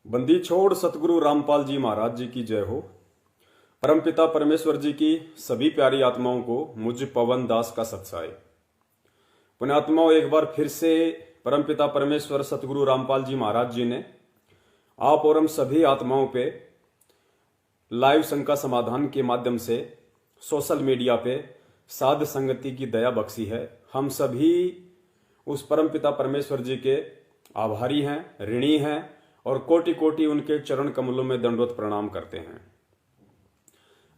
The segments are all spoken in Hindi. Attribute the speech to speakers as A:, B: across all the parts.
A: बंदी छोड़ सतगुरु रामपाल जी महाराज जी की जय हो। परमपिता परमेश्वर जी की सभी प्यारी आत्माओं को मुझ पवन दास का सत्साय। पुण्यात्माओं, एक बार फिर से परमपिता परमेश्वर सतगुरु रामपाल जी महाराज जी ने आप और हम सभी आत्माओं पे लाइव शंका समाधान के माध्यम से सोशल मीडिया पे साध संगति की दया बख्शी है। हम सभी उस परमपिता परमेश्वर जी के आभारी हैं, ऋणी हैं और कोटि कोटि उनके चरण कमलों में दंडवत प्रणाम करते हैं।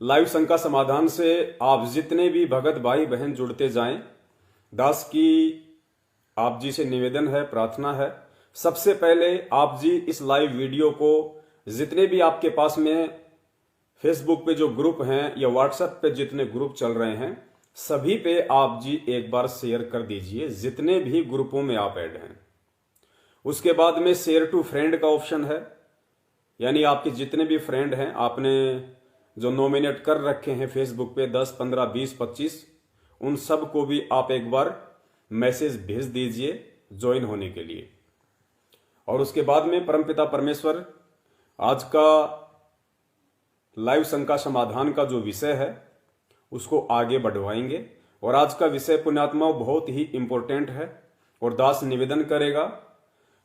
A: लाइव शंका समाधान से आप जितने भी भगत भाई बहन जुड़ते जाएं, दास की आप जी से निवेदन है, प्रार्थना है, सबसे पहले आप जी इस लाइव वीडियो को जितने भी आपके पास में फेसबुक पे जो ग्रुप हैं या व्हाट्सएप पे जितने ग्रुप चल रहे हैं सभी पे आप जी एक बार शेयर कर दीजिए, जितने भी ग्रुपों में आप ऐड हैं। उसके बाद में शेयर टू फ्रेंड का ऑप्शन है, यानी आपके जितने भी फ्रेंड हैं आपने जो नॉमिनेट कर रखे हैं फेसबुक पे 10, 15, 20, 25, उन सब को भी आप एक बार मैसेज भेज दीजिए ज्वाइन होने के लिए। और उसके बाद में परमपिता परमेश्वर आज का लाइव शंका समाधान का जो विषय है उसको आगे बढ़वाएंगे। और आज का विषय पुण्यात्माओं बहुत ही इंपॉर्टेंट है और दास निवेदन करेगा,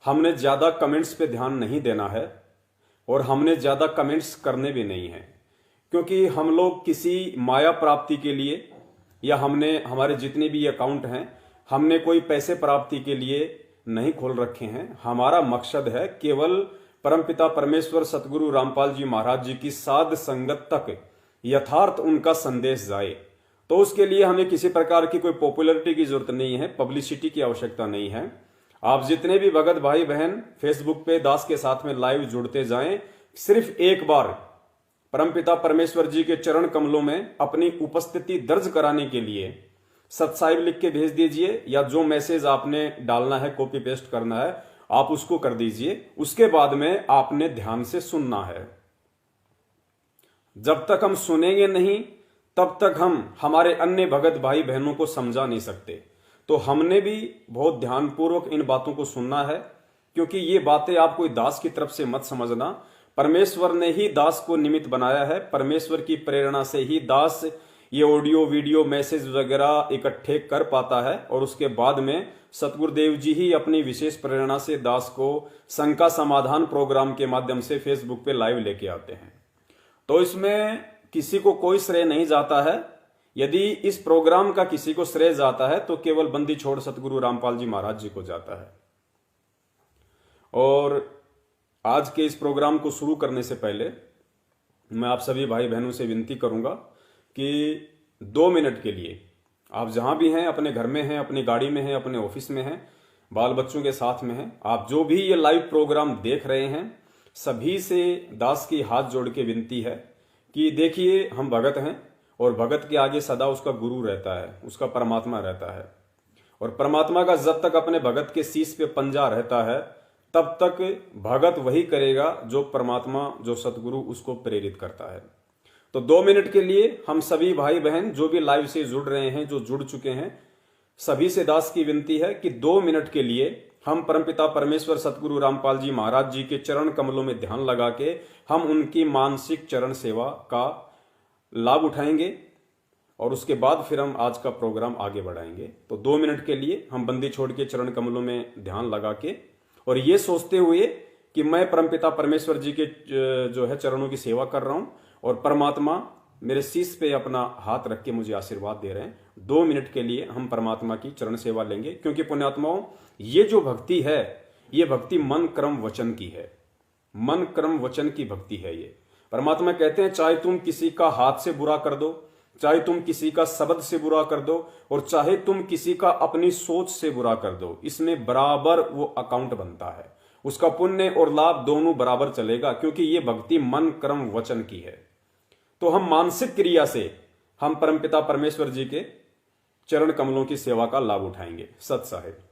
A: हमने ज्यादा कमेंट्स पे ध्यान नहीं देना है और हमने ज्यादा कमेंट्स करने भी नहीं है, क्योंकि हम लोग किसी माया प्राप्ति के लिए या हमने हमारे जितने भी अकाउंट हैं हमने कोई पैसे प्राप्ति के लिए नहीं खोल रखे हैं। हमारा मकसद है केवल परमपिता परमेश्वर सतगुरु रामपाल जी महाराज जी की साध संगत तक यथार्थ उनका संदेश जाए। तो उसके लिए हमें किसी प्रकार की कोई पॉपुलैरिटी की जरूरत नहीं है, पब्लिसिटी की आवश्यकता नहीं है। आप जितने भी भगत भाई बहन फेसबुक पे दास के साथ में लाइव जुड़ते जाएं, सिर्फ एक बार परमपिता परमेश्वर जी के चरण कमलों में अपनी उपस्थिति दर्ज कराने के लिए सत्साहिब लिख के भेज दीजिए, या जो मैसेज आपने डालना है कॉपी पेस्ट करना है आप उसको कर दीजिए। उसके बाद में आपने ध्यान से सुनना है। जब तक हम सुनेंगे नहीं तब तक हम हमारे अन्य भगत भाई बहनों को समझा नहीं सकते। तो हमने भी बहुत ध्यानपूर्वक इन बातों को सुनना है, क्योंकि ये बातें आप कोई दास की तरफ से मत समझना। परमेश्वर ने ही दास को निमित्त बनाया है, परमेश्वर की प्रेरणा से ही दास ये ऑडियो वीडियो मैसेज वगैरह इकट्ठे कर पाता है। और उसके बाद में सतगुरुदेव जी ही अपनी विशेष प्रेरणा से दास को शंका समाधान प्रोग्राम के माध्यम से फेसबुक पे लाइव लेके आते हैं। तो इसमें किसी को कोई श्रेय नहीं जाता है। यदि इस प्रोग्राम का किसी को श्रेय जाता है तो केवल बंदी छोड़ सतगुरु रामपाल जी महाराज जी को जाता है। और आज के इस प्रोग्राम को शुरू करने से पहले मैं आप सभी भाई बहनों से विनती करूंगा कि 2 मिनट के लिए आप जहां भी हैं, अपने घर में हैं, अपनी गाड़ी में हैं, अपने ऑफिस में हैं, बाल बच्चों के साथ में हैं, आप जो भी ये लाइव प्रोग्राम देख रहे हैं सभी से दास की हाथ जोड़ के विनती है कि देखिए हम भगत हैं और भगत के आगे सदा उसका गुरु रहता है, उसका परमात्मा रहता है। और परमात्मा का जब तक अपने भगत के शीश पे पंजा रहता है तब तक भगत वही करेगा जो परमात्मा, जो सतगुरु उसको प्रेरित करता है। तो 2 मिनट के लिए हम सभी भाई बहन जो भी लाइव से जुड़ रहे हैं, जो जुड़ चुके हैं, सभी से दास की विनती है कि 2 मिनट के लिए हम परमपिता परमेश्वर सतगुरु रामपाल जी महाराज जी के चरण कमलों में ध्यान लगा के हम उनकी मानसिक चरण सेवा का लाभ उठाएंगे और उसके बाद फिर हम आज का प्रोग्राम आगे बढ़ाएंगे। तो 2 मिनट के लिए हम बंदी छोड़ के चरण कमलों में ध्यान लगा के और ये सोचते हुए कि मैं परमपिता परमेश्वर जी के जो है चरणों की सेवा कर रहा हूं और परमात्मा मेरे शीश पे अपना हाथ रख के मुझे आशीर्वाद दे रहे हैं। 2 मिनट के लिए हम परमात्मा की चरण सेवा लेंगे, क्योंकि पुण्यात्माओं ये जो भक्ति है ये भक्ति मन क्रम वचन की है, मन क्रम वचन की भक्ति है। ये परमात्मा कहते हैं चाहे तुम किसी का हाथ से बुरा कर दो, चाहे तुम किसी का शब्द से बुरा कर दो और चाहे तुम किसी का अपनी सोच से बुरा कर दो, इसमें बराबर वो अकाउंट बनता है, उसका पुण्य और लाभ दोनों बराबर चलेगा, क्योंकि ये भक्ति मन क्रम वचन की है। तो हम मानसिक क्रिया से हम परमपिता परमेश्वर जी के चरण कमलों की सेवा का लाभ उठाएंगे। सत साहिब।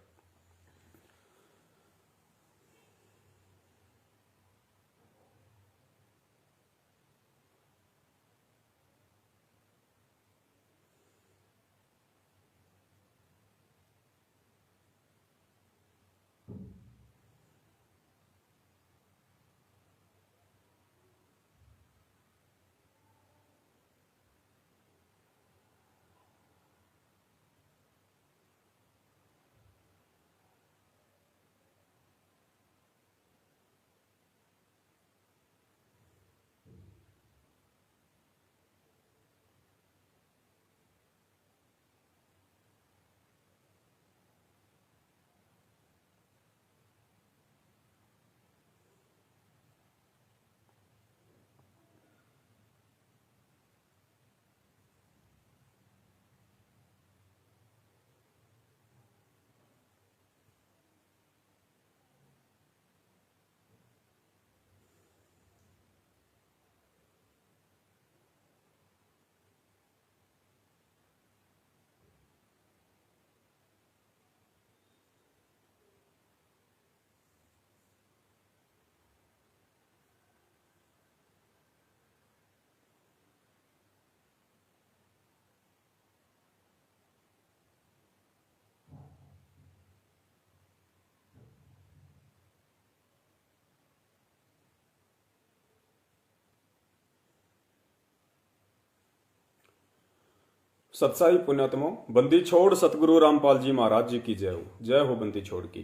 A: सत्साई पुण्यात्माओं, बंदी छोड़ सतगुरु रामपाल जी महाराज जी की जय हो। जय हो बंदी छोड़ की।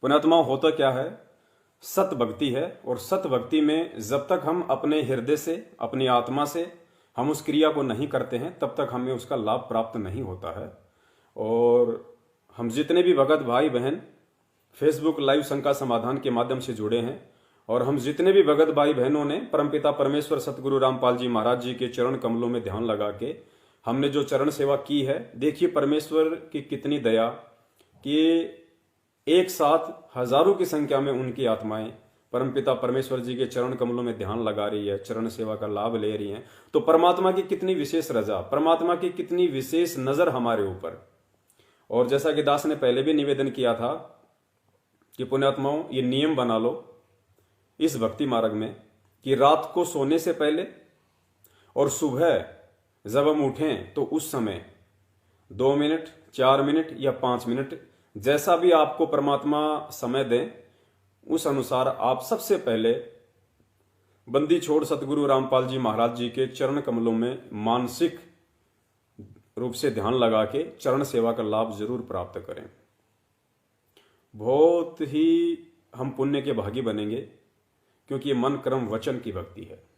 A: पुण्यात्माओं, होता क्या है, सत भक्ति है। और सत भक्ति में जब तक हम अपने हृदय से, अपनी आत्मा से हम उस क्रिया को नहीं करते हैं, तब तक हमें उसका लाभ प्राप्त नहीं होता है। और हम जितने भी भगत भाई बहन फेसबुक लाइव शंका समाधान के माध्यम से जुड़े हैं, और हम जितने भी भगत भाई बहनों ने परमपिता परमेश्वर सतगुरु रामपाल जी महाराज जी के चरण कमलों में ध्यान लगा के हमने जो चरण सेवा की है, देखिए परमेश्वर की कितनी दया कि एक साथ हजारों की संख्या में उनकी आत्माएं परमपिता परमेश्वर जी के चरण कमलों में ध्यान लगा रही है, चरण सेवा का लाभ ले रही हैं। तो परमात्मा की कितनी विशेष रजा, परमात्मा की कितनी विशेष नजर हमारे ऊपर। और जैसा कि दास ने पहले भी निवेदन किया था कि पुण्यात्माओं, ये नियम बना लो इस भक्ति मार्ग में कि रात को सोने से पहले और सुबह जब हम उठें तो उस समय 2 मिनट, 4 मिनट या 5 मिनट, जैसा भी आपको परमात्मा समय दें, उस अनुसार आप सबसे पहले बंदी छोड़ सतगुरु रामपाल जी महाराज जी के चरण कमलों में मानसिक रूप से ध्यान लगा के चरण सेवा का लाभ जरूर प्राप्त करें। बहुत ही हम पुण्य के भागी बनेंगे, क्योंकि ये मन कर्म वचन की भक्ति है।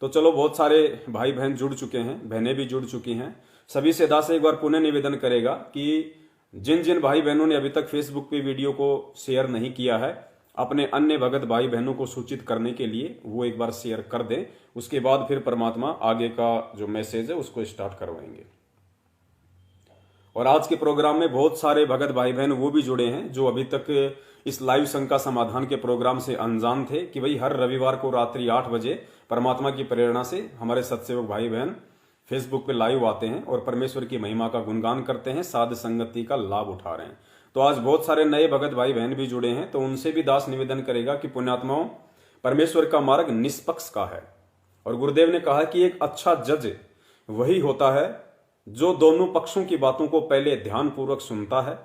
A: तो चलो, बहुत सारे भाई बहन जुड़ चुके हैं, बहनें भी जुड़ चुकी हैं। सभी से दास एक बार पुनः निवेदन करेगा कि जिन जिन भाई बहनों ने अभी तक फेसबुक पे वीडियो को शेयर नहीं किया है, अपने अन्य भगत भाई बहनों को सूचित करने के लिए वो एक बार शेयर कर दें। उसके बाद फिर परमात्मा आगे का जो मैसेज है उसको स्टार्ट करवाएंगे। और आज के प्रोग्राम में बहुत सारे भगत भाई बहन वो भी जुड़े हैं जो अभी तक इस लाइव शंका समाधान के प्रोग्राम से अनजान थे कि भाई हर रविवार को रात्रि 8 बजे परमात्मा की प्रेरणा से हमारे सत्सेवक भाई बहन फेसबुक पे लाइव आते हैं और परमेश्वर की महिमा का गुणगान करते हैं, साध संगति का लाभ उठा रहे हैं। तो आज बहुत सारे नए भगत भाई बहन भी जुड़े हैं, तो उनसे भी दास निवेदन करेगा कि पुण्यात्माओं, परमेश्वर का मार्ग निष्पक्ष का है। और गुरुदेव ने कहा कि एक अच्छा जज वही होता है जो दोनों पक्षों की बातों को पहले ध्यान पूर्वक सुनता है,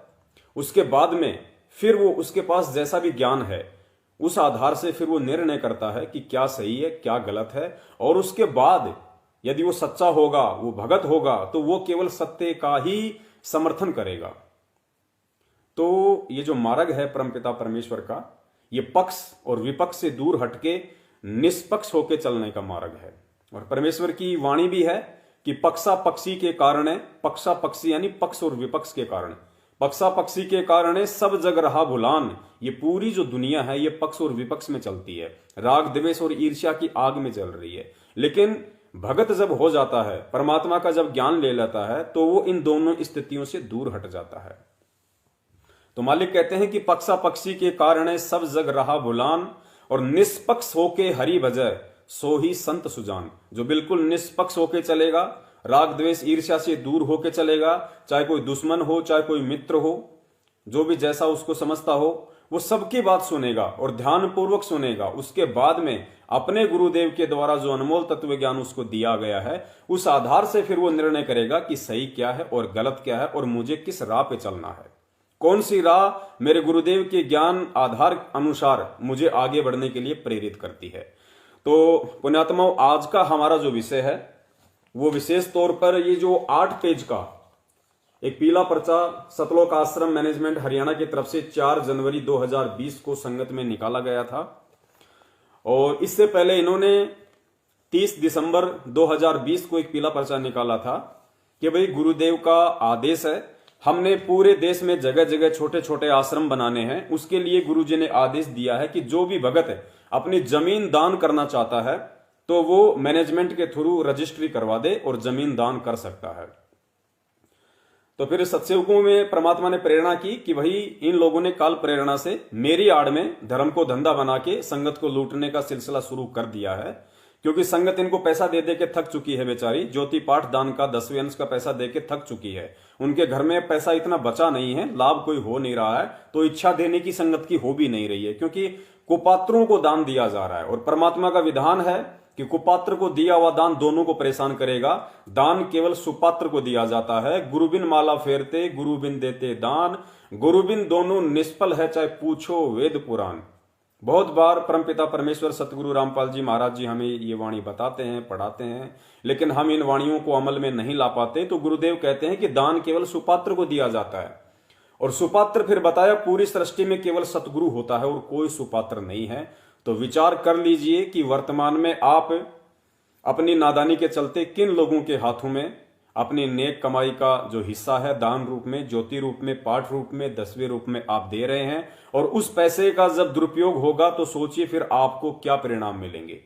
A: उसके बाद में फिर वो उसके पास जैसा भी ज्ञान है उस आधार से फिर वो निर्णय करता है कि क्या सही है क्या गलत है। और उसके बाद यदि वो सच्चा होगा, वो भगत होगा, तो वो केवल सत्य का ही समर्थन करेगा। तो ये जो मार्ग है परमपिता परमेश्वर का, ये पक्ष और विपक्ष से दूर हटके निष्पक्ष होके चलने का मार्ग है। और परमेश्वर की वाणी भी है कि पक्षा पक्षी के कारण, पक्षा पक्षी यानी पक्ष और विपक्ष के कारण, पक्षा पक्षी के कारण सब जग रहा भुलान। ये पूरी जो दुनिया है ये पक्ष और विपक्ष में चलती है, राग द्वेष और ईर्ष्या की आग में जल रही है। लेकिन भगत जब हो जाता है, परमात्मा का जब ज्ञान ले लेता है, तो वो इन दोनों स्थितियों से दूर हट जाता है। तो मालिक कहते हैं कि पक्षा पक्षी के कारण सब जग रहा भुलान, और निष्पक्ष होके हरि भजय सो ही संत सुजान। जो बिल्कुल निष्पक्ष होके चलेगा, राग द्वेष ईर्ष्या से दूर होके चलेगा, चाहे कोई दुश्मन हो चाहे कोई मित्र हो, जो भी जैसा उसको समझता हो, वो सबकी बात सुनेगा और ध्यान पूर्वक सुनेगा। उसके बाद में अपने गुरुदेव के द्वारा जो अनमोल तत्व ज्ञान उसको दिया गया है, उस आधार से फिर वो निर्णय करेगा कि सही क्या है और गलत क्या है, और मुझे किस राह पे चलना है, कौन सी राह मेरे गुरुदेव के ज्ञान आधार अनुसार मुझे आगे बढ़ने के लिए प्रेरित करती है। तो पुण्यात्माओं, आज का हमारा जो विषय है वो विशेष तौर पर ये जो 8 पेज का एक पीला पर्चा सतलोक आश्रम मैनेजमेंट हरियाणा की तरफ से 4 जनवरी 2020 को संगत में निकाला गया था। और इससे पहले इन्होंने 30 दिसंबर 2020 को एक पीला पर्चा निकाला था कि भाई गुरुदेव का आदेश है, हमने पूरे देश में जगह जगह छोटे छोटे आश्रम बनाने हैं। उसके लिए गुरुजी ने आदेश दिया है कि जो भी भगत अपनी जमीन दान करना चाहता है तो वो मैनेजमेंट के थ्रू रजिस्ट्री करवा दे और जमीन दान कर सकता है। तो फिर सत्सेवकों में परमात्मा ने प्रेरणा की कि भाई इन लोगों ने काल प्रेरणा से मेरी आड़ में धर्म को धंधा बना के संगत को लूटने का सिलसिला शुरू कर दिया है, क्योंकि संगत इनको पैसा दे दे के थक चुकी है बेचारी। ज्योति पाठ दान का 10वें अंश का पैसा दे के थक चुकी है, उनके घर में पैसा इतना बचा नहीं है, लाभ कोई हो नहीं रहा है, तो इच्छा देने की संगत की हो भी नहीं रही है, क्योंकि कुपात्रों को दान दिया जा रहा है। और परमात्मा का विधान है कि कुपात्र को दिया हुआ दान दोनों को परेशान करेगा, दान केवल सुपात्र को दिया जाता है। गुरुबिन माला फेरते गुरुबिन देते दान, गुरुबिन दोनों निष्फल है चाहे पूछो वेद पुराण। बहुत बार परमपिता परमेश्वर सतगुरु रामपाल जी महाराज जी हमें ये वाणी बताते हैं, पढ़ाते हैं, लेकिन हम इन वाणियों को अमल में नहीं ला पाते। तो गुरुदेव कहते हैं कि दान केवल सुपात्र को दिया जाता है, और सुपात्र फिर बताया पूरी सृष्टि में केवल सतगुरु होता है और कोई सुपात्र नहीं है। तो विचार कर लीजिए कि वर्तमान में आप अपनी नादानी के चलते किन लोगों के हाथों में अपनी नेक कमाई का जो हिस्सा है दान रूप में, ज्योति रूप में, पाठ रूप में, 10वें रूप में आप दे रहे हैं, और उस पैसे का जब दुरुपयोग होगा तो सोचिए फिर आपको क्या परिणाम मिलेंगे।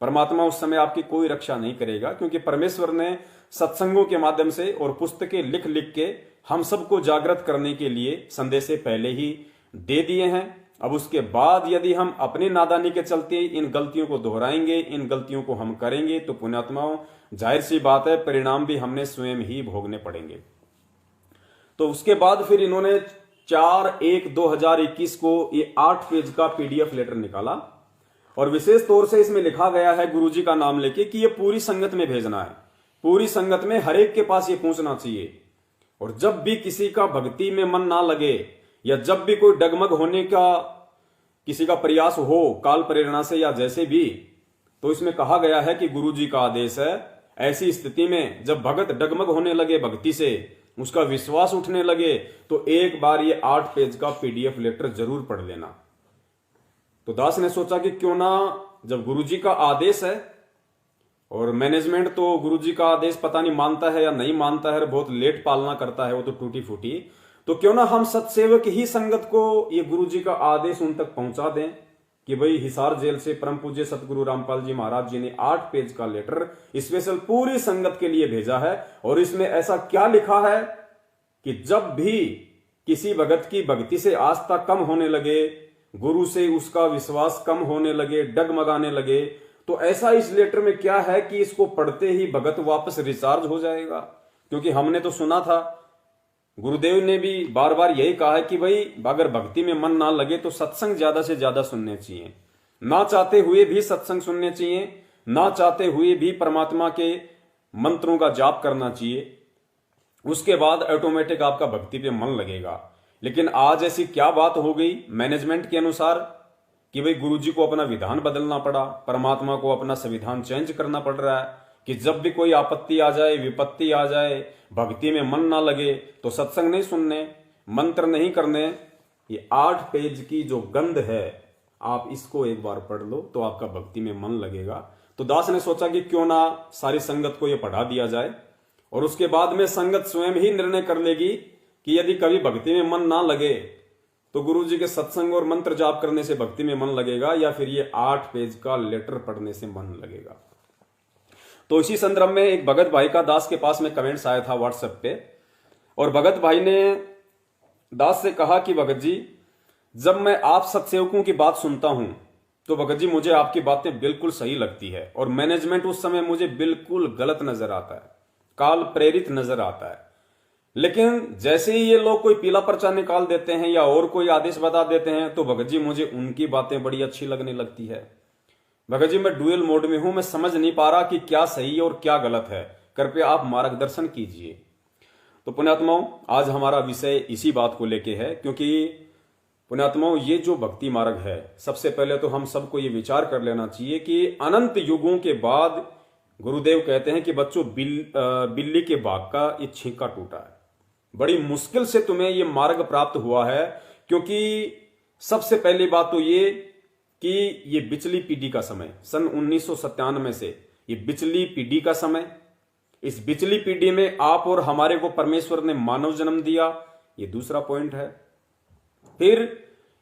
A: परमात्मा उस समय आपकी कोई रक्षा नहीं करेगा, क्योंकि परमेश्वर ने सत्संगों के माध्यम से और पुस्तकें लिख लिख के हम सबको जागृत करने के लिए संदेशे पहले ही दे दिए हैं। अब उसके बाद यदि हम अपनी नादानी के चलते इन गलतियों को दोहराएंगे, इन गलतियों को हम करेंगे, तो पुण्यात्माओं जाहिर सी बात है परिणाम भी हमने स्वयं ही भोगने पड़ेंगे। तो उसके बाद फिर इन्होंने 4/1/2021 को ये 8 पेज का पीडीएफ लेटर निकाला, और विशेष तौर से इसमें लिखा गया है गुरुजी का नाम लेके कि ये पूरी संगत में भेजना है, पूरी संगत में हर एक के पास ये पहुंचना चाहिए। और जब भी किसी का भक्ति में मन ना लगे, या जब भी कोई डगमग होने का किसी का प्रयास हो काल प्रेरणा से या जैसे भी, तो इसमें कहा गया है कि गुरुजी का आदेश है, ऐसी स्थिति में जब भगत डगमग होने लगे भक्ति से, उसका विश्वास उठने लगे, तो एक बार ये 8 पेज का पीडीएफ लेटर जरूर पढ़ लेना। तो दास ने सोचा कि क्यों ना, जब गुरुजी का आदेश है, और मैनेजमेंट तो गुरुजी का आदेश पता नहीं मानता है या नहीं मानता है, बहुत लेट पालना करता है वो तो टूटी फूटी, तो क्यों ना हम सत्सेवक ही संगत को ये गुरुजी का आदेश उन तक पहुंचा दें कि भाई हिसार जेल से परम पूज्य सतगुरु रामपाल जी महाराज जी ने 8 पेज का लेटर स्पेशल पूरी संगत के लिए भेजा है। और इसमें ऐसा क्या लिखा है कि जब भी किसी भगत की भक्ति से आस्था कम होने लगे, गुरु से उसका विश्वास कम होने लगे, डगमगाने लगे, तो ऐसा इस लेटर में क्या है कि इसको पढ़ते ही भगत वापस रिचार्ज हो जाएगा। क्योंकि हमने तो सुना था, गुरुदेव ने भी बार बार यही कहा है कि भाई अगर भक्ति में मन ना लगे तो सत्संग ज्यादा से ज्यादा सुनने चाहिए, ना चाहते हुए भी सत्संग सुनने चाहिए, ना चाहते हुए भी परमात्मा के मंत्रों का जाप करना चाहिए। उसके बाद ऑटोमेटिक आपका भक्ति पे मन लगेगा। लेकिन आज ऐसी क्या बात हो गई मैनेजमेंट के अनुसार कि भाई गुरुजी को अपना विधान बदलना पड़ा, परमात्मा को अपना संविधान चेंज करना पड़ रहा है कि जब भी कोई आपत्ति आ जाए, विपत्ति आ जाए, भक्ति में मन ना लगे तो सत्संग नहीं सुनने, मंत्र नहीं करने। ये 8 पेज की जो गंध है, आप इसको एक बार पढ़ लो तो आपका भक्ति में मन लगेगा। तो दास ने सोचा कि क्यों ना सारी संगत को ये पढ़ा दिया जाए, और उसके बाद में संगत स्वयं ही निर्णय कर लेगी कि यदि कभी भक्ति में मन ना लगे तो गुरुजी के सत्संग और मंत्र जाप करने से भक्ति में मन लगेगा, या फिर ये 8 पेज का लेटर पढ़ने से मन लगेगा। तो इसी संदर्भ में एक भगत भाई का दास के पास में कमेंट्स आया था व्हाट्सएप पे, और भगत भाई ने दास से कहा कि भगत जी, जब मैं आप सत्सेवकों की बात सुनता हूं तो भगत जी मुझे आपकी बातें बिल्कुल सही लगती है, और मैनेजमेंट उस समय मुझे बिल्कुल गलत नजर आता है, काल प्रेरित नजर आता है। लेकिन जैसे ही ये लोग कोई पीला पर्चा निकाल देते हैं या और कोई आदेश बता देते हैं तो भगत जी मुझे उनकी बातें बड़ी अच्छी लगने लगती है। भगत जी मैं डुअल मोड में हूं, मैं समझ नहीं पा रहा कि क्या सही और क्या गलत है, कृपया आप मार्गदर्शन कीजिए। तो पुण्यात्माओं, आज हमारा विषय इसी बात को लेके है, क्योंकि पुण्यात्माओं ये जो भक्ति मार्ग है, सबसे पहले तो हम सबको ये विचार कर लेना चाहिए कि अनंत युगों के बाद गुरुदेव कहते हैं कि बच्चों बिल्ली के भाग का ये छींका टूटा है। बड़ी मुश्किल से तुम्हें ये मार्ग प्राप्त हुआ है, क्योंकि सबसे पहली बात तो ये कि ये बिचली पीढ़ी का समय, सन 1997 से ये बिचली पीढ़ी का समय, इस बिचली पीढ़ी में आप और हमारे को परमेश्वर ने मानव जन्म दिया, ये दूसरा पॉइंट है। फिर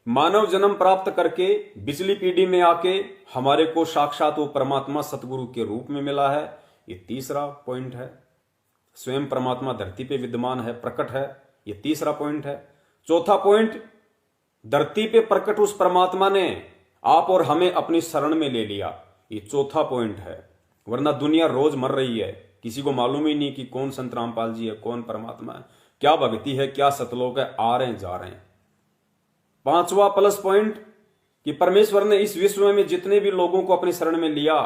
A: मानव जन्म प्राप्त करके बिचली पीढ़ी में आके हमारे को साक्षात वो परमात्मा सतगुरु के रूप में मिला है, ये तीसरा पॉइंट है। स्वयं परमात्मा धरती पे विद्यमान है, प्रकट है, ये तीसरा पॉइंट है। चौथा पॉइंट, धरती पे प्रकट उस परमात्मा ने आप और हमें अपनी शरण में ले लिया, ये चौथा पॉइंट है। वरना दुनिया रोज मर रही है, किसी को मालूम ही नहीं कि कौन संत रामपाल जी है, कौन परमात्मा है, क्या भक्ति है, क्या सतलोक है, आ रहे हैं जा रहे हैं। पांचवा प्लस पॉइंट कि परमेश्वर ने इस विश्व में जितने भी लोगों को अपनी शरण में लिया,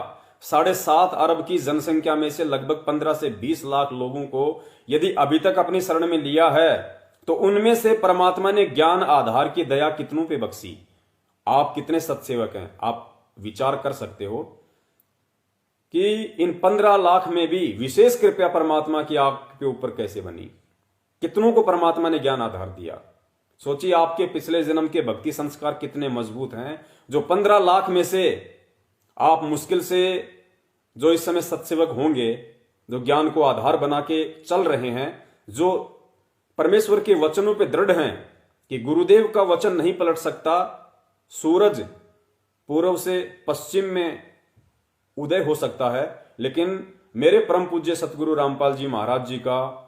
A: 7.5 अरब की जनसंख्या में से लगभग 15 से 20 लाख लोगों को यदि अभी तक अपनी शरण में लिया है, तो उनमें से परमात्मा ने ज्ञान आधार की दया कितनों पे बख्शी, आप कितने सत्सेवक हैं, आप विचार कर सकते हो कि इन 15 लाख में भी विशेष कृपया परमात्मा की आपके ऊपर कैसे बनी। कितनों को परमात्मा ने ज्ञान आधार दिया। सोचिए आपके पिछले जन्म के भक्ति संस्कार कितने मजबूत हैं, जो 15 लाख में से आप मुश्किल से जो इस समय सत्सेवक होंगे, जो ज्ञान को आधार बना के चल रहे हैं, जो परमेश्वर के वचनों पे दृढ़ हैं कि गुरुदेव का वचन नहीं पलट सकता, सूरज पूर्व से पश्चिम में उदय हो सकता है लेकिन मेरे परम पूज्य सतगुरु रामपाल जी महाराज जी का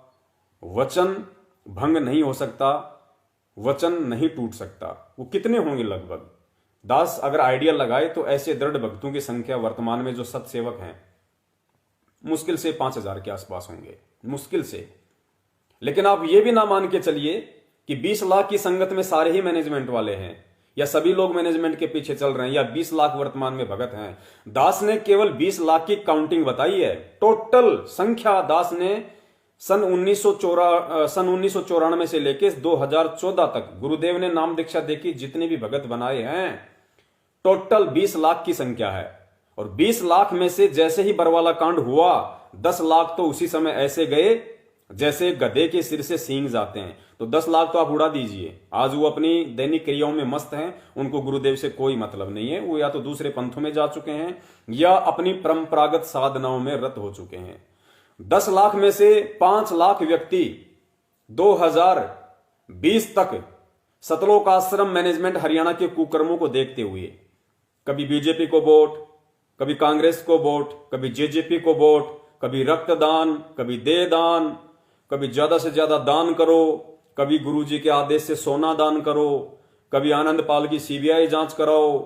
A: वचन भंग नहीं हो सकता, वचन नहीं टूट सकता। वो कितने होंगे? लगभग 10 अगर आइडिया लगाए तो ऐसे दृढ़ भक्तों की संख्या वर्तमान में जो सत्सेवक हैं मुश्किल से 5000 के आसपास होंगे, मुश्किल से। लेकिन आप ये भी ना मान के चलिए कि 20 लाख की संगत में सारे ही मैनेजमेंट वाले हैं या सभी लोग मैनेजमेंट के पीछे चल रहे हैं या 20 लाख वर्तमान में भगत हैं। दास ने केवल 20 लाख की काउंटिंग बताई है। टोटल संख्या दास ने सन 1994 से लेकर 2014 तक गुरुदेव ने नाम दीक्षा देखी जितने भी भगत बनाए हैं, टोटल 20 लाख की संख्या है। और 20 लाख में से जैसे ही बरवाला कांड हुआ 10 लाख तो उसी समय ऐसे गए जैसे गधे के सिर से सींग जाते हैं। तो 10 लाख तो आप उड़ा दीजिए। आज वो अपनी दैनिक क्रियाओं में मस्त हैं, उनको गुरुदेव से कोई मतलब नहीं है। वो या तो दूसरे पंथों में जा चुके हैं या अपनी परंपरागत साधनाओं में रत हो चुके हैं। 10 लाख में से 5 लाख व्यक्ति 2020 तक सतलोक आश्रम मैनेजमेंट हरियाणा के कुकर्मों को देखते हुए कभी बीजेपी को वोट, कभी कांग्रेस को वोट, कभी जेजेपी को वोट, कभी रक्तदान, कभी देहदान, कभी ज्यादा से ज्यादा दान करो, कभी गुरुजी के आदेश से सोना दान करो, कभी आनंद पाल की सीबीआई जांच कराओ,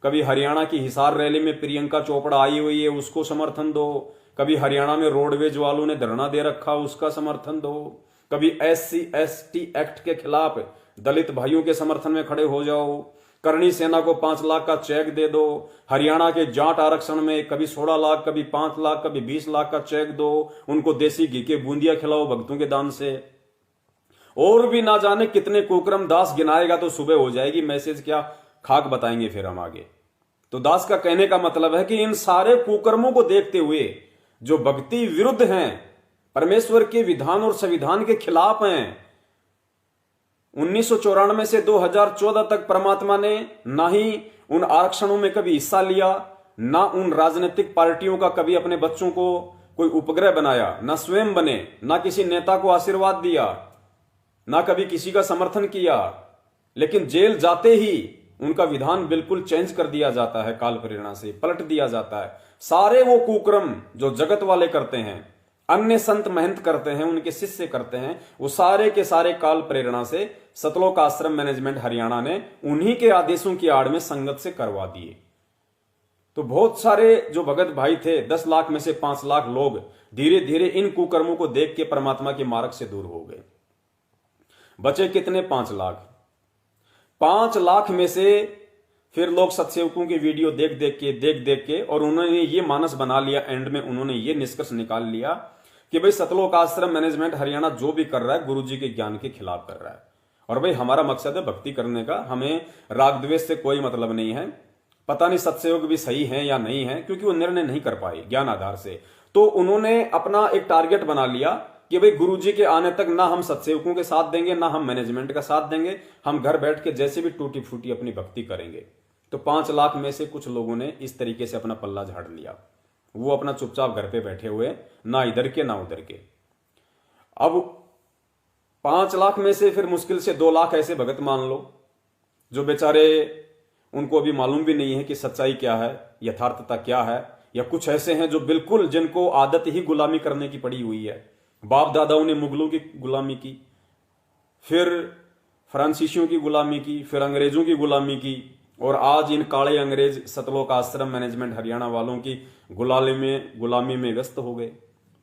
A: कभी हरियाणा की हिसार रैली में प्रियंका चोपड़ा आई हुई है उसको समर्थन दो, कभी हरियाणा में रोडवेज वालों ने धरना दे रखा उसका समर्थन दो, कभी SC/ST एक्ट के खिलाफ दलित भाइयों के समर्थन में खड़े हो जाओ, करणी सेना को 5 लाख का चेक दे दो, हरियाणा के जाट आरक्षण में कभी 16 लाख, कभी 5 लाख, कभी 20 लाख का चेक दो, उनको देसी घी के बूंदिया खिलाओ भक्तों के दान से। और भी ना जाने कितने कुकर्म दास गिनाएगा तो सुबह हो जाएगी, मैसेज क्या खाक बताएंगे फिर हम आगे। तो दास का कहने का मतलब है कि इन सारे कुकर्मों को देखते हुए जो भक्ति विरुद्ध हैं, परमेश्वर के विधान और संविधान के खिलाफ हैं, 1994 से 2014 तक परमात्मा ने ना ही उन आरक्षणों में कभी हिस्सा लिया, ना उन राजनीतिक पार्टियों का कभी अपने बच्चों को कोई उपग्रह बनाया, ना स्वयं बने, ना किसी नेता को आशीर्वाद दिया, ना कभी किसी का समर्थन किया। लेकिन जेल जाते ही उनका विधान बिल्कुल चेंज कर दिया जाता है, काल प्रेरणा से पलट दिया जाता है। सारे वो कुकर्म जो जगत वाले करते हैं, अन्य संत महंत करते हैं, उनके शिष्य करते हैं, वो सारे के सारे काल प्रेरणा से सतलोक आश्रम मैनेजमेंट हरियाणा ने उन्हीं के आदेशों की आड़ में संगत से करवा दिए। तो बहुत सारे जो भगत भाई थे, 10 लाख में से 5 लाख लोग धीरे धीरे इन कुकर्मों को देख के परमात्मा के मार्ग से दूर हो गए। बचे कितने? 5 लाख। 5 लाख में से फिर लोग सत्सेवकों की वीडियो देख देख के और उन्होंने ये मानस बना लिया, एंड में उन्होंने ये निष्कर्ष निकाल लिया कि भाई सतलोक आश्रम मैनेजमेंट हरियाणा जो भी कर रहा है गुरुजी के ज्ञान के खिलाफ कर रहा है। और भाई हमारा मकसद है भक्ति करने का, हमें राग द्वेष से कोई मतलब नहीं है। पता नहीं सत्सेवक भी सही है या नहीं है, क्योंकि वो निर्णय नहीं कर पाए ज्ञान आधार से। तो उन्होंने अपना एक टारगेट बना लिया कि भाई गुरुजी के आने तक ना हम सत्सेवकों के साथ देंगे, ना हम मैनेजमेंट का साथ देंगे, हम घर बैठ के जैसे भी टूटी फूटी अपनी भक्ति करेंगे। तो 5 लाख में से कुछ लोगों ने इस तरीके से अपना पल्ला झाड़ लिया, वो अपना चुपचाप घर पे बैठे हुए, ना इधर के ना उधर के। अब 5 लाख में से फिर मुश्किल से 2 लाख ऐसे भगत मान लो जो बेचारे उनको अभी मालूम भी नहीं है कि सच्चाई क्या है, यथार्थता क्या है, या कुछ ऐसे हैं जो बिल्कुल जिनको आदत ही गुलामी करने की पड़ी हुई है। बाप दादाओं ने मुगलों की गुलामी की, फिर फ्रांसीसियों की गुलामी की, फिर अंग्रेजों की गुलामी की, और आज इन काले अंग्रेज सतलोक आश्रम मैनेजमेंट हरियाणा वालों की गुलामी में व्यस्त हो गए।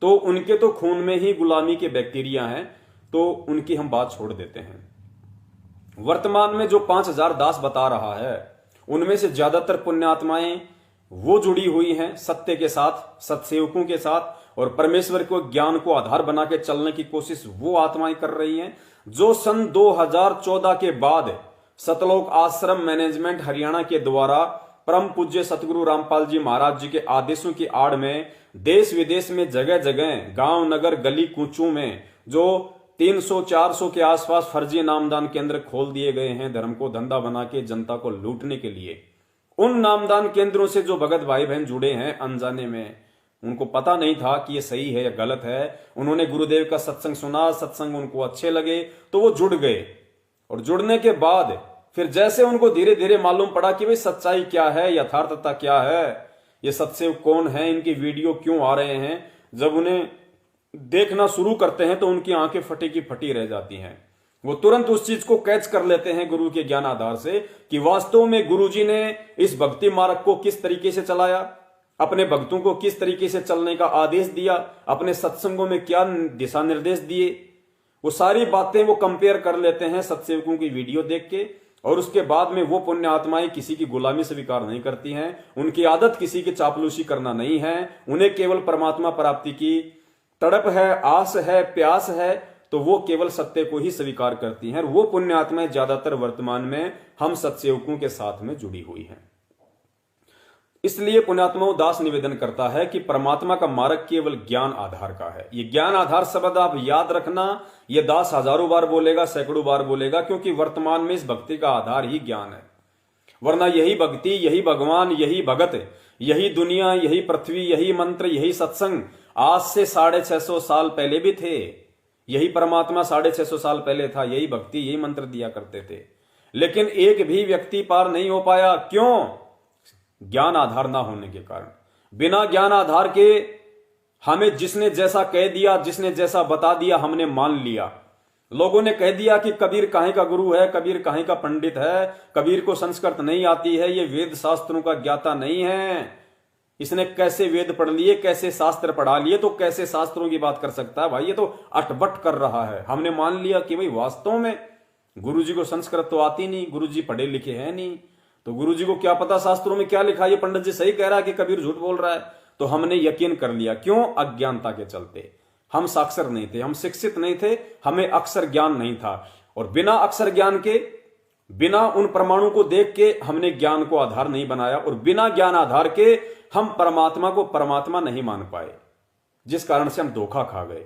A: तो उनके तो खून में ही गुलामी के बैक्टीरिया हैं, तो उनकी हम बात छोड़ देते हैं। वर्तमान में जो 5000 दास बता रहा है उनमें से ज्यादातर पुण्यात्माएं वो जुड़ी हुई हैं सत्य के साथ, सत्सेवकों के साथ, और परमेश्वर को ज्ञान को आधार बना के चलने की कोशिश वो आत्माएं कर रही हैं जो सन 2014 के बाद सतलोक आश्रम मैनेजमेंट हरियाणा के द्वारा परम पूज्य सतगुरु रामपाल जी महाराज जी के आदेशों की आड़ में देश विदेश में जगह जगह गांव नगर गली कूचों में जो 300-400 के आसपास फर्जी नामदान केंद्र खोल दिए गए हैं, धर्म को धंधा बना के जनता को लूटने के लिए। उन नामदान केंद्रों से जो भगत भाई बहन जुड़े हैं अनजाने में, उनको पता नहीं था कि ये सही है या गलत है, उन्होंने गुरुदेव का सत्संग सुना, सत्संग उनको अच्छे लगे तो वो जुड़ गए। और जुड़ने के बाद फिर जैसे उनको धीरे धीरे मालूम पड़ा कि भाई सच्चाई क्या है, यथार्थता क्या है, ये सत्सेव कौन है, इनकी वीडियो क्यों आ रहे हैं, जब उन्हें देखना शुरू करते हैं तो उनकी आंखें फटी की फटी रह जाती हैं। वो तुरंत उस चीज को कैच कर लेते हैं गुरु के ज्ञान आधार से कि वास्तव में गुरुजी ने इस भक्ति मार्ग को किस तरीके से चलाया, अपने भक्तों को किस तरीके से चलने का आदेश दिया, अपने सत्संगों में क्या दिशा निर्देश दिए। वो सारी बातें वो कंपेयर कर लेते हैं सत्सेवकों की वीडियो देख के। और उसके बाद में वो पुण्य आत्माएं किसी की गुलामी स्वीकार नहीं करती हैं, उनकी आदत किसी की चापलूसी करना नहीं है, उन्हें केवल परमात्मा प्राप्ति की तड़प है, आस है, प्यास है, तो वो केवल सत्य को ही स्वीकार करती हैं। वो पुण्य आत्माएं ज्यादातर वर्तमान में हम सत्सेवकों के साथ में जुड़ी हुई हैं। इसलिए पुण्यात्माओं दास निवेदन करता है कि परमात्मा का मार्ग केवल ज्ञान आधार का है। ये ज्ञान आधार शब्द आप याद रखना, ये दास हजारों बार बोलेगा, सैकड़ों बार बोलेगा, क्योंकि वर्तमान में इस भक्ति का आधार ही ज्ञान है। वरना यही भक्ति, यही भगवान, यही भगत, यही दुनिया, यही पृथ्वी, यही मंत्र, यही सत्संग आज से 650 साल पहले भी थे। यही परमात्मा 650 साल पहले था, यही भक्ति, यही मंत्र दिया करते थे। लेकिन एक भी व्यक्ति पार नहीं हो पाया। क्यों? ज्ञान आधार ना होने के कारण। बिना ज्ञान आधार के हमें जिसने जैसा कह दिया, जिसने जैसा बता दिया, हमने मान लिया। लोगों ने कह दिया कि कबीर काहे का गुरु है, कबीर काहे का पंडित है, कबीर को संस्कृत नहीं आती है, ये वेद शास्त्रों का ज्ञाता नहीं है, इसने कैसे वेद पढ़ लिए, कैसे शास्त्र पढ़ा लिए, तो कैसे शास्त्रों की बात कर सकता है भाई, ये तो अटबट कर रहा है। हमने मान लिया कि भाई वास्तव में गुरुजी को संस्कृत तो आती नहीं, गुरुजी पढ़े लिखे हैं नहीं, तो गुरुजी को क्या पता शास्त्रों में क्या लिखा है, ये पंडित जी सही कह रहा है कि कबीर झूठ बोल रहा है। तो हमने यकीन कर लिया। क्यों? अज्ञानता के चलते। हम साक्षर नहीं थे, हम शिक्षित नहीं थे, हमें अक्षर ज्ञान नहीं था। और बिना अक्षर ज्ञान के, बिना उन प्रमाणों को देख के हमने ज्ञान को आधार नहीं बनाया, और बिना ज्ञान आधार के हम परमात्मा को परमात्मा नहीं मान पाए, जिस कारण से हम धोखा खा गए।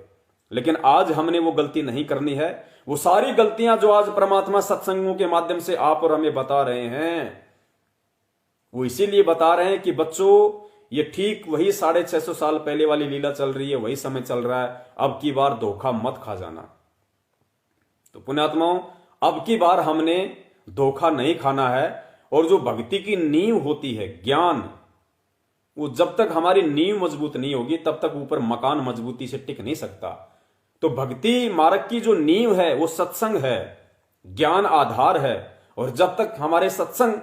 A: लेकिन आज हमने वो गलती नहीं करनी है। वो सारी गलतियां जो आज परमात्मा सत्संगों के माध्यम से आप और हमें बता रहे हैं, वो इसीलिए बता रहे हैं कि बच्चों ये ठीक वही 650 साल पहले वाली लीला चल रही है, वही समय चल रहा है, अब की बार धोखा मत खा जाना। तो पुण्यात्माओं, अब की बार हमने धोखा नहीं खाना है। और जो भक्ति की नींव होती है ज्ञान, वो जब तक हमारी नींव मजबूत नहीं होगी तब तक ऊपर मकान मजबूती से टिक नहीं सकता। तो भक्ति मार्ग की जो नींव है वो सत्संग है, ज्ञान आधार है। और जब तक हमारे सत्संग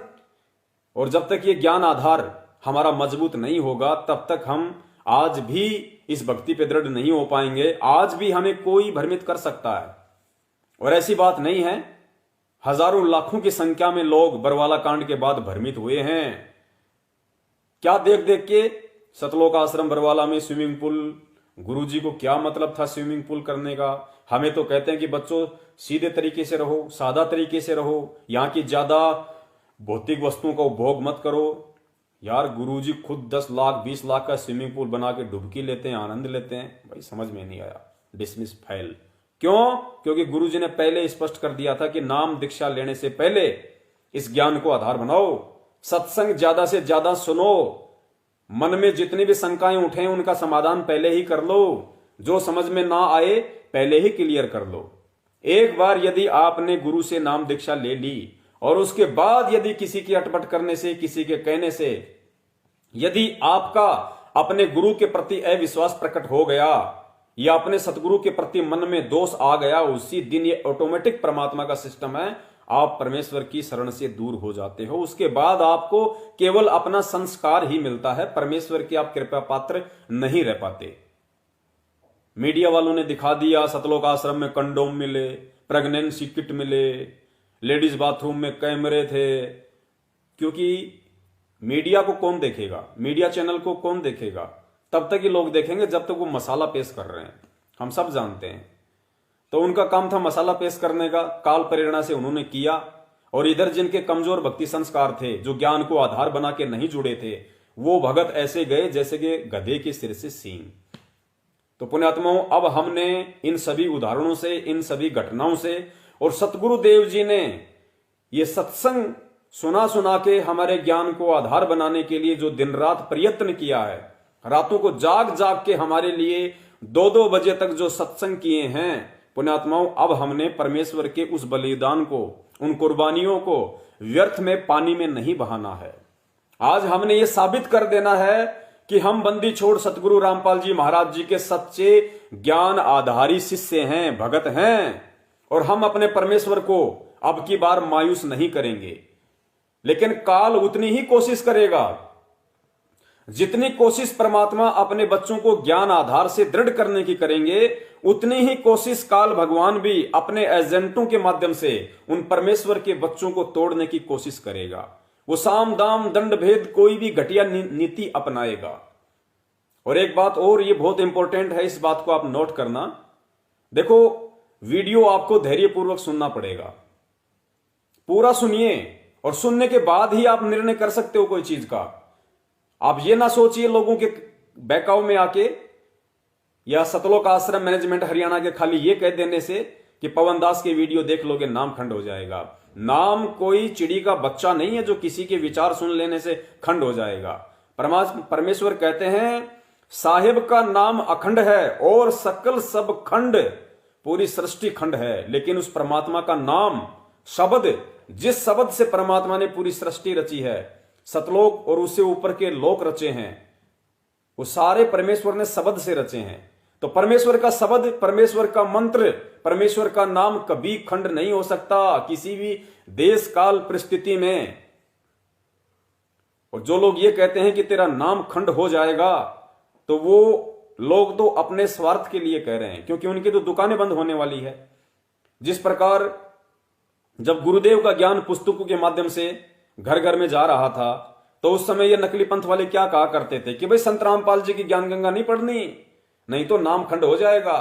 A: और जब तक ये ज्ञान आधार हमारा मजबूत नहीं होगा, तब तक हम आज भी इस भक्ति पे दृढ़ नहीं हो पाएंगे। आज भी हमें कोई भ्रमित कर सकता है। और ऐसी बात नहीं है, हजारों लाखों की संख्या में लोग बरवाला कांड के बाद भ्रमित हुए हैं। क्या देख देख के? सतलोक आश्रम बरवाला में स्विमिंग पूल, गुरुजी को क्या मतलब था स्विमिंग पूल करने का? हमें तो कहते हैं कि बच्चों सीधे तरीके से रहो, सादा तरीके से रहो, यहां की ज्यादा भौतिक वस्तुओं का उपभोग मत करो। यार गुरुजी खुद 10 लाख 20 लाख का स्विमिंग पूल बना के डुबकी लेते हैं, आनंद लेते हैं। भाई समझ में नहीं आया, डिसमिस, फेल। क्यों? क्योंकि गुरुजी ने पहले स्पष्ट कर दिया था कि नाम दीक्षा लेने से पहले इस ज्ञान को आधार बनाओ, सत्संग ज्यादा से ज्यादा सुनो, मन में जितनी भी शंकाएं उठे उनका समाधान पहले ही कर लो, जो समझ में ना आए पहले ही क्लियर कर लो। एक बार यदि आपने गुरु से नाम दीक्षा ले ली और उसके बाद यदि किसी की अटपट करने से, किसी के कहने से यदि आपका अपने गुरु के प्रति अविश्वास प्रकट हो गया या अपने सतगुरु के प्रति मन में दोष आ गया, उसी दिन ये ऑटोमेटिक परमात्मा का सिस्टम है, आप परमेश्वर की शरण से दूर हो जाते हो। उसके बाद आपको केवल अपना संस्कार ही मिलता है, परमेश्वर की आप कृपा पात्र नहीं रह पाते। मीडिया वालों ने दिखा दिया सतलोक आश्रम में कंडोम मिले, प्रेगनेंसी किट मिले, लेडीज बाथरूम में कैमरे थे। क्योंकि मीडिया को कौन देखेगा, मीडिया चैनल को कौन देखेगा? तब तक ही लोग देखेंगे जब तक वो मसाला पेश कर रहे हैं, हम सब जानते हैं। तो उनका काम था मसाला पेश करने का, काल प्रेरणा से उन्होंने किया। और इधर जिनके कमजोर भक्ति संस्कार थे, जो ज्ञान को आधार बना के नहीं जुड़े थे, वो भगत ऐसे गए जैसे कि गधे के सिर से सींग। तो पुण्यात्माओं, अब हमने इन सभी उदाहरणों से, इन सभी घटनाओं से, और सतगुरुदेव जी ने ये सत्संग सुना सुना के हमारे ज्ञान को आधार बनाने के लिए जो दिन रात प्रयत्न किया है, रातों को जाग जाग के हमारे लिए 2-2 बजे तक जो सत्संग किए हैं, पुण्यात्माओं, अब हमने परमेश्वर के उस बलिदान को, उन कुर्बानियों को व्यर्थ में पानी में नहीं बहाना है। आज हमने ये साबित कर देना है कि हम बंदी छोड़ सतगुरु रामपाल जी महाराज जी के सच्चे ज्ञान आधारी शिष्य हैं, भगत हैं, और हम अपने परमेश्वर को अब की बार मायूस नहीं करेंगे। लेकिन काल उतनी ही कोशिश करेगा जितनी कोशिश परमात्मा अपने बच्चों को ज्ञान आधार से दृढ़ करने की करेंगे, उतनी ही कोशिश काल भगवान भी अपने एजेंटों के माध्यम से उन परमेश्वर के बच्चों को तोड़ने की कोशिश करेगा। वो साम दाम दंड भेद कोई भी घटिया नीति अपनाएगा। और एक बात और, ये बहुत इंपॉर्टेंट है, इस बात को आप नोट करना। देखो, वीडियो आपको धैर्यपूर्वक सुनना पड़ेगा, पूरा सुनिए, और सुनने के बाद ही आप निर्णय कर सकते हो कोई चीज का। आप ये ना सोचिए लोगों के बहकाव में आके, या सतलोक आश्रम मैनेजमेंट हरियाणा के खाली ये कह देने से कि पवन दास के वीडियो देख लोगे नाम खंड हो जाएगा। नाम कोई चिड़ी का बच्चा नहीं है जो किसी के विचार सुन लेने से खंड हो जाएगा। परमेश्वर कहते हैं, साहिब का नाम अखंड है और सकल सब खंड, पूरी सृष्टि खंड है, लेकिन उस परमात्मा का नाम, शब्द, जिस शब्द से परमात्मा ने पूरी सृष्टि रची है, सतलोक और उससे ऊपर के लोक रचे हैं, वो सारे परमेश्वर ने शब्द से रचे हैं। तो परमेश्वर का शब्द, परमेश्वर का मंत्र, परमेश्वर का नाम कभी खंड नहीं हो सकता किसी भी देश काल परिस्थिति में। और जो लोग ये कहते हैं कि तेरा नाम खंड हो जाएगा, तो वो लोग तो अपने स्वार्थ के लिए कह रहे हैं, क्योंकि उनकी तो दुकानें बंद होने वाली है। जिस प्रकार जब गुरुदेव का ज्ञान पुस्तकों के माध्यम से घर घर में जा रहा था, तो उस समय ये नकली पंथ वाले क्या कहा करते थे कि भाई संत रामपाल जी की ज्ञान गंगा नहीं पढ़नी, नहीं तो नाम खंड हो जाएगा।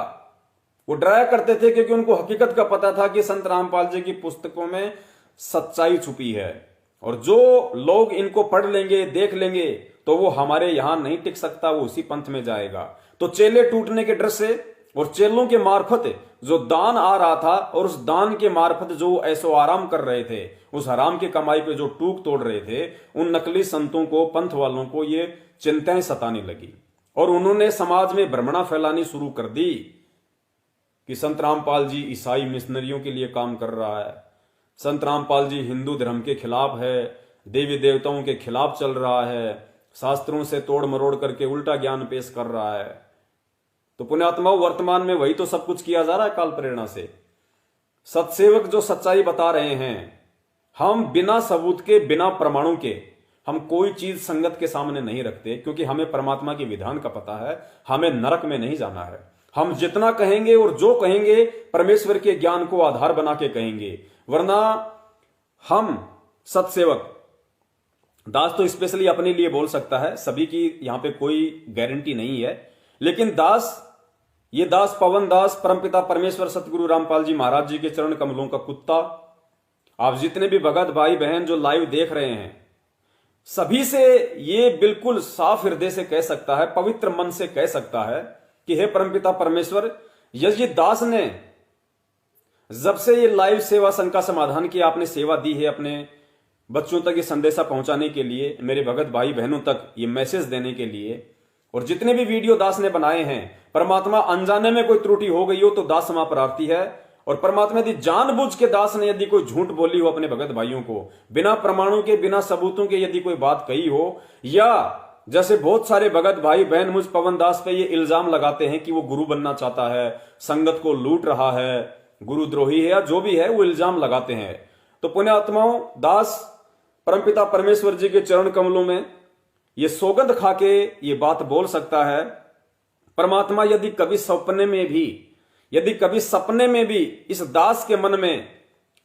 A: वो डराया करते थे क्योंकि उनको हकीकत का पता था कि संत रामपाल जी की पुस्तकों में सच्चाई छुपी है, और जो लोग इनको पढ़ लेंगे, देख लेंगे, तो वो हमारे यहां नहीं टिक सकता, वो उसी पंथ में जाएगा। तो चेले टूटने के डर से और चेलों के मार्फत जो दान आ रहा था, और उस दान के मार्फत जो ऐसो आराम कर रहे थे, उस हराम की कमाई पे जो टूक तोड़ रहे थे, उन नकली संतों को, पंथ वालों को ये चिंताएं सताने लगी, और उन्होंने समाज में भ्रमणा फैलानी शुरू कर दी कि संत रामपाल जी ईसाई मिशनरियों के लिए काम कर रहा है, संत रामपाल जी हिंदू धर्म के खिलाफ है, देवी देवताओं के खिलाफ चल रहा है, शास्त्रों से तोड़ मरोड़ करके उल्टा ज्ञान पेश कर रहा है। तो पुण्यात्माओं, वर्तमान में वही तो सब कुछ किया जा रहा है काल प्रेरणा से। सत्सेवक जो सच्चाई बता रहे हैं, हम बिना सबूत के, बिना प्रमाणों के हम कोई चीज संगत के सामने नहीं रखते, क्योंकि हमें परमात्मा के विधान का पता है, हमें नरक में नहीं जाना है। हम जितना कहेंगे और जो कहेंगे परमेश्वर के ज्ञान को आधार बना के कहेंगे, वरना हम सत्सेवक, दास तो स्पेशली अपने लिए बोल सकता है, सभी की यहां पे कोई गारंटी नहीं है, लेकिन दास, ये दास पवन दास परमपिता परमेश्वर सतगुरु रामपाल जी महाराज जी के चरण कमलों का कुत्ता, आप जितने भी भगत भाई बहन जो लाइव देख रहे हैं, सभी से ये बिल्कुल साफ हृदय से कह सकता है, पवित्र मन से कह सकता है कि हे परमपिता परमेश्वर, यदि दास ने जब से ये लाइव सेवा संघ का समाधान की आपने सेवा दी है, अपने बच्चों तक ये संदेशा पहुंचाने के लिए, मेरे भगत भाई बहनों तक ये मैसेज देने के लिए, और जितने भी वीडियो दास ने बनाए हैं, परमात्मा अनजाने में कोई त्रुटि हो गई हो तो दास क्षमा प्रार्थी है। और परमात्मा यदि जानबूझ के दास ने यदि कोई झूठ बोली हो अपने भगत भाइयों को, बिना प्रमाणों के, बिना सबूतों के यदि कोई बात कही हो, या जैसे बहुत सारे भगत भाई बहन मुझ पवन दास पे ये इल्जाम लगाते हैं कि वो गुरु बनना चाहता है, संगत को लूट रहा है, गुरुद्रोही है, या जो भी है वो इल्जाम लगाते हैं, तो पुण्यात्माओं, दास परमपिता परमेश्वर जी के चरण कमलों में ये सौगंध खा के ये बात बोल सकता है, परमात्मा यदि कभी सपने में भी, यदि कभी सपने में भी इस दास के मन में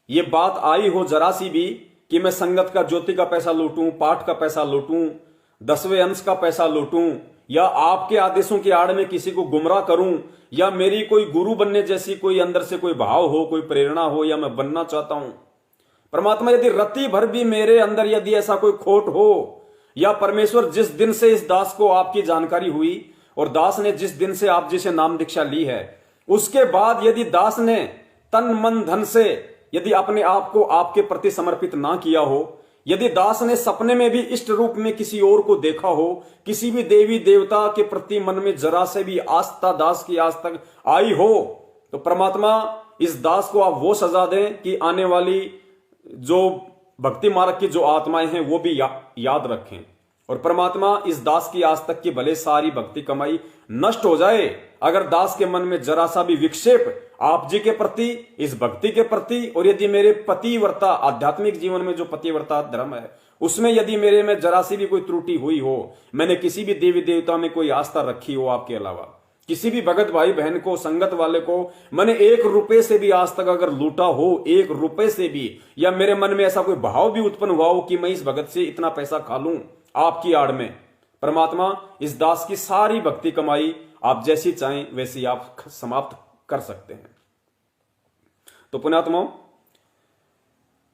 A: ये बात आई हो जरा सी भी कि मैं संगत का ज्योति का पैसा लूटूं, पाठ का पैसा लूटूं, 10वें अंश का पैसा लूटूं, या आपके आदेशों की आड़ में किसी को गुमराह करूं, या मेरी कोई गुरु बनने जैसी कोई अंदर से कोई भाव हो, कोई प्रेरणा हो, या मैं बनना चाहता हूं, परमात्मा यदि रत्ती भर भी मेरे अंदर यदि ऐसा कोई खोट हो, या परमेश्वर जिस दिन से इस दास को आपकी जानकारी हुई और दास ने जिस दिन से आप जिसे नाम दीक्षा ली है, उसके बाद यदि दास ने तन मन धन से यदि अपने आप को आपके प्रति समर्पित ना किया हो, यदि दास ने सपने में भी इष्ट रूप में किसी और को देखा हो, किसी भी देवी देवता के प्रति मन में जरा से भी आस्था दास की आज तक आई हो, तो परमात्मा इस दास को आप वो सजा दें कि आने वाली जो भक्ति मार्ग की जो आत्माएं हैं वो भी याद रखें। और परमात्मा इस दास की आज तक की भले सारी भक्ति कमाई नष्ट हो जाए, अगर दास के मन में जरा सा भी विक्षेप आप जी के प्रति, इस भक्ति के प्रति, और यदि मेरे पतिव्रता आध्यात्मिक जीवन में जो पतिव्रता धर्म है उसमें यदि मेरे में जरा सी भी कोई त्रुटि हुई हो, मैंने किसी भी देवी देवता में कोई आस्था रखी हो आपके अलावा, किसी भी भगत भाई बहन को, संगत वाले को मैंने 1 रुपए से भी आज तक अगर लूटा हो, 1 रुपए से भी, या मेरे मन में ऐसा कोई भाव भी उत्पन्न हुआ हो कि मैं इस भगत से इतना पैसा खा लूं आपकी आड़ में, परमात्मा इस दास की सारी भक्ति कमाई आप जैसी चाहें वैसी आप समाप्त कर सकते हैं। तो पुण्यात्माओं,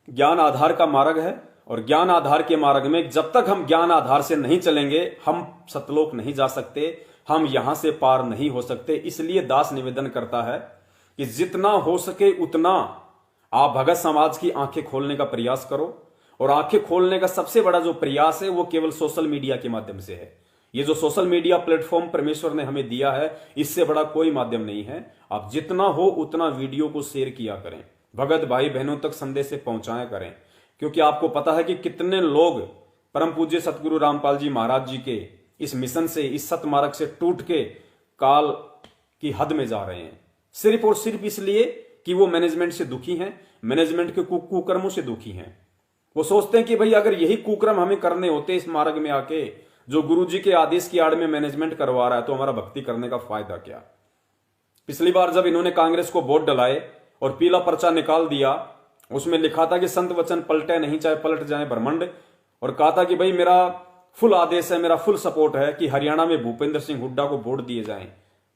A: ज्ञान आधार का मार्ग है, और ज्ञान आधार के मार्ग में जब तक हम ज्ञान आधार से नहीं चलेंगे हम सतलोक नहीं जा सकते, हम यहां से पार नहीं हो सकते। इसलिए दास निवेदन करता है कि जितना हो सके उतना आप भगत समाज की आंखें खोलने का प्रयास करो, और आंखें खोलने का सबसे बड़ा जो प्रयास है वो केवल सोशल मीडिया के माध्यम से है। ये जो सोशल मीडिया प्लेटफॉर्म परमेश्वर ने हमें दिया है, इससे बड़ा कोई माध्यम नहीं है। आप जितना हो उतना वीडियो को शेयर किया करें, भगत भाई बहनों तक संदेश से पहुंचाया करें, क्योंकि आपको पता है कि कितने लोग परम पूज्य सतगुरु रामपाल जी महाराज जी के इस मिशन से, इस सतमार्ग से टूट के काल की हद में जा रहे हैं, सिर्फ और सिर्फ इसलिए कि वो मैनेजमेंट से दुखी हैं, मैनेजमेंट के कुकर्मों से दुखी हैं। वो सोचते हैं कि भाई अगर यही कुकर्म हमें करने होते इस मार्ग में आके, जो गुरुजी के आदेश की आड़ में मैनेजमेंट करवा रहा है, तो हमारा भक्ति करने का फायदा क्या। पिछली बार जब इन्होंने कांग्रेस को वोट डलाए और पीला पर्चा निकाल दिया, उसमें लिखा था कि संत वचन पलटे नहीं चाहे पलट जाए ब्रह्मंड, और कहा था कि भाई मेरा फुल आदेश है, मेरा फुल सपोर्ट है कि हरियाणा में भूपेंद्र सिंह हुड्डा को वोट दिए जाएं।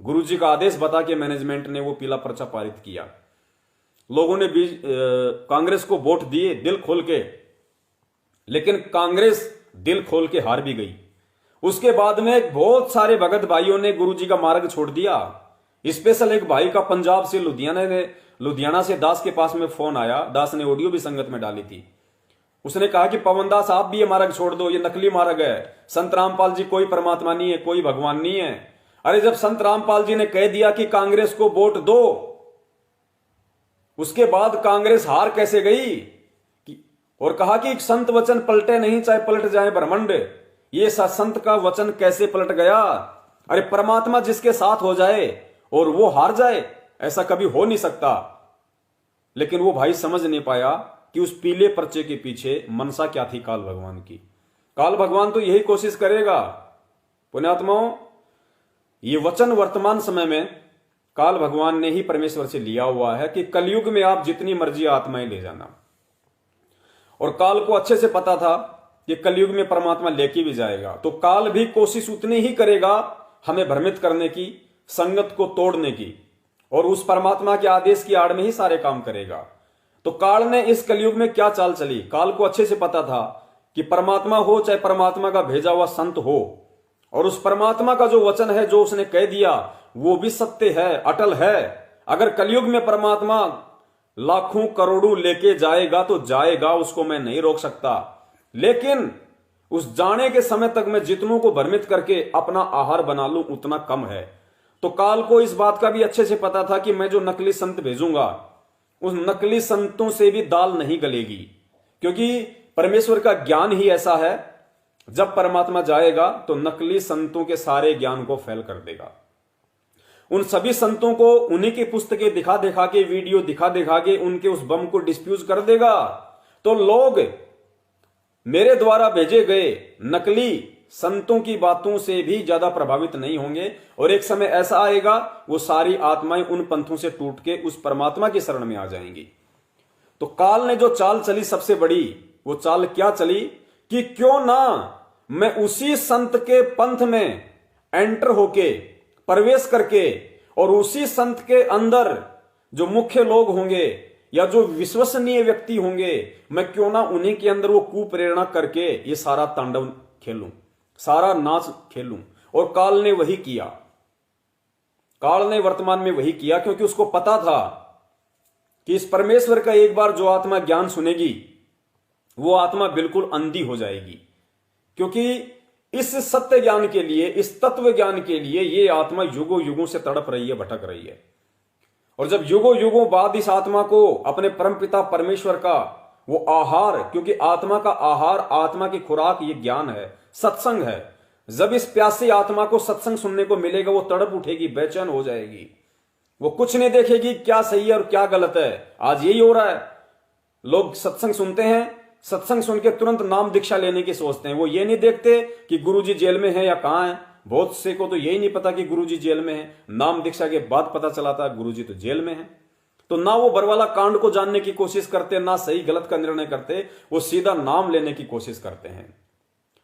A: गुरुजी का आदेश बता के मैनेजमेंट ने वो पीला पर्चा पारित किया। लोगों ने भी कांग्रेस को वोट दिए दिल खोल के, लेकिन कांग्रेस दिल खोल के हार भी गई। उसके बाद में बहुत सारे भगत भाइयों ने गुरुजी का मार्ग छोड़ दिया। स्पेशल एक भाई का पंजाब से लुधियाना से दास के पास में फोन आया, दास ने ऑडियो भी संगत में डाली थी। उसने कहा कि पवन दास आप भी ये मार्ग छोड़ दो, ये नकली मार्ग है, संत रामपाल जी कोई परमात्मा नहीं है, कोई भगवान नहीं है। अरे जब संत रामपाल जी ने कह दिया कि कांग्रेस को वोट दो, उसके बाद कांग्रेस हार कैसे गई और कहा कि संत वचन पलटे नहीं चाहे पलट जाए ब्रह्मंड, ये संत का वचन कैसे पलट गया। अरे परमात्मा जिसके साथ हो जाए और वो हार जाए, ऐसा कभी हो नहीं सकता। लेकिन वो भाई समझ नहीं पाया कि उस पीले पर्चे के पीछे मनसा क्या थी काल भगवान की। काल भगवान तो यही कोशिश करेगा। पुण्यात्माओं, ये वचन वर्तमान समय में काल भगवान ने ही परमेश्वर से लिया हुआ है कि कलयुग में आप जितनी मर्जी आत्माएं ले जाना, और काल को अच्छे से पता था कि कलयुग में परमात्मा लेके भी जाएगा, तो काल भी कोशिश उतनी ही करेगा हमें भ्रमित करने की, संगत को तोड़ने की, और उस परमात्मा के आदेश की आड़ में ही सारे काम करेगा। तो काल ने इस कलयुग में क्या चाल चली, काल को अच्छे से पता था कि परमात्मा हो चाहे परमात्मा का भेजा हुआ संत हो, और उस परमात्मा का जो वचन है, जो उसने कह दिया, वो भी सत्य है, अटल है। अगर कलयुग में परमात्मा लाखों करोड़ों लेके जाएगा तो जाएगा, उसको मैं नहीं रोक सकता। लेकिन उस जाने के समय तक मैं जितनों को भ्रमित करके अपना आहार बना लूं उतना कम है। तो काल को इस बात का भी अच्छे से पता था कि मैं जो नकली संत भेजूंगा, उस नकली संतों से भी दाल नहीं गलेगी, क्योंकि परमेश्वर का ज्ञान ही ऐसा है, जब परमात्मा जाएगा तो नकली संतों के सारे ज्ञान को फेल कर देगा। उन सभी संतों को उन्हीं की पुस्तकें दिखा दिखा के, वीडियो दिखा दिखा के उनके उस बम को डिस्प्यूज कर देगा। तो लोग मेरे द्वारा भेजे गए नकली संतों की बातों से भी ज्यादा प्रभावित नहीं होंगे, और एक समय ऐसा आएगा वो सारी आत्माएं उन पंथों से टूट के उस परमात्मा की शरण में आ जाएंगी। तो काल ने जो चाल चली सबसे बड़ी, वो चाल क्या चली कि क्यों ना मैं उसी संत के पंथ में एंटर होके, प्रवेश करके, और उसी संत के अंदर जो मुख्य लोग होंगे या जो विश्वसनीय व्यक्ति होंगे, मैं क्यों ना उन्हीं के अंदर वो कुप्रेरणा करके ये सारा तांडव खेलूं, सारा नाच खेलूं। और काल ने वही किया, काल ने वर्तमान में वही किया, क्योंकि उसको पता था कि इस परमेश्वर का एक बार जो आत्मा ज्ञान सुनेगी वो आत्मा बिल्कुल अंधी हो जाएगी। क्योंकि इस सत्य ज्ञान के लिए, इस तत्व ज्ञान के लिए ये आत्मा युगों युगों से तड़प रही है, भटक रही है। और जब युगों युगों बाद इस आत्मा को अपने परमपिता परमेश्वर का वो आहार, क्योंकि आत्मा का आहार, आत्मा की खुराक ये ज्ञान है, सत्संग है। जब इस प्यासी आत्मा को सत्संग सुनने को मिलेगा, वो तड़प उठेगी, बेचैन हो जाएगी, वो कुछ नहीं देखेगी क्या सही है और क्या गलत है। आज यही हो रहा है, लोग सत्संग सुनते हैं, सत्संग सुन के तुरंत नाम दीक्षा लेने की सोचते हैं। वो ये नहीं देखते कि गुरुजी जेल में है या कहां है। बहुत से को तो यही नहीं पता कि गुरुजी जेल में है, नाम दीक्षा के बाद पता चला था गुरुजी तो जेल में है। तो ना वो बरवाला कांड को जानने की कोशिश करते, ना सही गलत का निर्णय करते, वो सीधा नाम लेने की कोशिश करते हैं।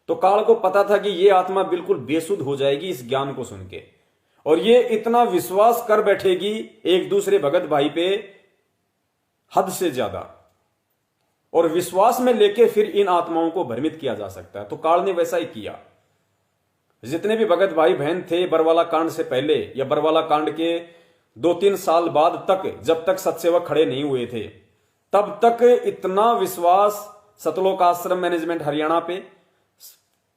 A: तो काल को पता था कि ये आत्मा बिल्कुल बेसुध हो जाएगी इस ज्ञान को सुन के, और ये इतना विश्वास कर बैठेगी एक दूसरे भगत भाई पे हद से ज्यादा, और विश्वास में लेके फिर इन आत्माओं को भ्रमित किया जा सकता है। तो काल ने वैसा ही किया। जितने भी भगत भाई बहन थे बरवाला कांड से पहले या बरवाला कांड के 2-3 साल बाद तक, जब तक सत्सेवक खड़े नहीं हुए थे, तब तक इतना विश्वास सतलोक आश्रम मैनेजमेंट हरियाणा पे,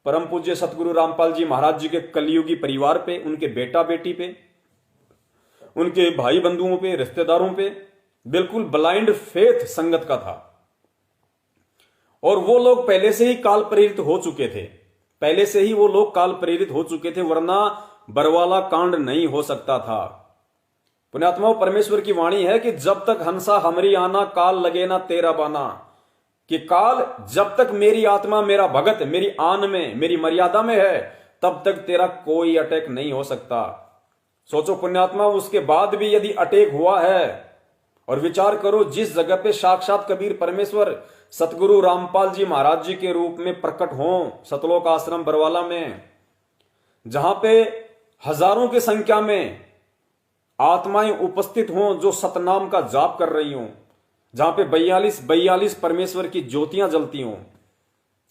A: परम पूज्य सतगुरु रामपाल जी महाराज जी के कलयुगी परिवार पे, उनके बेटा बेटी पे, उनके भाई बंधुओं पे, रिश्तेदारों पे बिल्कुल ब्लाइंड फेथ संगत का था। और वो लोग पहले से ही काल प्रेरित हो चुके थे, पहले से ही वो लोग काल प्रेरित हो चुके थे, वरना बरवाला कांड नहीं हो सकता था। पुण्यात्माओं, परमेश्वर की वाणी है कि जब तक हंसा हमरी आना, काल लगे ना तेरा बाना। कि काल जब तक मेरी आत्मा, मेरा भगत मेरी आन में, मेरी मर्यादा में है, तब तक तेरा कोई अटैक नहीं हो सकता। सोचो पुण्यात्मा, उसके बाद भी यदि अटैक हुआ है, और विचार करो जिस जगह पे साक्षात कबीर परमेश्वर सतगुरु रामपाल जी महाराज जी के रूप में प्रकट हों, सतलोक आश्रम बरवाला में, जहां पे हजारों की संख्या में आत्माएं उपस्थित हों जो सतनाम का जाप कर रही हों, जहां पे 42 परमेश्वर की ज्योतियां जलती हों,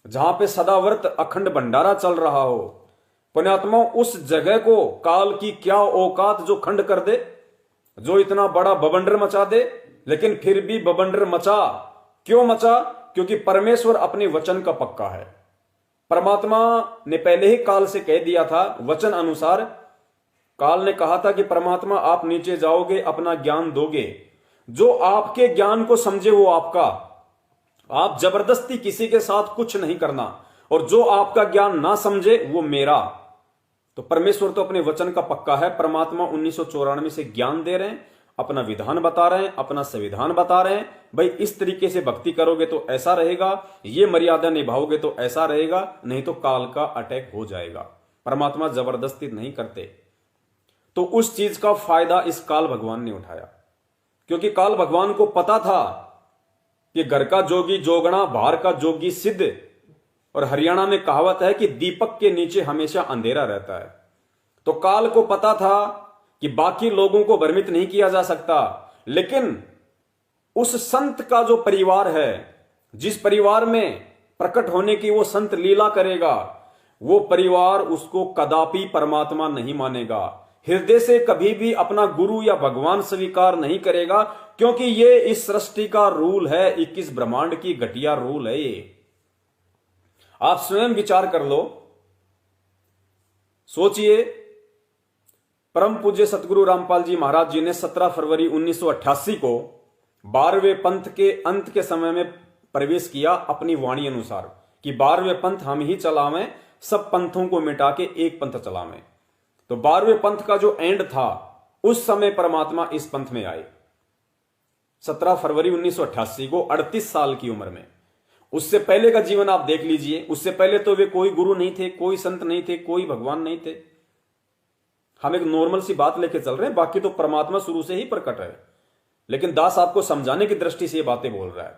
A: जहां पे सदावर्त अखंड भंडारा चल रहा हो। पुण्यात्माओं, उस जगह को काल की क्या औकात जो खंड कर दे, जो इतना बड़ा बवंडर मचा दे। लेकिन फिर भी बवंडर मचा, क्यों मचा? क्योंकि परमेश्वर अपने वचन का पक्का है। परमात्मा ने पहले ही काल से कह दिया था, वचन अनुसार काल ने कहा था कि परमात्मा आप नीचे जाओगे, अपना ज्ञान दोगे, जो आपके ज्ञान को समझे वो आपका, आप जबरदस्ती किसी के साथ कुछ नहीं करना, और जो आपका ज्ञान ना समझे वो मेरा। तो परमेश्वर तो अपने वचन का पक्का है। परमात्मा 1994 से ज्ञान दे रहे हैं, अपना विधान बता रहे हैं, अपना संविधान बता रहे हैं। भाई इस तरीके से भक्ति करोगे तो ऐसा रहेगा, ये मर्यादा निभाओगे तो ऐसा रहेगा, नहीं तो काल का अटैक हो जाएगा। परमात्मा जबरदस्ती नहीं करते। तो उस चीज का फायदा इस काल भगवान ने उठाया, क्योंकि काल भगवान को पता था कि घर का जोगी जोगना, बाहर का जोगी सिद्ध। और हरियाणा में कहावत है कि दीपक के नीचे हमेशा अंधेरा रहता है। तो काल को पता था कि बाकी लोगों को भ्रमित नहीं किया जा सकता, लेकिन उस संत का जो परिवार है, जिस परिवार में प्रकट होने की वो संत लीला करेगा, वो परिवार उसको कदापि परमात्मा नहीं मानेगा, हृदय से कभी भी अपना गुरु या भगवान स्वीकार नहीं करेगा, क्योंकि ये इस सृष्टि का रूल है, 21 ब्रह्मांड की घटिया रूल है ये। आप स्वयं विचार कर लो, सोचिए। परम पूज्य सतगुरु रामपाल जी महाराज जी ने 17 फरवरी 1988 को 12वें पंथ के अंत के समय में प्रवेश किया अपनी वाणी अनुसार कि 12वें पंथ हम ही चलावें, सब पंथों को मिटा के एक पंथ चलावें। तो 12वें पंथ का जो एंड था, उस समय परमात्मा इस पंथ में आए 17 फरवरी 1988 को, 38 साल की उम्र में। उससे पहले का जीवन आप देख लीजिए, उससे पहले तो वे कोई गुरु नहीं थे, कोई संत नहीं थे, कोई भगवान नहीं थे। हम एक नॉर्मल सी बात लेके चल रहे हैं, बाकी तो परमात्मा शुरू से ही प्रकट है। लेकिन दास आपको समझाने की दृष्टि से ये बातें बोल रहा है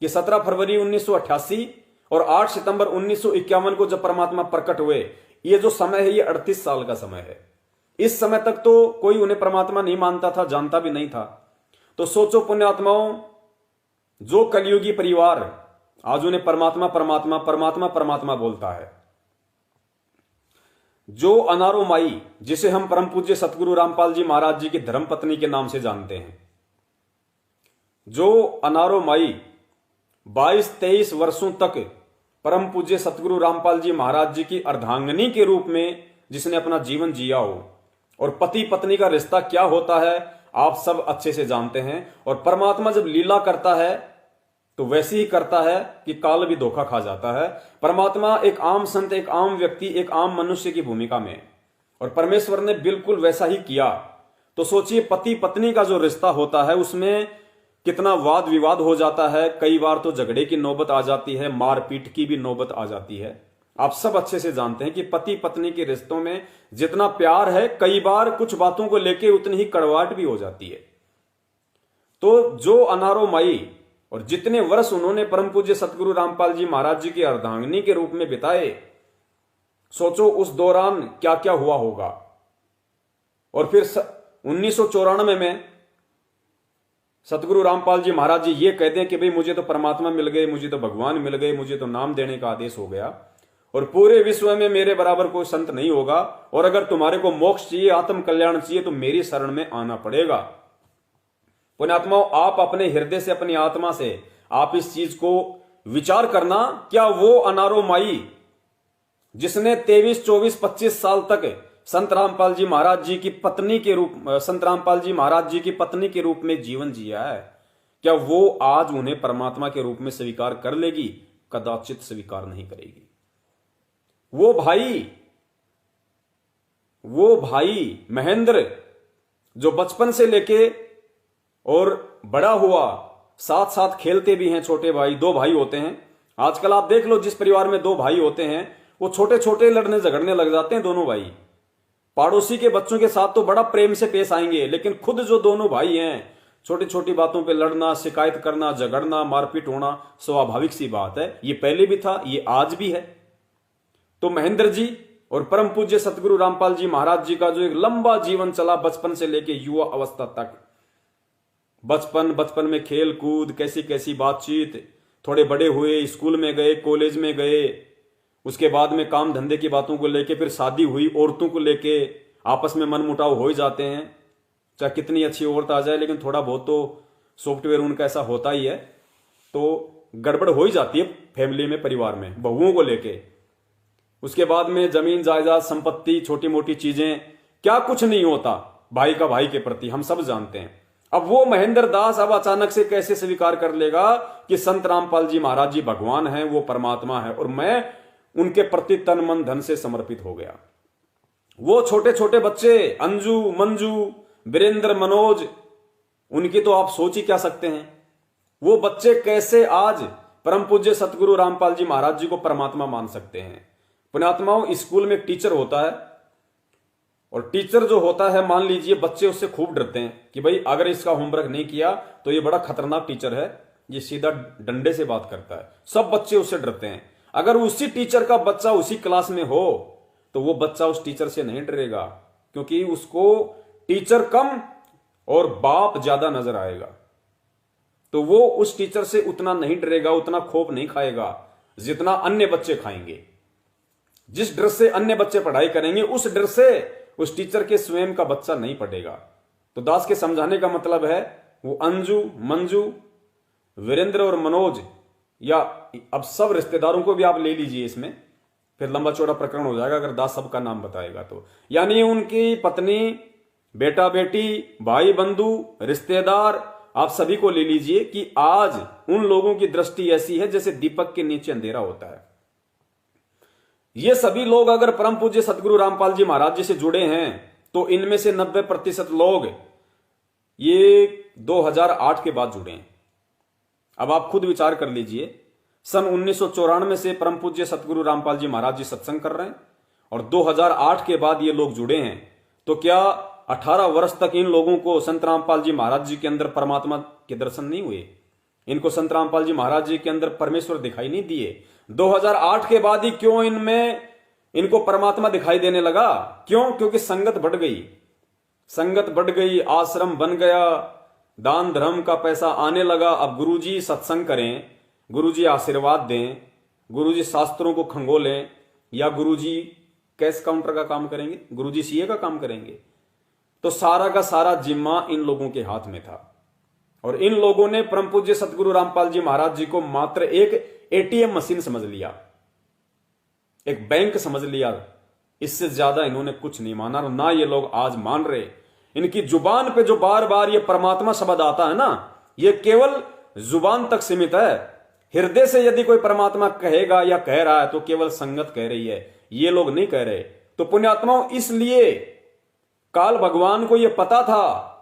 A: कि 17 फरवरी 1988 और 8 सितंबर 1951 को जब परमात्मा प्रकट हुए, ये जो समय है ये 38 साल का समय है। इस समय तक तो कोई उन्हें परमात्मा नहीं मानता था, जानता भी नहीं था। तो सोचो पुण्यात्माओं, जो कलयुगी परिवार आज उन्हें परमात्मा परमात्मा परमात्मा परमात्मा बोलता है, जो अनारो माई जिसे हम परम पूज्य सतगुरु रामपाल जी महाराज जी की धर्मपत्नी के नाम से जानते हैं, जो अनारो माई 22-23 वर्षों तक परम पूज्य सतगुरु रामपाल जी महाराज जी की अर्धांगिनी के रूप में जिसने अपना जीवन जिया हो, और पति पत्नी का रिश्ता क्या होता है आप सब अच्छे से जानते हैं। और परमात्मा जब लीला करता है तो वैसे ही करता है कि काल भी धोखा खा जाता है। परमात्मा एक आम संत, एक आम व्यक्ति, एक आम मनुष्य की भूमिका में, और परमेश्वर ने बिल्कुल वैसा ही किया। तो सोचिए, पति पत्नी का जो रिश्ता होता है उसमें कितना वाद विवाद हो जाता है, कई बार तो झगड़े की नौबत आ जाती है, मारपीट की भी नौबत आ जाती है। आप सब अच्छे से जानते हैं कि पति पत्नी के रिश्तों में जितना प्यार है, कई बार कुछ बातों को लेकर उतनी ही कड़वाहट भी हो जाती है। तो जो अनारो माई और जितने वर्ष उन्होंने परम पूज्य सतगुरु रामपाल जी महाराज जी की अर्धांगिनी के रूप में बिताए, सोचो उस दौरान क्या क्या हुआ होगा। और फिर 1994 में सतगुरु रामपाल जी महाराज जी ये कहते हैं कि भाई मुझे तो परमात्मा मिल गए, मुझे तो भगवान मिल गए, मुझे तो नाम देने का आदेश हो गया, और पूरे विश्व में मेरे बराबर कोई संत नहीं होगा, और अगर तुम्हारे को मोक्ष चाहिए, आत्म कल्याण चाहिए, तो मेरी शरण में आना पड़ेगा। पुण्यात्माओं, आप अपने हृदय से, अपनी आत्मा से आप इस चीज को विचार करना, क्या वो अनारो माई जिसने 23, 24, 25 साल तक संत रामपाल जी महाराज जी की पत्नी के रूप संत रामपाल जी महाराज जी की पत्नी के रूप में जीवन जिया है, क्या वो आज उन्हें परमात्मा के रूप में स्वीकार कर लेगी? कदाचित स्वीकार नहीं करेगी। वो भाई महेंद्र जो बचपन से लेके और बड़ा हुआ, साथ साथ खेलते भी हैं, छोटे भाई, 2 भाई होते हैं। आजकल आप देख लो, जिस परिवार में 2 भाई होते हैं वो छोटे छोटे लड़ने झगड़ने लग जाते हैं दोनों भाई। पड़ोसी के बच्चों के साथ तो बड़ा प्रेम से पेश आएंगे, लेकिन खुद जो दोनों भाई हैं, छोटी छोटी बातों पे लड़ना, शिकायत करना, झगड़ना, मारपीट होना स्वाभाविक सी बात है। ये पहले भी था, ये आज भी है। तो महेंद्र जी और परम पूज्य सतगुरु रामपाल जी महाराज जी का जो एक लंबा जीवन चला, बचपन से लेके युवा अवस्था तक, बचपन में खेल कूद, कैसी कैसी बातचीत, थोड़े बड़े हुए, स्कूल में गए, कॉलेज में गए, उसके बाद में काम धंधे की बातों को लेके, फिर शादी हुई, औरतों को लेके आपस में मनमुटाव हो ही जाते हैं। चाहे कितनी अच्छी औरत आ जाए, लेकिन थोड़ा बहुत तो सॉफ्टवेयर उनका ऐसा होता ही है, तो गड़बड़ हो ही जाती है फैमिली में, परिवार में, बहुओं को लेके। उसके बाद में जमीन जायदाद, संपत्ति, छोटी मोटी चीजें, क्या कुछ नहीं होता भाई का भाई के प्रति, हम सब जानते हैं। अब वो महेंद्र दास अब अचानक से कैसे स्वीकार कर लेगा कि संत रामपाल जी महाराज जी भगवान हैं, वो परमात्मा है, और मैं उनके प्रति तन मन धन से समर्पित हो गया। वो छोटे छोटे बच्चे, अंजू, मंजू, वीरेंद्र, मनोज, उनकी तो आप सोच ही क्या सकते हैं। वो बच्चे कैसे आज परम पूज्य सतगुरु रामपाल जी महाराज जी को परमात्मा मान सकते हैं। पुण्यात्माओं, स्कूल में एक टीचर होता है, और टीचर जो होता है, मान लीजिए बच्चे उससे खूब डरते हैं कि भाई अगर इसका होमवर्क नहीं किया तो ये बड़ा खतरनाक टीचर है, ये सीधा डंडे से बात करता है। सब बच्चे उससे डरते हैं। अगर उसी टीचर का बच्चा उसी क्लास में हो तो वो बच्चा उस टीचर से नहीं डरेगा, क्योंकि उसको टीचर कम और बाप ज्यादा नजर आएगा। तो वो उस टीचर से उतना नहीं डरेगा, उतना खौफ नहीं खाएगा जितना अन्य बच्चे खाएंगे। जिस डर से अन्य बच्चे पढ़ाई करेंगे, उस डर से उस टीचर के स्वयं का बच्चा नहीं पढ़ेगा। तो दास के समझाने का मतलब है, वो अंजू, मंजू, वीरेंद्र और मनोज, या अब सब रिश्तेदारों को भी आप ले लीजिए, इसमें फिर लंबा चौड़ा प्रकरण हो जाएगा अगर दास सबका नाम बताएगा तो। यानी उनकी पत्नी, बेटा बेटी, भाई बंधु, रिश्तेदार, आप सभी को ले लीजिए कि आज उन लोगों की दृष्टि ऐसी है जैसे दीपक के नीचे अंधेरा होता है। ये सभी लोग अगर परम पूज्य सतगुरु रामपाल जी महाराज जी से जुड़े हैं तो इनमें से 90% लोग ये 2008 के बाद जुड़े हैं। अब आप खुद विचार कर लीजिए, सन 1994 से परम पूज्य सतगुरु रामपाल जी महाराज जी सत्संग कर रहे हैं, और 2008 के बाद ये लोग जुड़े हैं। तो क्या 18 वर्ष तक इन लोगों को संत रामपाल जी महाराज जी के अंदर परमात्मा के दर्शन नहीं हुए? इनको संत रामपाल जी महाराज जी के अंदर परमेश्वर दिखाई नहीं दिए? 2008 के बाद ही क्यों इनको परमात्मा दिखाई देने लगा? क्यों? क्योंकि संगत बढ़ गई, संगत बढ़ गई, आश्रम बन गया, दान धर्म का पैसा आने लगा। अब गुरुजी सत्संग करें, गुरुजी आशीर्वाद दें, गुरुजी शास्त्रों को खंगोलें, या गुरुजी कैश काउंटर का काम करेंगे, गुरुजी सीए का काम करेंगे। तो सारा का सारा जिम्मा इन लोगों के हाथ में था। और इन लोगों ने परम पूज्य सतगुरु रामपाल जी महाराज जी को मात्र एक एटीएम मशीन समझ लिया, एक बैंक समझ लिया। इससे ज्यादा इन्होंने कुछ नहीं माना, और ना ये लोग आज मान रहे। इनकी जुबान पे जो बार बार ये परमात्मा शब्द आता है ना, ये केवल जुबान तक सीमित है। हृदय से यदि कोई परमात्मा कहेगा या कह रहा है तो केवल संगत कह रही है, ये लोग नहीं कह रहे। तो पुण्यात्माओं, इसलिए काल भगवान को यह पता था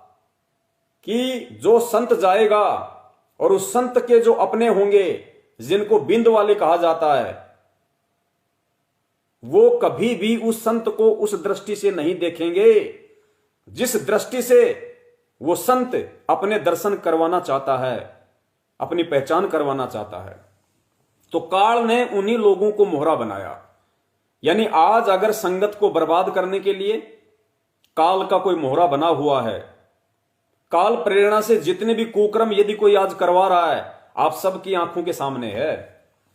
A: कि जो संत जाएगा और उस संत के जो अपने होंगे, जिनको बिंद वाले कहा जाता है, वो कभी भी उस संत को उस दृष्टि से नहीं देखेंगे जिस दृष्टि से वो संत अपने दर्शन करवाना चाहता है, अपनी पहचान करवाना चाहता है। तो काल ने उन्हीं लोगों को मोहरा बनाया। यानी आज अगर संगत को बर्बाद करने के लिए काल का कोई मोहरा बना हुआ है, काल प्रेरणा से जितने भी कुक्रम यदि कोई आज करवा रहा है, आप सबकी आंखों के सामने है।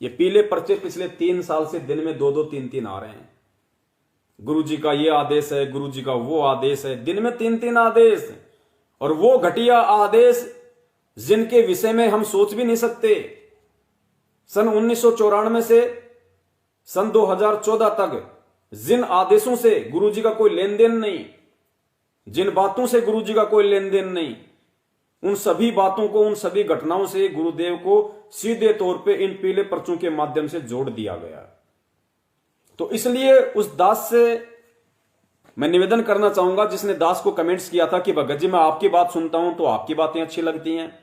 A: ये पीले पर्चे पिछले 3 साल से दिन में 2-2, 3-3 आ रहे हैं। गुरुजी का ये आदेश है, गुरुजी का वो आदेश है, दिन में 3-3 आदेश। और वो घटिया आदेश जिनके विषय में हम सोच भी नहीं सकते। सन 1994 से सन 2014 तक जिन आदेशों से गुरुजी का कोई लेन देन नहीं, जिन बातों से गुरुजी का कोई लेन देन नहीं, उन सभी बातों को, उन सभी घटनाओं से गुरुदेव को सीधे तौर पे इन पीले पर्चों के माध्यम से जोड़ दिया गया। तो इसलिए उस दास से मैं निवेदन करना चाहूंगा जिसने दास को कमेंट्स किया था कि भगत जी मैं आपकी बात सुनता हूं तो आपकी बातें अच्छी लगती हैं,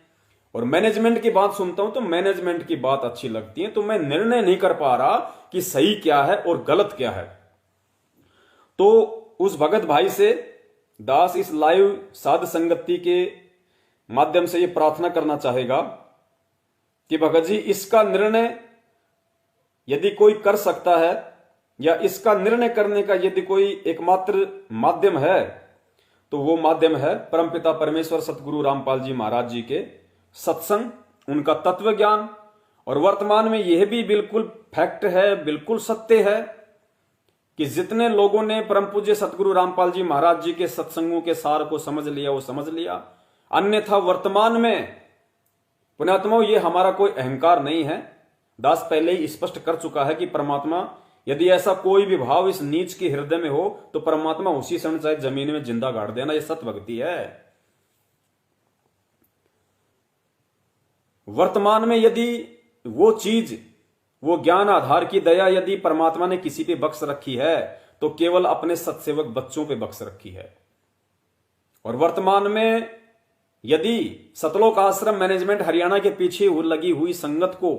A: और मैनेजमेंट की बात सुनता हूं तो मैनेजमेंट की बात अच्छी लगती है, तो मैं निर्णय नहीं कर पा रहा कि सही क्या है और गलत क्या है। तो उस भगत भाई से दास इस लाइव साध संगति के माध्यम से यह प्रार्थना करना चाहेगा कि भगत जी इसका निर्णय यदि कोई कर सकता है, या इसका निर्णय करने का यदि कोई एकमात्र माध्यम है, तो वो माध्यम है परमपिता परमेश्वर सतगुरु रामपाल जी महाराज जी के सत्संग, उनका तत्व ज्ञान। और वर्तमान में यह भी बिल्कुल फैक्ट है, बिल्कुल सत्य है कि जितने लोगों ने परम पूज्य सतगुरु रामपाल जी महाराज जी के सत्संगों के सार को समझ लिया वो समझ लिया। अन्यथा वर्तमान में पुण्यात्माओं, ये हमारा कोई अहंकार नहीं है। दास पहले ही स्पष्ट कर चुका है कि परमात्मा, यदि ऐसा कोई भी भाव इस नीच के हृदय में हो तो परमात्मा उसी समय चाहे जमीन में जिंदा गाड़ देना। यह सत्य भक्ति है। वर्तमान में यदि वो चीज, वो ज्ञान आधार की दया यदि परमात्मा ने किसी पे बख्श रखी है तो केवल अपने सत्सेवक बच्चों पे बख्श रखी है। और वर्तमान में यदि सतलोक आश्रम मैनेजमेंट हरियाणा के पीछे लगी हुई संगत को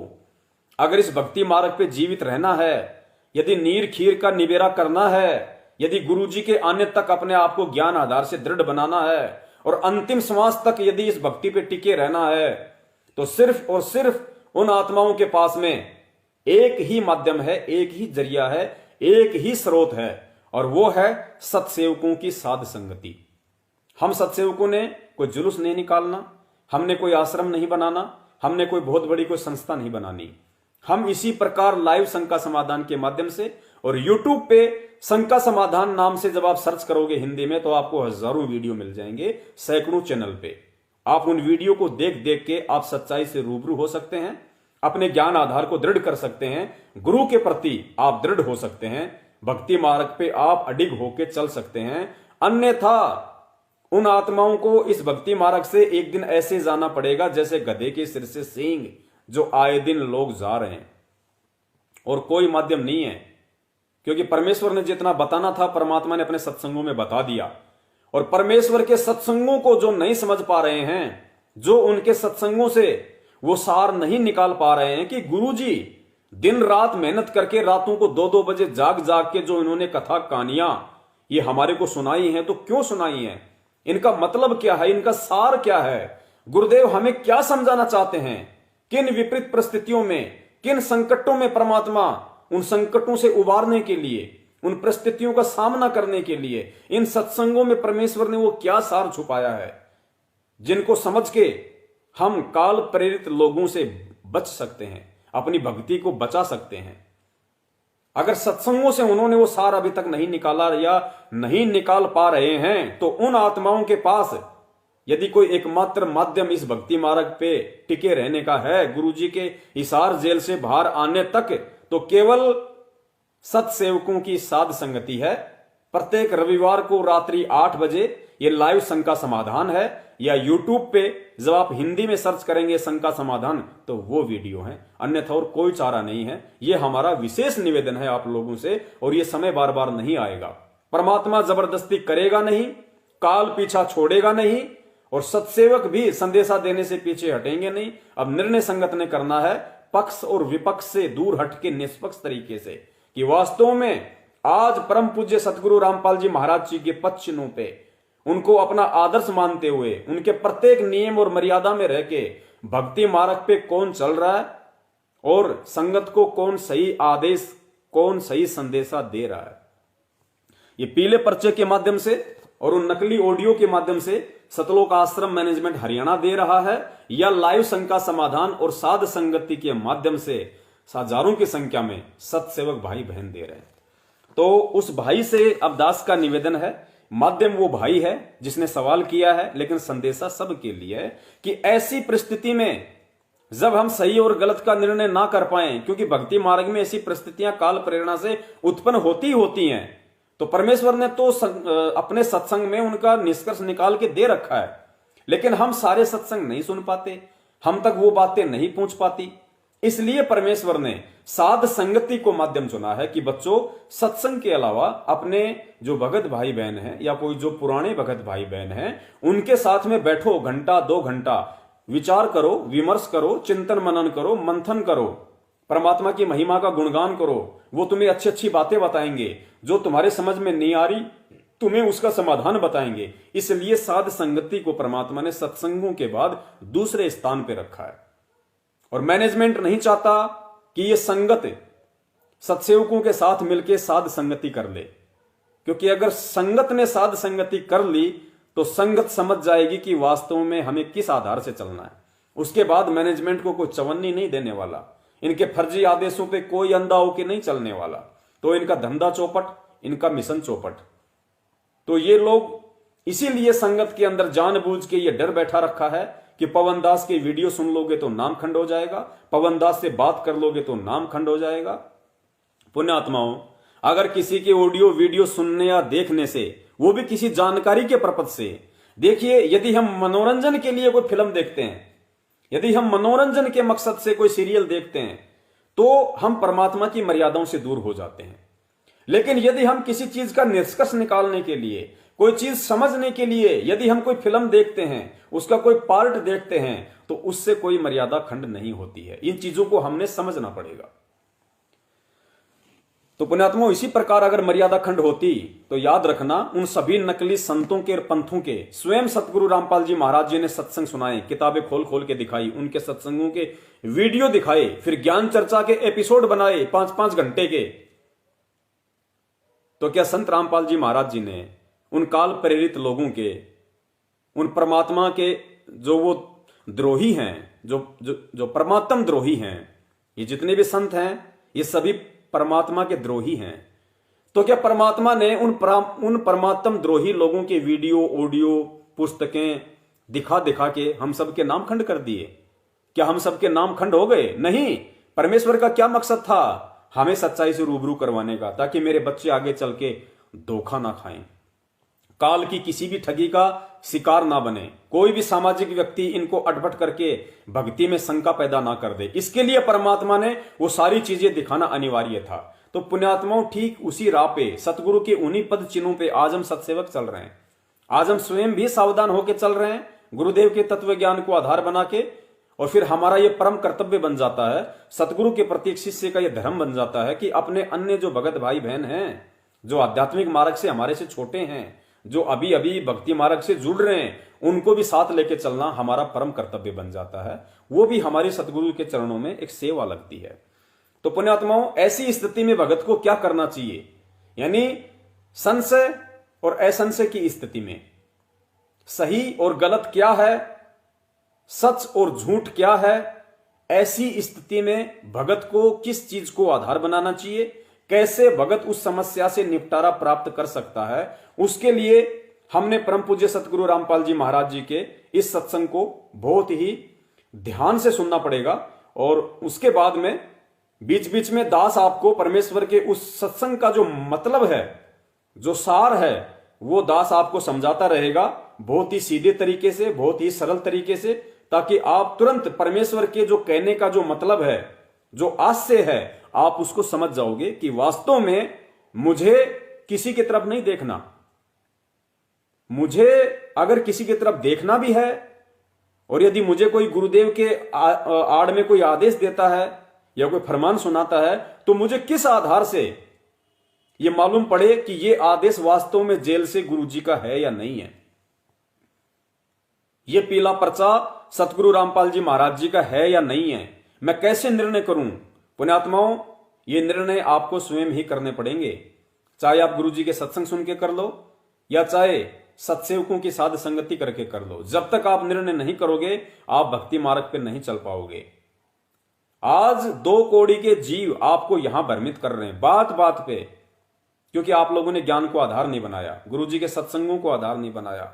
A: अगर इस भक्ति मार्ग पे जीवित रहना है, यदि नीर खीर का निबेरा करना है, यदि गुरुजी के आने तक अपने आप को ज्ञान आधार से दृढ़ बनाना है और अंतिम श्वास तक यदि इस भक्ति पे टिके रहना है, तो सिर्फ और सिर्फ उन आत्माओं के पास में एक ही माध्यम है, एक ही जरिया है, एक ही स्रोत है, और वो है सत्सेवकों की साध संगति। हम सत्सेवकों ने कोई जुलूस नहीं निकालना, हमने कोई आश्रम नहीं बनाना, हमने कोई बहुत बड़ी कोई संस्था नहीं बनानी। हम इसी प्रकार लाइव शंका समाधान के माध्यम से, और यूट्यूब पे शंका समाधान नाम से जब आप सर्च करोगे हिंदी में तो आपको हजारों वीडियो मिल जाएंगे, सैकड़ों चैनल पे। आप उन वीडियो को देख देख के आप सच्चाई से रूबरू हो सकते हैं, अपने ज्ञान आधार को दृढ़ कर सकते हैं, गुरु के प्रति आप दृढ़ हो सकते हैं, भक्ति मार्ग पे आप अडिग होके चल सकते हैं। अन्यथा उन आत्माओं को इस भक्ति मार्ग से एक दिन ऐसे जाना पड़ेगा जैसे गधे के सिर से सींग, जो आए दिन लोग जा रहे हैं। और कोई माध्यम नहीं है, क्योंकि परमेश्वर ने जितना बताना था परमात्मा ने अपने सत्संगों में बता दिया। और परमेश्वर के सत्संगों को जो नहीं समझ पा रहे हैं, जो उनके सत्संगों से वो सार नहीं निकाल पा रहे हैं कि गुरुजी दिन रात मेहनत करके रातों को 2-2 बजे जाग जाग के जो इन्होंने कथा कहानियां ये हमारे को सुनाई हैं, तो क्यों सुनाई हैं, इनका मतलब क्या है, इनका सार क्या है, गुरुदेव हमें क्या समझाना चाहते हैं, किन विपरीत परिस्थितियों में, किन संकटों में परमात्मा उन संकटों से उबारने के लिए, उन परिस्थितियों का सामना करने के लिए इन सत्संगों में परमेश्वर ने वो क्या सार छुपाया है। जिनको समझ के हम काल प्रेरित लोगों से बच सकते हैं, अपनी भक्ति को बचा सकते हैं। अगर सत्संगों से उन्होंने वो सार अभी तक नहीं निकाला या नहीं निकाल पा रहे हैं, तो उन आत्माओं के पास यदि कोई एकमात्र माध्यम इस भक्ति मार्ग पे टिके रहने का है, गुरुजी के हिसार जेल से बाहर आने तक, तो केवल सत्सेवकों की साध संगति है। प्रत्येक रविवार को रात्रि 8 बजे ये लाइव शंका समाधान है, या यूट्यूब पे जब आप हिंदी में सर्च करेंगे शंका समाधान तो वो वीडियो है, अन्यथा और कोई चारा नहीं है। ये हमारा विशेष निवेदन है आप लोगों से, और ये समय बार बार नहीं आएगा। परमात्मा जबरदस्ती करेगा नहीं, काल पीछा छोड़ेगा नहीं, और सत्सेवक भी संदेशा देने से पीछे हटेंगे नहीं। अब निर्णय संगत ने करना है, पक्ष और विपक्ष से दूर हटके निष्पक्ष तरीके से, कि वास्तव में आज परम पूज्य सतगुरु रामपाल जी महाराज जी के पद चिन्हों पे उनको अपना आदर्श मानते हुए उनके प्रत्येक नियम और मर्यादा में रह के भक्ति मार्ग पे कौन चल रहा है और संगत को कौन सही आदेश, कौन सही संदेशा दे रहा है, ये पीले पर्चे के माध्यम से और उन नकली ऑडियो के माध्यम से सतलोक आश्रम मैनेजमेंट हरियाणा दे रहा है, या लाइव शंका समाधान और साध संगति के माध्यम से हजारों की संख्या में सत्सेवक भाई बहन दे रहे हैं। तो उस भाई से अब दास का निवेदन है, माध्यम वो भाई है जिसने सवाल किया है, लेकिन संदेशा सबके लिए है कि ऐसी परिस्थिति में जब हम सही और गलत का निर्णय ना कर पाए, क्योंकि भक्ति मार्ग में ऐसी परिस्थितियां काल प्रेरणा से उत्पन्न होती हैं, तो परमेश्वर ने तो अपने सत्संग में उनका निष्कर्ष निकाल के दे रखा है, लेकिन हम सारे सत्संग नहीं सुन पाते, हम तक वो बातें नहीं पहुंच पाती। इसलिए परमेश्वर ने साध संगति को माध्यम चुना है कि बच्चों, सत्संग के अलावा अपने जो भगत भाई बहन हैं या कोई जो पुराने भगत भाई बहन हैं, उनके साथ में बैठो, घंटा 2 घंटा विचार करो, विमर्श करो, चिंतन मनन करो, मंथन करो, परमात्मा की महिमा का गुणगान करो। वो तुम्हें अच्छी अच्छी बातें बताएंगे, जो तुम्हारे समझ में नहीं आ रही तुम्हें उसका समाधान बताएंगे। इसलिए साध संगति को परमात्मा ने सत्संगों के बाद दूसरे स्थान पर रखा है, और मैनेजमेंट नहीं चाहता कि ये संगत सत्सेवकों के साथ मिलकर साध संगति कर ले, क्योंकि अगर संगत ने साध संगति कर ली तो संगत समझ जाएगी कि वास्तव में हमें किस आधार से चलना है। उसके बाद मैनेजमेंट को कोई चवन्नी नहीं देने वाला, इनके फर्जी आदेशों पे कोई अंधा होके नहीं चलने वाला, तो इनका धंधा चौपट, इनका मिशन चौपट। तो ये लोग इसीलिए संगत के अंदर जानबूझ के ये डर बैठा रखा है कि पवन दास की वीडियो सुन लोगे तो नाम खंड हो जाएगा, पवन दास से बात कर लोगे तो नाम खंड हो जाएगा। पुण्यात्माओं, अगर किसी के ऑडियो वीडियो सुनने या देखने से, वो भी किसी जानकारी के पर्पज से, देखिए, यदि हम मनोरंजन के लिए कोई फिल्म देखते हैं, यदि हम मनोरंजन के मकसद से कोई सीरियल देखते हैं, तो हम परमात्मा की मर्यादाओं से दूर हो जाते हैं। लेकिन यदि हम किसी चीज का निष्कर्ष निकालने के लिए, कोई चीज समझने के लिए यदि हम कोई फिल्म देखते हैं, उसका कोई पार्ट देखते हैं, तो उससे कोई मर्यादा खंड नहीं होती है। इन चीजों को हमने समझना पड़ेगा। तो पुण्यात्माओं, इसी प्रकार अगर मर्यादा खंड होती तो याद रखना, उन सभी नकली संतों के और पंथों के स्वयं सतगुरु रामपाल जी महाराज जी ने सत्संग सुनाए, किताबें खोल खोल के दिखाई, उनके सत्संगों के वीडियो दिखाए, फिर ज्ञान चर्चा के एपिसोड बनाए 5-5 घंटे के। तो क्या संत रामपाल जी महाराज जी ने उन काल प्रेरित लोगों के, उन परमात्मा के जो वो द्रोही हैं, जो परमात्म द्रोही हैं, ये जितने भी संत हैं ये सभी परमात्मा के द्रोही हैं, तो क्या परमात्मा ने उन परमात्म द्रोही लोगों के वीडियो, ऑडियो, पुस्तकें दिखा दिखा के हम सबके नाम खंड कर दिए? क्या हम सबके नाम खंड हो गए? नहीं। परमेश्वर का क्या मकसद था? हमें सच्चाई से रूबरू करवाने का, ताकि मेरे बच्चे आगे चल के धोखा ना खाएं, काल की किसी भी ठगी का शिकार ना बने, कोई भी सामाजिक व्यक्ति इनको अटपट करके भक्ति में शंका पैदा ना कर दे। इसके लिए परमात्मा ने वो सारी चीजें दिखाना अनिवार्य था। तो पुण्यात्माओं, ठीक उसी राह पे, सतगुरु के उन्हीं पद चिन्हों पे आज हम सत्सेवक चल रहे हैं। आज हम स्वयं भी सावधान होकर चल रहे हैं, गुरुदेव के तत्व ज्ञान को आधार बना के, और फिर हमारा यह परम कर्तव्य बन जाता है, सतगुरु के प्रति शिष्य का यह धर्म बन जाता है कि अपने अन्य जो भगत भाई बहन हैं, जो आध्यात्मिक मार्ग से हमारे से छोटे हैं, जो अभी अभी भक्ति मार्ग से जुड़ रहे हैं, उनको भी साथ लेके चलना हमारा परम कर्तव्य बन जाता है। वो भी हमारी सतगुरु के चरणों में एक सेवा लगती है। तो पुण्यात्माओं, ऐसी स्थिति में भगत को क्या करना चाहिए? यानी संशय और असंशय की स्थिति में सही और गलत क्या है, सच और झूठ क्या है, ऐसी स्थिति में भगत को किस चीज को आधार बनाना चाहिए, कैसे भगत उस समस्या से निपटारा प्राप्त कर सकता है, उसके लिए हमने परम पूज्य सतगुरु रामपाल जी महाराज जी के इस सत्संग को बहुत ही ध्यान से सुनना पड़ेगा। और उसके बाद में बीच बीच में दास आपको परमेश्वर के उस सत्संग का जो मतलब है, जो सार है, वो दास आपको समझाता रहेगा बहुत ही सीधे तरीके से, बहुत ही सरल तरीके से, ताकि आप तुरंत परमेश्वर के जो कहने का जो मतलब है, जो आशय है, आप उसको समझ जाओगे कि वास्तव में मुझे किसी की तरफ नहीं देखना। मुझे अगर किसी की तरफ देखना भी है, और यदि मुझे कोई गुरुदेव के आड़ में कोई आदेश देता है या कोई फरमान सुनाता है, तो मुझे किस आधार से यह मालूम पड़े कि यह आदेश वास्तव में जेल से गुरुजी का है या नहीं है। यह पीला पर्चा सतगुरु रामपाल जी महाराज जी का है या नहीं है, मैं कैसे निर्णय करूं। पुण्यात्माओं, ये निर्णय आपको स्वयं ही करने पड़ेंगे, चाहे आप गुरुजी के सत्संग सुन के कर लो या चाहे सत्सेवकों की साध संगति करके कर लो। जब तक आप निर्णय नहीं करोगे, आप भक्ति मार्ग पे नहीं चल पाओगे। आज 2 कौड़ी के जीव आपको यहां भ्रमित कर रहे हैं बात बात पे, क्योंकि आप लोगों ने ज्ञान को आधार नहीं बनाया, गुरुजी के सत्संगों को आधार नहीं बनाया।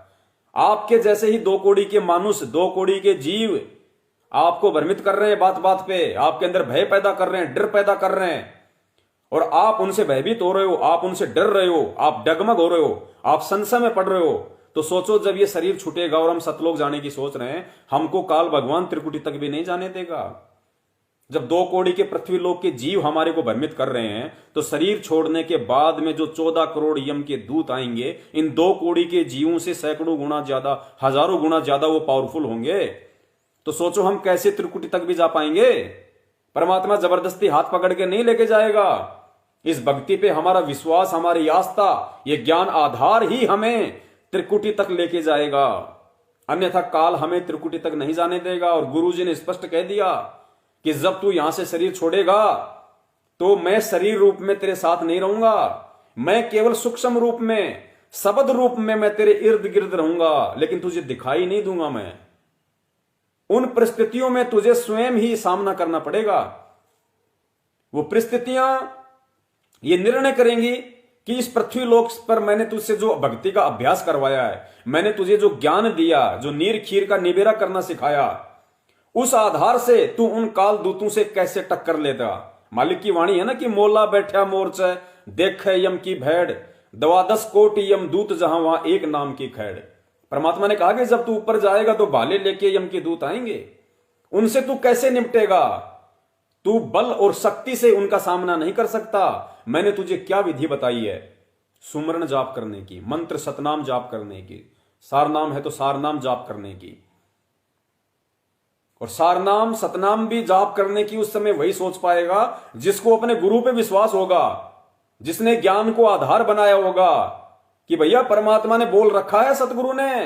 A: आपके जैसे ही 2 कौड़ी के मानुष, 2 कौड़ी के जीव आपको भ्रमित कर रहे हैं बात बात पे, आपके अंदर भय पैदा कर रहे हैं, डर पैदा कर रहे हैं, और आप उनसे भयभीत हो रहे हो, आप उनसे डर रहे हो, आप डगमग हो रहे हो, आप संशय में पड़ रहे हो। तो सोचो, जब ये शरीर छूटेगा और हम सतलोक जाने की सोच रहे हैं, हमको काल भगवान त्रिकुटी तक भी नहीं जाने देगा। जब 2 कौड़ी के पृथ्वी लोक के जीव हमारे को भ्रमित कर रहे हैं, तो शरीर छोड़ने के बाद में जो 14 करोड़ यम के दूत आएंगे, इन 2 कौड़ी के जीवों से सैकड़ों गुना ज्यादा, हजारों गुना ज्यादा वो पावरफुल होंगे। तो सोचो हम कैसे त्रिकुटी तक भी जा पाएंगे। परमात्मा जबरदस्ती हाथ पकड़ के नहीं लेके जाएगा। इस भक्ति पे हमारा विश्वास, हमारी आस्था, ये ज्ञान आधार ही हमें त्रिकुटी तक लेके जाएगा, अन्यथा काल हमें त्रिकुटी तक नहीं जाने देगा। और गुरुजी ने स्पष्ट कह दिया कि जब तू यहां से शरीर छोड़ेगा, तो मैं शरीर रूप में तेरे साथ नहीं रहूंगा, मैं केवल सूक्ष्म रूप में, शब्द रूप में मैं तेरे इर्द गिर्द रहूंगा, लेकिन तुझे दिखाई नहीं दूंगा। मैं उन परिस्थितियों में तुझे स्वयं ही सामना करना पड़ेगा। वो परिस्थितियां ये निर्णय करेंगी कि इस पृथ्वी लोक पर मैंने तुझसे जो भक्ति का अभ्यास करवाया है, मैंने तुझे जो ज्ञान दिया, जो नीर खीर का निबेरा करना सिखाया, उस आधार से तू उन काल दूतों से कैसे टक्कर लेता। मालिक की वाणी है ना कि मोला बैठा मोर्चा देखे यम की भेड़, 12 कोटि यम दूत जहां वहां एक नाम की खैड़। परमात्मा ने कहा कि जब तू ऊपर जाएगा तो भाले लेके यम के दूत आएंगे, उनसे तू कैसे निपटेगा। तू बल और शक्ति से उनका सामना नहीं कर सकता। मैंने तुझे क्या विधि बताई है, सुमरण जाप करने की, मंत्र सतनाम जाप करने की, सारनाम है तो सारनाम जाप करने की, और सारनाम सतनाम भी जाप करने की उस समय वही सोच पाएगा जिसको अपने गुरु पे विश्वास होगा, जिसने ज्ञान को आधार बनाया होगा कि भैया परमात्मा ने बोल रखा है सतगुरु ने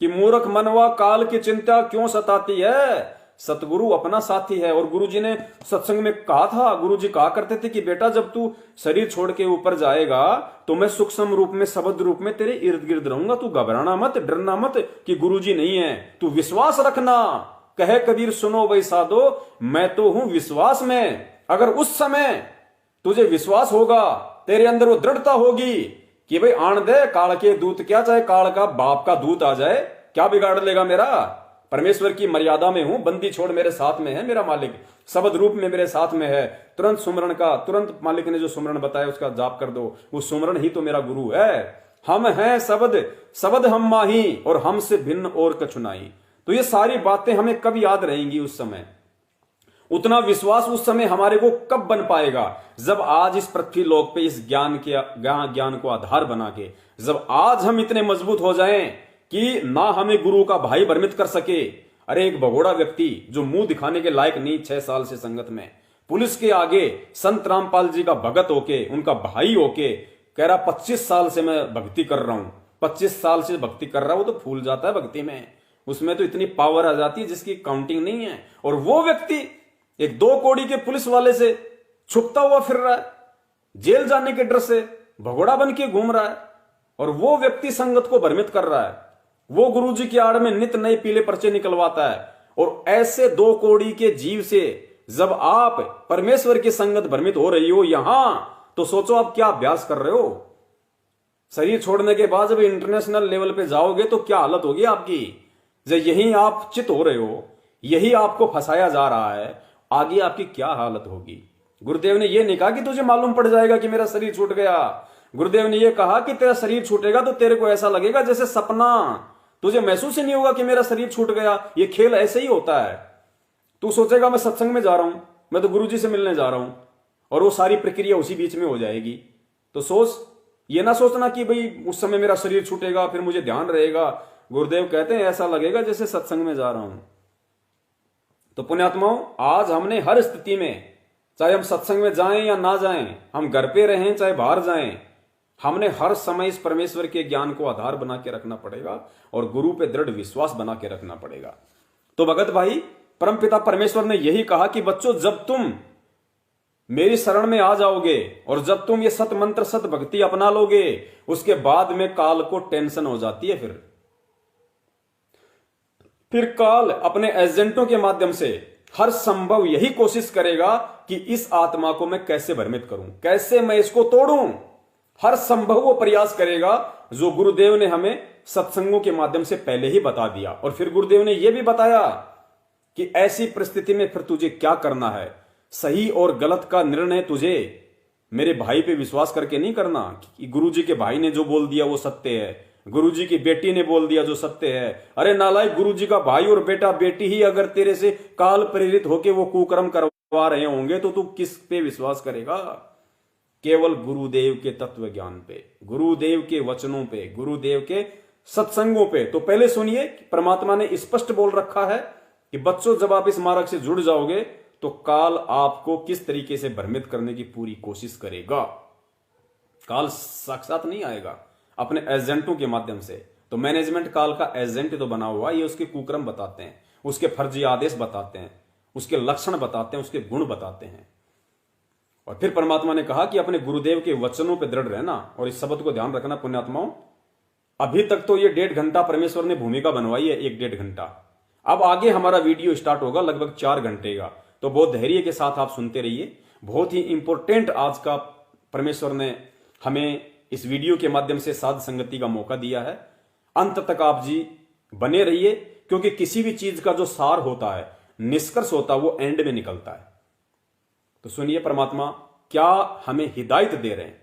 A: कि मूर्ख मनवा काल की चिंता क्यों सताती है, सतगुरु अपना साथी है। और गुरुजी ने सत्संग में कहा था, गुरुजी कहा करते थे कि बेटा जब तू शरीर छोड़ के ऊपर जाएगा तो मैं सूक्ष्म रूप में, शब्द रूप में तेरे इर्द गिर्द रहूंगा, तू घबराना मत, डरना मत कि गुरुजी नहीं है, तू विश्वास रखना। कहे कबीर सुनो वही साधो, मैं तो हूं विश्वास में। अगर उस समय तुझे विश्वास होगा, तेरे अंदर वो दृढ़ता होगी कि भाई आण दे काल के दूत, क्या चाहे काल का बाप का दूत आ जाए, क्या बिगाड़ लेगा मेरा, परमेश्वर की मर्यादा में हूं, बंदी छोड़ मेरे साथ में है मेरा मालिक, शब्द रूप में मेरे साथ में है। तुरंत सुमरण का, तुरंत मालिक ने जो सुमरण बताया उसका जाप कर दो, वो सुमरण ही तो मेरा गुरु है। हम हैं शब्द, शब्द हम माही, और हमसे भिन्न और कछु नाही। तो ये सारी बातें हमें कब याद रहेंगी उस समय, उतना विश्वास उस समय हमारे को कब बन पाएगा, जब आज इस पृथ्वी लोक पे इस ज्ञान को आधार बना के, जब आज हम इतने मजबूत हो जाएं कि ना हमें गुरु का भाई भ्रमित कर सके। अरे एक भगोड़ा व्यक्ति जो मुंह दिखाने के लायक नहीं, 6 साल से संगत में, पुलिस के आगे संत रामपाल जी का भगत होके, उनका भाई होके कह रहा 25 साल से मैं भक्ति कर रहा हूं, 25 साल से भक्ति कर रहा हूं, तो फूल जाता है भक्ति में, उसमें तो इतनी पावर आ जाती है जिसकी काउंटिंग नहीं है। और वो व्यक्ति एक 2 कौड़ी के पुलिस वाले से छुपता हुआ फिर रहा है, जेल जाने के डर से भगोड़ा बन के घूम रहा है, और वो व्यक्ति संगत को भ्रमित कर रहा है। वो गुरुजी की आड़ में नित नए पीले पर्चे निकलवाता है। और ऐसे दो कौड़ी के जीव से जब आप परमेश्वर की संगत भ्रमित हो रही हो यहां, तो सोचो आप क्या अभ्यास कर रहे हो। शरीर छोड़ने के बाद जब इंटरनेशनल लेवल पे जाओगे तो क्या हालत होगी आपकी। जब यही आप चित हो रहे हो, यही आपको फंसाया जा रहा है, आगे आपकी क्या हालत होगी। गुरुदेव ने यह नहीं कहा कि तुझे मालूम पड़ जाएगा कि मेरा शरीर छूट गया। गुरुदेव ने यह कहा कि तेरा शरीर छूटेगा तो तेरे को ऐसा लगेगा जैसे सपना, तुझे महसूस ही नहीं होगा कि मेरा शरीर छूट गया। यह खेल ऐसे ही होता है। तू सोचेगा मैं सत्संग में जा रहा हूं, मैं तो गुरुजी से मिलने जा रहा हूं, और वो सारी प्रक्रिया उसी बीच में हो जाएगी। तो सोच, ये ना सोचना कि भाई उस समय मेरा शरीर छूटेगा फिर मुझे ध्यान रहेगा। गुरुदेव कहते हैं ऐसा लगेगा जैसे सत्संग में जा रहा हूं। तो पुण्यात्माओं, आज हमने हर स्थिति में, चाहे हम सत्संग में जाएं या ना जाएं, हम घर पे रहें चाहे बाहर जाएं, हमने हर समय इस परमेश्वर के ज्ञान को आधार बना के रखना पड़ेगा और गुरु पे दृढ़ विश्वास बना के रखना पड़ेगा। तो भगत भाई, परमपिता परमेश्वर ने यही कहा कि बच्चों, जब तुम मेरी शरण में आ जाओगे और जब तुम ये सत मंत्र सत भक्ति अपना लोगे, उसके बाद में काल को टेंशन हो जाती है। फिर काल अपने एजेंटों के माध्यम से हर संभव यही कोशिश करेगा कि इस आत्मा को मैं कैसे भ्रमित करूं, कैसे मैं इसको तोड़ूं। हर संभव वो प्रयास करेगा जो गुरुदेव ने हमें सत्संगों के माध्यम से पहले ही बता दिया। और फिर गुरुदेव ने यह भी बताया कि ऐसी परिस्थिति में फिर तुझे क्या करना है। सही और गलत का निर्णय तुझे मेरे भाई पे विश्वास करके नहीं करना कि गुरुजी के भाई ने जो बोल दिया वो सत्य है, गुरुजी की बेटी ने बोल दिया जो सत्य है। अरे नालायक, गुरुजी का भाई और बेटा बेटी ही अगर तेरे से काल प्रेरित होके वो कुकर्म करवा रहे होंगे तो तू किस पे विश्वास करेगा। केवल गुरुदेव के तत्व ज्ञान पे, गुरुदेव के वचनों पे, गुरुदेव के सत्संगों पे। तो पहले सुनिए, परमात्मा ने स्पष्ट बोल रखा है कि बच्चों, जब आप इस मार्ग से जुड़ जाओगे तो काल आपको किस तरीके से भ्रमित करने की पूरी कोशिश करेगा। काल साक्षात नहीं आएगा, अपने एजेंटों के माध्यम से। तो मैनेजमेंट काल का एजेंट तो बना हुआ, ये उसके कुकर्म बताते हैं, उसके फर्जी आदेश बताते हैं, उसके लक्षण बताते हैं, उसके गुण बताते हैं। और फिर परमात्मा ने कहा कि अपने गुरुदेव के वचनों पर दृढ़ रहना। और इस शब्द को ध्यान रखना पुण्यात्माओं, अभी तक तो ये 1.5 घंटा परमेश्वर ने भूमिका बनवाई है, 1-1.5 घंटा। अब आगे हमारा वीडियो स्टार्ट होगा लगभग 4 घंटे का। तो बहुत धैर्य के साथ आप सुनते रहिए। बहुत ही इंपॉर्टेंट आज का परमेश्वर ने हमें इस वीडियो के माध्यम से साध संगति का मौका दिया है। अंत तक आप जी बने रहिए, क्योंकि किसी भी चीज का जो सार होता है, निष्कर्ष होता है, वो एंड में निकलता है। तो सुनिए परमात्मा क्या हमें हिदायत दे रहे हैं।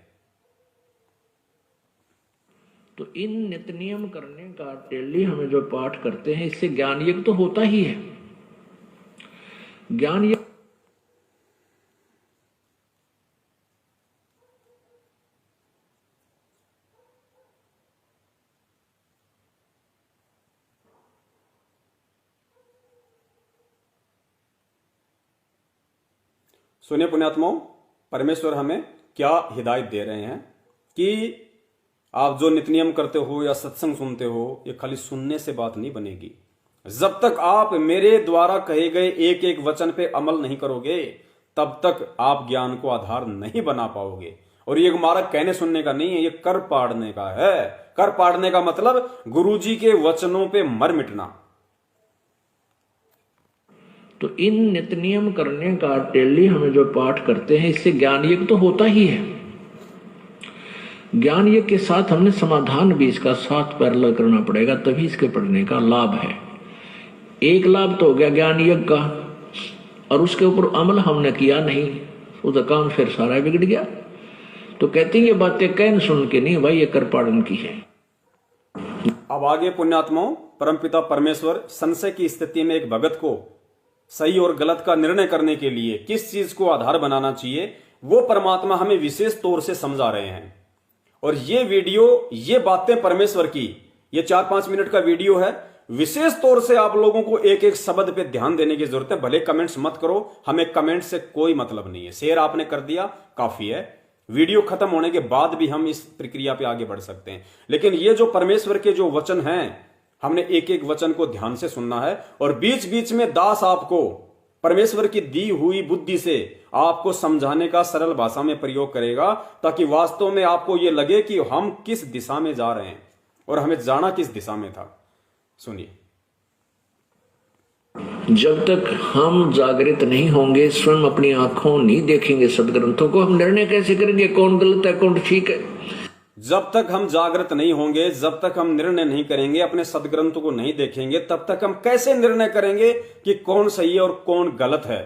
B: तो इन नित्य नियम करने का डेली हमें जो पाठ करते हैं, इससे ज्ञान यज्ञ तो होता ही है। ज्ञान यज्ञ
A: सुनिए पुण्यात्माओं, परमेश्वर हमें क्या हिदायत दे रहे हैं कि आप जो नित्य नियम करते हो या सत्संग सुनते हो, ये खाली सुनने से बात नहीं बनेगी। जब तक आप मेरे द्वारा कहे गए एक एक वचन पे अमल नहीं करोगे, तब तक आप ज्ञान को आधार नहीं बना पाओगे। और ये मार्ग कहने सुनने का नहीं है, ये कर पाड़ने का है। कर पाड़ने का मतलब गुरुजी के वचनों पे मर मिटना।
B: तो इन नित्य नियम करने का डेली हमें जो पाठ करते हैं, इससे ज्ञान यज्ञ तो होता ही है। ज्ञान यज्ञ के साथ हमने समाधान भी इसका साथ पैरेलल करना पड़ेगा, तभी इसके पढ़ने का लाभ है। एक लाभ तो हो गया ज्ञान यज्ञ का, और उसके ऊपर अमल हमने किया नहीं, उसका काम फिर सारा बिगड़ गया। तो कहते हैं ये बातें कहन सुन के नहीं भाई, ये कर पाड़न की है।
A: अब आगे पुण्यात्माओं, परमपिता परमेश्वर संशय की स्थिति में एक भगत को सही और गलत का निर्णय करने के लिए किस चीज को आधार बनाना चाहिए, वो परमात्मा हमें विशेष तौर से समझा रहे हैं। और ये वीडियो, ये बातें परमेश्वर की, ये 4-5 मिनट का वीडियो है। विशेष तौर से आप लोगों को एक एक शब्द पे ध्यान देने की जरूरत है। भले कमेंट्स मत करो, हमें कमेंट से कोई मतलब नहीं है। शेयर आपने कर दिया, काफी है। वीडियो खत्म होने के बाद भी हम इस प्रक्रिया पे आगे बढ़ सकते हैं। लेकिन ये जो परमेश्वर के जो वचन हैं, हमने एक एक वचन को ध्यान से सुनना है। और बीच बीच में दास आपको परमेश्वर की दी हुई बुद्धि से आपको समझाने का सरल भाषा में प्रयोग करेगा, ताकि वास्तव में आपको यह लगे कि हम किस दिशा में जा रहे हैं और हमें जाना किस दिशा में था। सुनिए।
B: जब तक हम जागृत नहीं होंगे, स्वयं अपनी आंखों नहीं देखेंगे सदग्रंथों को, हम निर्णय कैसे करेंगे कौन गलत है कौन ठीक है?
A: जब तक हम जागृत नहीं होंगे, जब तक हम निर्णय नहीं करेंगे, अपने सदग्रंथ को नहीं देखेंगे, तब तक हम कैसे निर्णय करेंगे कि कौन सही है और कौन गलत है?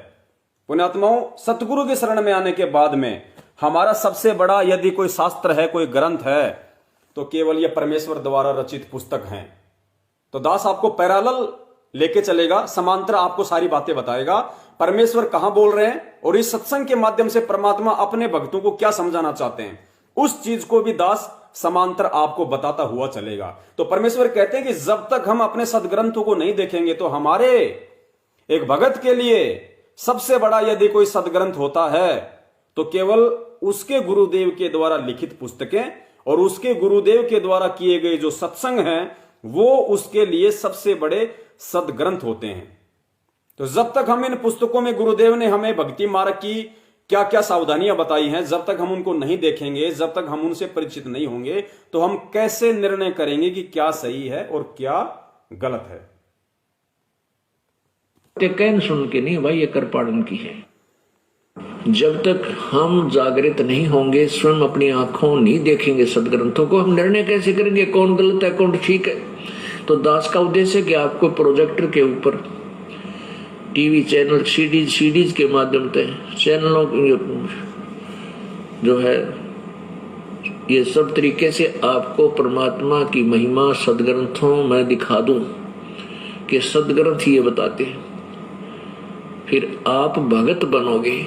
A: पुण्यात्माओं, सतगुरु की शरण में आने के बाद में हमारा सबसे बड़ा यदि कोई शास्त्र है, कोई ग्रंथ है, तो केवल यह परमेश्वर द्वारा रचित पुस्तक है। तो दास आपको पैरेलल लेके चलेगा, समांतर आपको सारी बातें बताएगा, परमेश्वर कहां बोल रहे हैं और इस सत्संग के माध्यम से परमात्मा अपने भक्तों को क्या समझाना चाहते हैं, उस चीज को भी दास समांतर आपको बताता हुआ चलेगा। तो परमेश्वर कहते हैं कि जब तक हम अपने सदग्रंथों को नहीं देखेंगे, तो हमारे एक भगत के लिए सबसे बड़ा यदि कोई सदग्रंथ होता है तो केवल उसके गुरुदेव के द्वारा लिखित पुस्तकें और उसके गुरुदेव के द्वारा किए गए जो सत्संग हैं, वो उसके लिए सबसे बड़े सदग्रंथ होते हैं। तो जब तक हम इन पुस्तकों में गुरुदेव ने हमें भक्ति मार्ग की क्या क्या सावधानियां बताई हैं, जब तक हम उनको नहीं देखेंगे, जब तक हम उनसे परिचित नहीं होंगे, तो हम कैसे निर्णय करेंगे कि क्या सही है और क्या गलत है?
B: कहन सुन के नहीं भाई, ये कृपाणन की है। जब तक हम जागृत नहीं होंगे, स्वयं अपनी आंखों नहीं देखेंगे सदग्रंथों को, हम निर्णय कैसे करेंगे कौन गलत है कौन ठीक है? तो दास का उद्देश्य है कि आपको प्रोजेक्टर के ऊपर टीवी चैनल, सीडीज के माध्यम से चैनलों जो है, ये सब तरीके से आपको परमात्मा की महिमा सदग्रंथों में दिखा दूं कि सदग्रंथ ये बताते हैं। फिर आप भगत बनोगे,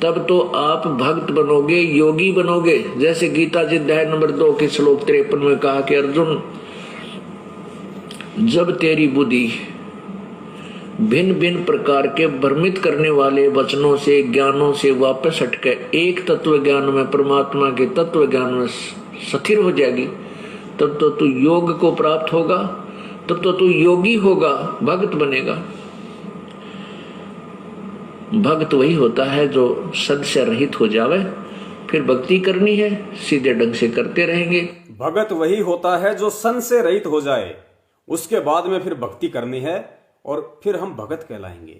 B: तब तो आप भक्त बनोगे, योगी बनोगे। जैसे गीता जी अध्याय नंबर 2 के श्लोक 53 में कहा कि अर्जुन, जब तेरी बुद्धि भिन्न भिन्न प्रकार के भ्रमित करने वाले वचनों से, ज्ञानों से वापस हटके एक तत्व ज्ञान में, परमात्मा के तत्व ज्ञान में स्थिर हो जाएगी, तब तो तू योग को प्राप्त होगा, तब तो तू योगी होगा, भक्त बनेगा। भक्त वही होता है जो सद से रहित हो जावे। फिर भक्ति करनी है, सीधे ढंग से करते रहेंगे।
A: भगत वही होता है जो सन से रहित हो जाए, उसके बाद में फिर भक्ति करनी है और फिर हम भगत कहलाएंगे।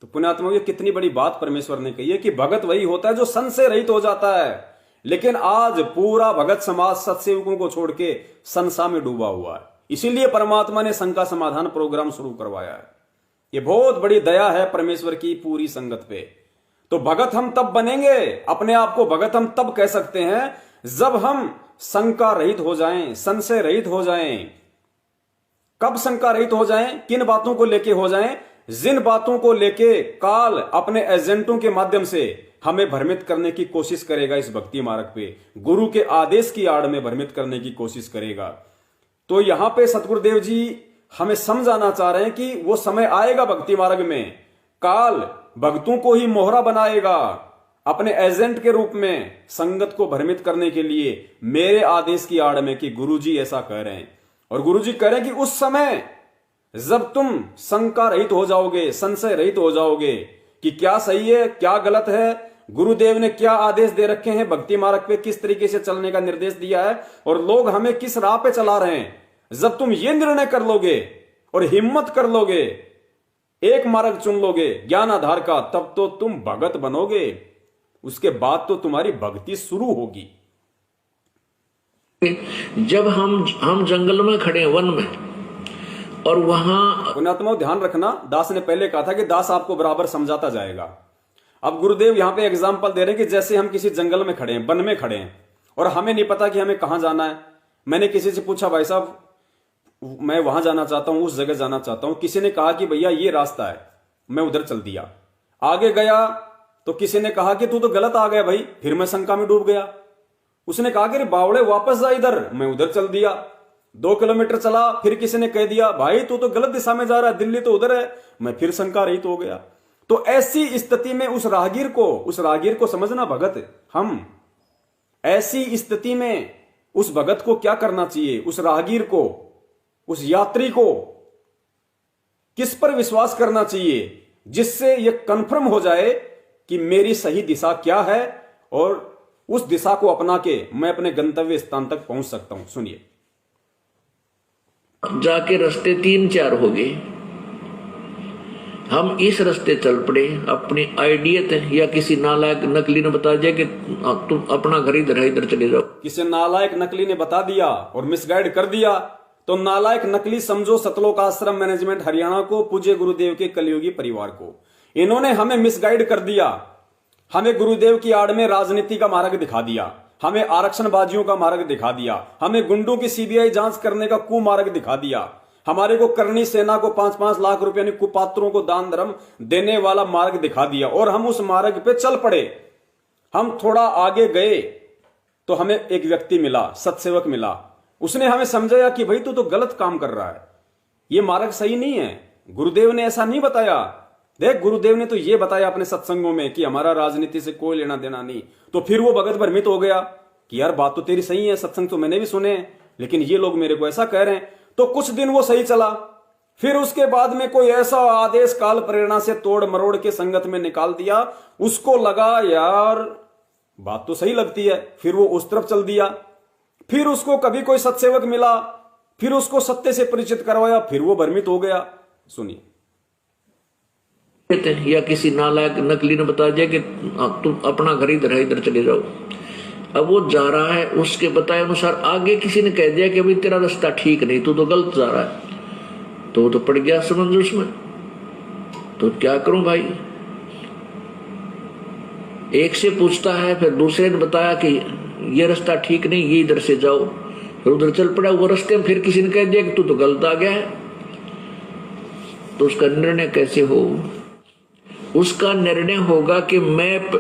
A: तो पुण्यात्मा, ये कितनी बड़ी बात परमेश्वर ने कही है कि भगत वही होता है जो सन से रहित हो जाता है। लेकिन आज पूरा भगत समाज सत्सेवकों को छोड़ के संसा में डूबा हुआ है। इसीलिए परमात्मा ने संका समाधान प्रोग्राम शुरू करवाया है। ये बहुत बड़ी दया है परमेश्वर की पूरी संगत पे। तो भगत हम तब बनेंगे, अपने आप को भगत हम तब कह सकते हैं जब हम शंका रहित हो जाएं, संशय रहित हो जाएं। कब शंका रहित हो जाएं? किन बातों को लेके हो जाएं? जिन बातों को लेके काल अपने एजेंटों के माध्यम से हमें भ्रमित करने की कोशिश करेगा, इस भक्ति मार्ग पे गुरु के आदेश की आड़ में भ्रमित करने की कोशिश करेगा। तो यहां पे सतगुरुदेव जी हमें समझाना चाह रहे हैं कि वो समय आएगा भक्ति मार्ग में, काल भक्तों को ही मोहरा बनाएगा अपने एजेंट के रूप में, संगत को भ्रमित करने के लिए मेरे आदेश की आड़ में, कि गुरुजी ऐसा कह रहे हैं। और गुरुजी कह रहे हैं कि उस समय जब तुम शंका रहित हो जाओगे, संशय रहित हो जाओगे कि क्या सही है क्या गलत है, गुरुदेव ने क्या आदेश दे रखे हैं, भक्ति मार्ग पे किस तरीके से चलने का निर्देश दिया है और लोग हमें किस राह पे चला रहे हैं, जब तुम ये निर्णय कर लोगे और हिम्मत कर लोगे, एक मार्ग चुन लोगे ज्ञान आधार का, तब तो तुम भगत बनोगे। उसके बाद तो तुम्हारी भक्ति शुरू होगी।
B: जब हम जंगल में खड़े हैं, वन में, और वहां
A: पुण्यात्मा ध्यान रखना, दास ने पहले कहा था कि दास आपको बराबर समझाता जाएगा। अब गुरुदेव यहां पे एग्जांपल दे रहे हैं कि जैसे हम किसी जंगल में खड़े हैं, वन में खड़े हैं और हमें नहीं पता कि हमें कहां जाना है। मैंने किसी से पूछा, भाई साहब मैं वहां जाना चाहता हूं, उस जगह जाना चाहता हूं। किसी ने कहा कि भैया ये रास्ता है, मैं उधर चल दिया। आगे गया तो किसी ने कहा कि तू तो गलत आ गया भाई, फिर मैं शंका में डूब गया। उसने कहा कि बावड़े वापस जा इधर, मैं उधर चल दिया। 2 किलोमीटर चला, फिर किसी ने कह दिया भाई तू तो गलत दिशा में जा रहा है, दिल्ली तो उधर है, मैं फिर शंका रहित हो गया। तो ऐसी स्थिति में उस राहगीर को समझना भगत हम, ऐसी स्थिति में उस भगत को क्या करना चाहिए, उस राहगीर को, उस यात्री को किस पर विश्वास करना चाहिए जिससे यह कंफर्म हो जाए कि मेरी सही दिशा क्या है और उस दिशा को अपना के मैं अपने गंतव्य स्थान तक पहुंच सकता हूं। सुनिए,
B: जाके रास्ते 3-4 हो गए। हम इस रास्ते चल पड़े, अपनी आइडियत या किसी नालायक नकली ने बता दिया कि तुम अपना घर इधर है, इधर चले जाओ।
A: किसी नालायक नकली ने बता दिया और मिसगाइड कर दिया, तो नालायक नकली समझो सतलोक आश्रम मैनेजमेंट हरियाणा को, पूज्य गुरुदेव के कलयुगी परिवार को। इन्होंने हमें मिसगाइड कर दिया, हमें गुरुदेव की आड़ में राजनीति का मार्ग दिखा दिया, हमें आरक्षणबाजियों का मार्ग दिखा दिया, हमें गुंडों की सीबीआई जांच करने का कुमार्ग दिखा दिया, हमारे को करनी सेना को 5-5 लाख रुपए यानी कुपात्रों को दान धर्म देने वाला मार्ग दिखा दिया, और हम उस मार्ग पे चल पड़े। हम थोड़ा आगे गए तो हमें एक व्यक्ति मिला, सत्सेवक मिला। उसने हमें समझाया कि भाई तू तो गलत काम कर रहा है, ये मार्ग सही नहीं है। गुरुदेव ने ऐसा नहीं बताया। देख, गुरुदेव ने तो ये बताया अपने सत्संगों में कि हमारा राजनीति से कोई लेना देना नहीं। तो फिर वो भगत भ्रमित हो गया कि यार बात तो तेरी सही है, सत्संग तो मैंने भी सुने, लेकिन ये लोग मेरे को ऐसा कह रहे हैं। तो कुछ दिन वो सही चला, फिर उसके बाद में कोई ऐसा आदेश काल प्रेरणा से तोड़ मरोड़ के संगत में निकाल दिया। उसको लगा यार बात तो सही लगती है, फिर वो उस तरफ चल दिया। फिर उसको कभी कोई सत्सेवक मिला, फिर उसको सत्य से परिचित करवाया, फिर वो भ्रमित हो गया। सुनिए।
B: या किसी नालायक नकली ने बता दिया कि तुम अपना घर इधर है, इधर चले जाओ। अब वो जा रहा है, उसके बताए अनुसार आगे किसी ने कह दिया कि अभी तेरा रास्ता ठीक नहीं, तू तो गलत जा रहा है। तो वो तो पड़ गया समंजस में। तो क्या करूं भाई, एक से पूछता है, फिर दूसरे ने बताया कि ये रास्ता ठीक नहीं, ये इधर से जाओ, फिर उधर चल पड़ा। वो रास्ते में फिर किसी ने कह दिया कि तू तो गलत आ गया है। तो उसका निर्णय कैसे हो? उसका निर्णय होगा कि मैप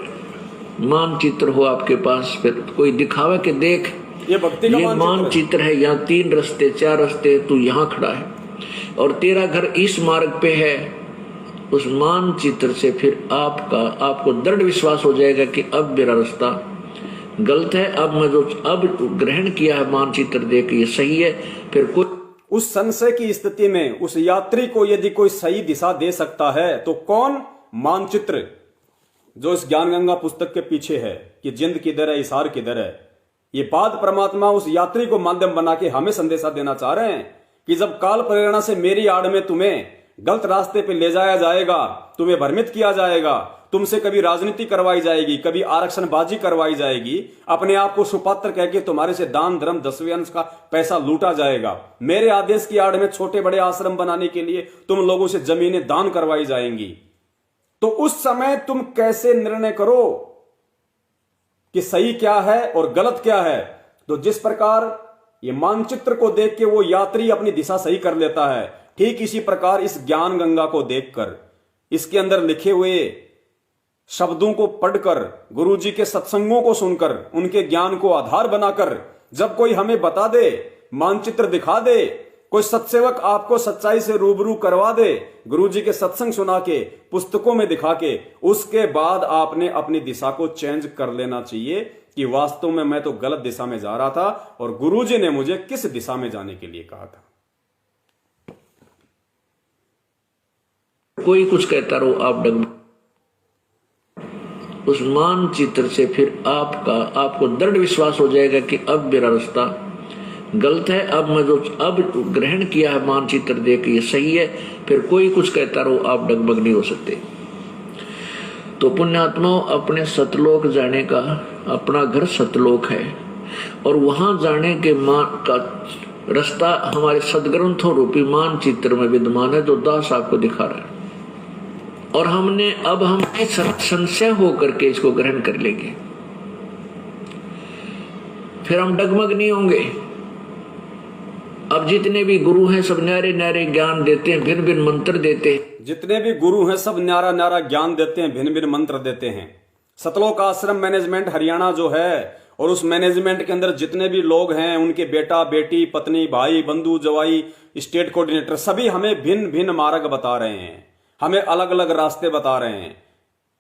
B: मानचित्र हो आपके पास, फिर कोई दिखावा कि देख
A: ये भक्ति का
B: ये मानचित्र है, यहाँ 3 रास्ते 4 रास्ते, तू यहाँ खड़ा है और तेरा घर इस मार्ग पे है। उस मानचित्र से फिर आपको दृढ़ विश्वास हो जाएगा कि अब मेरा रास्ता गलत है, अब मैं जो अब ग्रहण किया है मानचित्र देख के ये सही है। फिर कोई
A: उस संशय की स्थिति में उस यात्री को यदि कोई सही दिशा दे सकता है तो कौन? मानचित्र, जो इस ज्ञान गंगा पुस्तक के पीछे है कि जिंद किधर है, इशार किधर है। ये बात परमात्मा उस यात्री को माध्यम बना के हमें संदेशा देना चाह रहे हैं कि जब काल प्रेरणा से मेरी आड़ में तुम्हें गलत रास्ते पे ले जाया जाएगा, तुम्हें भ्रमित किया जाएगा, तुमसे कभी राजनीति करवाई जाएगी, कभी आरक्षणबाजी करवाई जाएगी, अपने आप को सुपात्र कह के तुम्हारे से दान धर्म 10वें अंश का पैसा लूटा जाएगा, मेरे आदेश की आड़ में छोटे बड़े आश्रम बनाने के लिए तुम लोगों से जमीनें दान करवाई जाएंगी, तो उस समय तुम कैसे निर्णय करो कि सही क्या है और गलत क्या है? तो जिस प्रकार ये मानचित्र को देख के वो यात्री अपनी दिशा सही कर लेता है, ठीक इसी प्रकार इस ज्ञान गंगा को देखकर, इसके अंदर लिखे हुए शब्दों को पढ़कर, गुरुजी के सत्संगों को सुनकर, उनके ज्ञान को आधार बनाकर जब कोई हमें बता दे, मानचित्र दिखा दे, कोई सत्सेवक आपको सच्चाई से रूबरू करवा दे, गुरुजी के सत्संग सुना के, पुस्तकों में दिखा के, उसके बाद आपने अपनी दिशा को चेंज कर लेना चाहिए कि वास्तव में मैं तो गलत दिशा में जा रहा था और गुरुजी ने मुझे किस दिशा में जाने के लिए कहा था।
B: कोई कुछ कहता रहो, आप डगमग उस मानचित्र से फिर आपको दृढ़ विश्वास हो जाएगा कि अब मेरा रास्ता गलत है, अब मैं जो अब ग्रहण किया है मानचित्र देख ये सही है। फिर कोई कुछ कहता रहो, आप डगमग नहीं हो सकते। तो पुण्यात्माओं, अपने सतलोक जाने का अपना घर सतलोक है और वहां जाने के का रास्ता हमारे सदग्रंथों रूपी मानचित्र में विद्यमान है, जो दास आपको दिखा रहा है। और हम संशय होकर के इसको ग्रहण कर लेंगे, फिर हम डगमग नहीं होंगे। अब जितने भी गुरु हैं सब न्यारे न्यारे ज्ञान देते हैं, भिन्न भिन्न मंत्र देते हैं।
A: जितने भी गुरु हैं सब न्यारा न्यारा ज्ञान देते हैं, भिन्न भिन्न मंत्र देते हैं। सतलोक आश्रम मैनेजमेंट हरियाणा जो है, और उस मैनेजमेंट के अंदर जितने भी लोग हैं, उनके बेटा बेटी पत्नी भाई बंधु जवाई स्टेट कोऑर्डिनेटर, सभी हमें भिन्न भिन्न मार्ग बता रहे हैं, हमें अलग अलग रास्ते बता रहे हैं।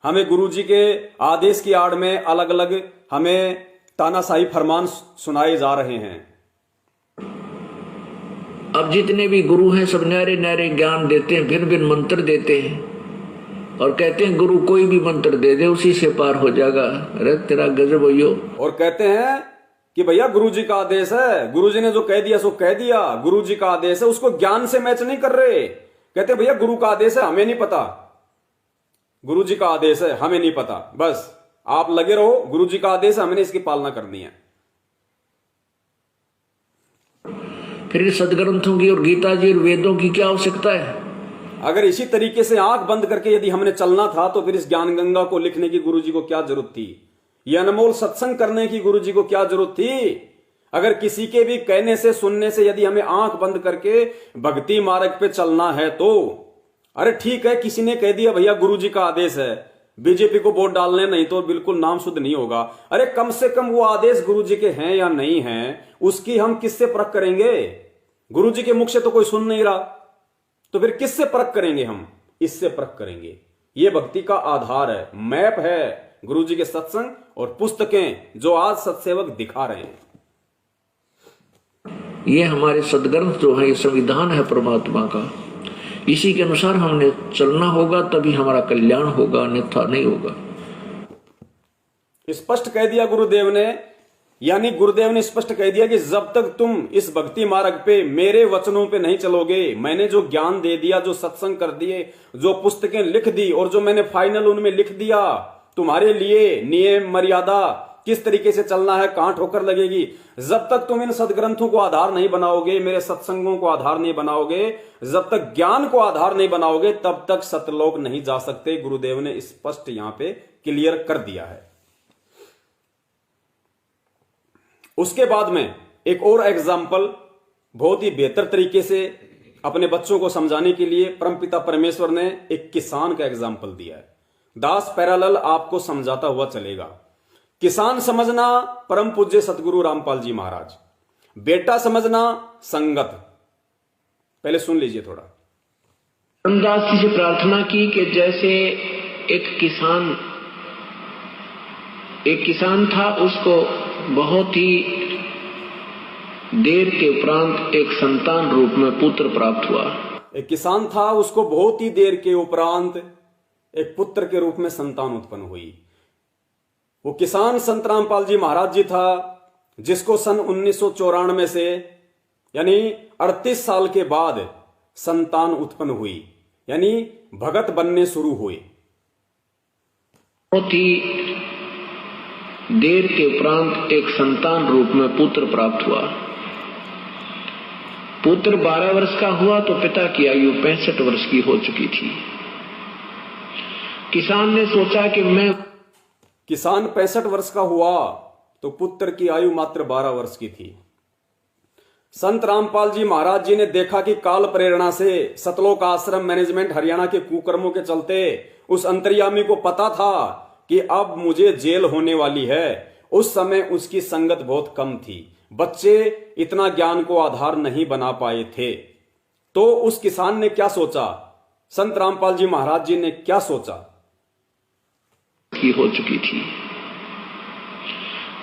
A: हमें गुरुजी के आदेश की आड़ में अलग अलग हमें तानाशाही फरमान सुनाए जा रहे हैं।
B: अब जितने भी गुरु हैं सब न्यारे न्यारे ज्ञान देते हैं, भिन्न भिन्न मंत्र देते हैं और कहते हैं गुरु कोई भी मंत्र दे दे उसी से पार हो जाएगा। अरे तेरा गजब हो। और
A: कहते हैं कि भैया गुरुजी का आदेश है, गुरुजी ने जो कह दिया सो कह दिया, गुरुजी का आदेश है, उसको ज्ञान से मैच नहीं कर रहे। कहते भैया गुरु का आदेश है, हमें नहीं पता, गुरुजी का आदेश है, हमें नहीं पता, बस आप लगे रहो, गुरुजी का आदेश है, हमने इसकी पालना करनी है।
B: फिर सदग्रंथों की और गीता जी और वेदों की क्या आवश्यकता है?
A: अगर इसी तरीके से आंख बंद करके यदि हमने चलना था तो फिर इस ज्ञान गंगा को लिखने की गुरुजी को क्या जरूरत थी? ये अनमोल सत्संग करने की गुरुजी को क्या जरूरत थी? अगर किसी के भी कहने से सुनने से यदि हमें आंख बंद करके भक्ति मार्ग पे चलना है तो अरे ठीक है, किसी ने कह दिया भैया गुरुजी का आदेश है, बीजेपी को वोट डालने, नहीं तो बिल्कुल नाम शुद्ध नहीं होगा। अरे कम से कम वो आदेश गुरुजी के हैं या नहीं हैं, उसकी हम किससे परख करेंगे? गुरुजी के मुख से तो कोई सुन नहीं रहा, तो फिर किससे परख करेंगे? हम इससे परख करेंगे। ये भक्ति का आधार है, मैप है गुरुजी के सत्संग और पुस्तकें जो आज सत्सेवक दिखा रहे हैं।
B: ये हमारे सदग्रंथ जो है, ये संविधान है परमात्मा का, इसी के अनुसार हमने चलना होगा, तभी हमारा कल्याण होगा, अन्यथा नहीं होगा।
A: स्पष्ट कह दिया गुरुदेव ने, यानी गुरुदेव ने स्पष्ट कह दिया कि जब तक तुम इस भक्ति मार्ग पे मेरे वचनों पे नहीं चलोगे, मैंने जो ज्ञान दे दिया, जो सत्संग कर दिए, जो पुस्तकें लिख दी और जो मैंने फाइनल उनमें लिख दिया तुम्हारे लिए नियम मर्यादा, किस तरीके से चलना है, कहां ठोकर लगेगी, जब तक तुम इन सदग्रंथों को आधार नहीं बनाओगे, मेरे सत्संगों को आधार नहीं बनाओगे, जब तक ज्ञान को आधार नहीं बनाओगे, तब तक सतलोक नहीं जा सकते। गुरुदेव ने स्पष्ट यहां पे क्लियर कर दिया है। उसके बाद में एक और एग्जाम्पल बहुत ही बेहतर तरीके से अपने बच्चों को समझाने के लिए परमपिता परमेश्वर ने एक किसान का एग्जाम्पल दिया है। दास पैरालल आपको समझाता हुआ चलेगा। किसान समझना परम पूज्य सतगुरु रामपाल जी महाराज, बेटा समझना संगत। पहले सुन लीजिए थोड़ा।
B: रामदास जी से प्रार्थना की कि जैसे एक किसान था, उसको बहुत ही देर के उपरांत एक संतान रूप में पुत्र प्राप्त हुआ।
A: एक किसान था, उसको बहुत ही देर के उपरांत एक पुत्र के रूप में संतान उत्पन्न हुई। वो किसान संत रामपाल जी महाराज जी था, जिसको सन 1994 से यानी 38 साल के बाद संतान उत्पन्न हुई, यानी भगत बनने शुरू हुए।
B: बहुत ही देर के उपरांत एक संतान रूप में पुत्र प्राप्त हुआ। पुत्र 12 वर्ष का हुआ तो पिता की आयु 65 वर्ष की हो चुकी थी। किसान ने सोचा कि
A: किसान 65 वर्ष का हुआ तो पुत्र की आयु मात्र 12 वर्ष की थी। संत रामपाल जी महाराज जी ने देखा कि काल प्रेरणा से सतलोक आश्रम मैनेजमेंट हरियाणा के कुकर्मों के चलते उस अंतर्यामी को पता था कि अब मुझे जेल होने वाली है। उस समय उसकी संगत बहुत कम थी, बच्चे इतना ज्ञान को आधार नहीं बना पाए थे। तो उस किसान ने क्या सोचा, संत रामपाल जी महाराज जी ने क्या सोचा
B: की हो चुकी थी।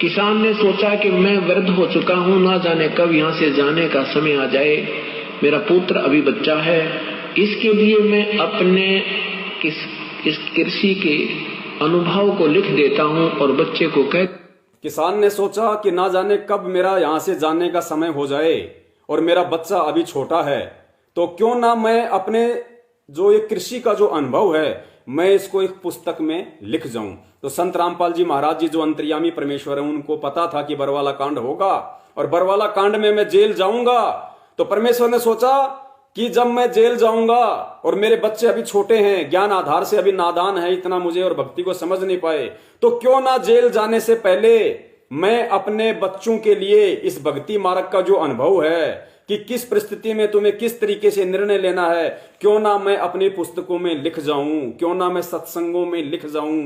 B: किसान ने सोचा कि मैं वृद्ध हो चुका हूं, ना जाने कब यहां से जाने का समय आ जाए, मेरा पुत्र अभी बच्चा है, इसके लिए मैं अपने इस कृषि के अनुभव को लिख देता हूं और बच्चे को कह।
A: किसान ने सोचा कि ना जाने कब मेरा यहां से जाने का समय हो जाए और मेरा बच्चा अभी छोटा है, तो क्यों ना मैं अपने जो ये कृषि का जो अनुभव है मैं इसको एक पुस्तक में लिख जाऊं। तो संत रामपाल जी महाराज जी जो अंतर्यामी परमेश्वर है, उनको पता था कि बरवाला कांड होगा और बरवाला कांड में मैं जेल जाऊंगा। तो परमेश्वर ने सोचा कि जब मैं जेल जाऊंगा और मेरे बच्चे अभी छोटे हैं, ज्ञान आधार से अभी नादान है, इतना मुझे और भक्ति को समझ नहीं पाए, तो क्यों ना जेल जाने से पहले मैं अपने बच्चों के लिए इस भक्ति मार्ग का जो अनुभव है कि किस परिस्थिति में तुम्हें किस तरीके से निर्णय लेना है, क्यों ना मैं अपनी पुस्तकों में लिख जाऊं, क्यों ना मैं सत्संगों में लिख जाऊं,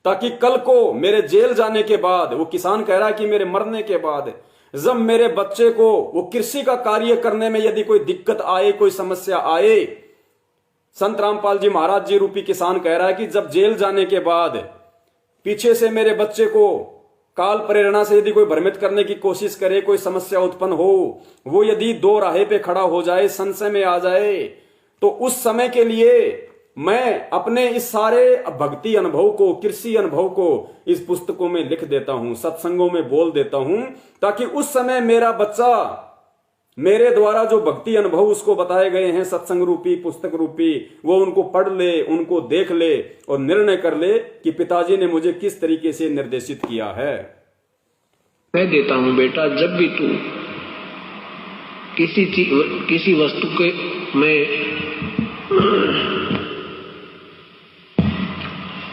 A: ताकि कल को मेरे जेल जाने के बाद, वो किसान कह रहा है कि मेरे मरने के बाद, जब मेरे बच्चे को वो कृषि का कार्य करने में यदि कोई दिक्कत आए, कोई समस्या आए, संत रामपाल जी महाराज जी रूपी किसान कह रहा है कि जब जेल जाने के बाद पीछे से मेरे बच्चे को काल प्रेरणा से यदि कोई भ्रमित करने की कोशिश करे, कोई समस्या उत्पन्न हो, वो यदि दो राहे पे खड़ा हो जाए, संशय में आ जाए, तो उस समय के लिए मैं अपने इस सारे भक्ति अनुभव को, कृषि अनुभव को इस पुस्तकों में लिख देता हूं, सत्संगों में बोल देता हूं, ताकि उस समय मेरा बच्चा मेरे द्वारा जो भक्ति अनुभव उसको बताए गए हैं सत्संग रूपी, पुस्तक रूपी, वो उनको पढ़ ले, उनको देख ले और निर्णय कर ले कि पिताजी ने मुझे किस तरीके से निर्देशित किया है।
B: कह देता हूं बेटा, जब भी तू किसी वस्तु के में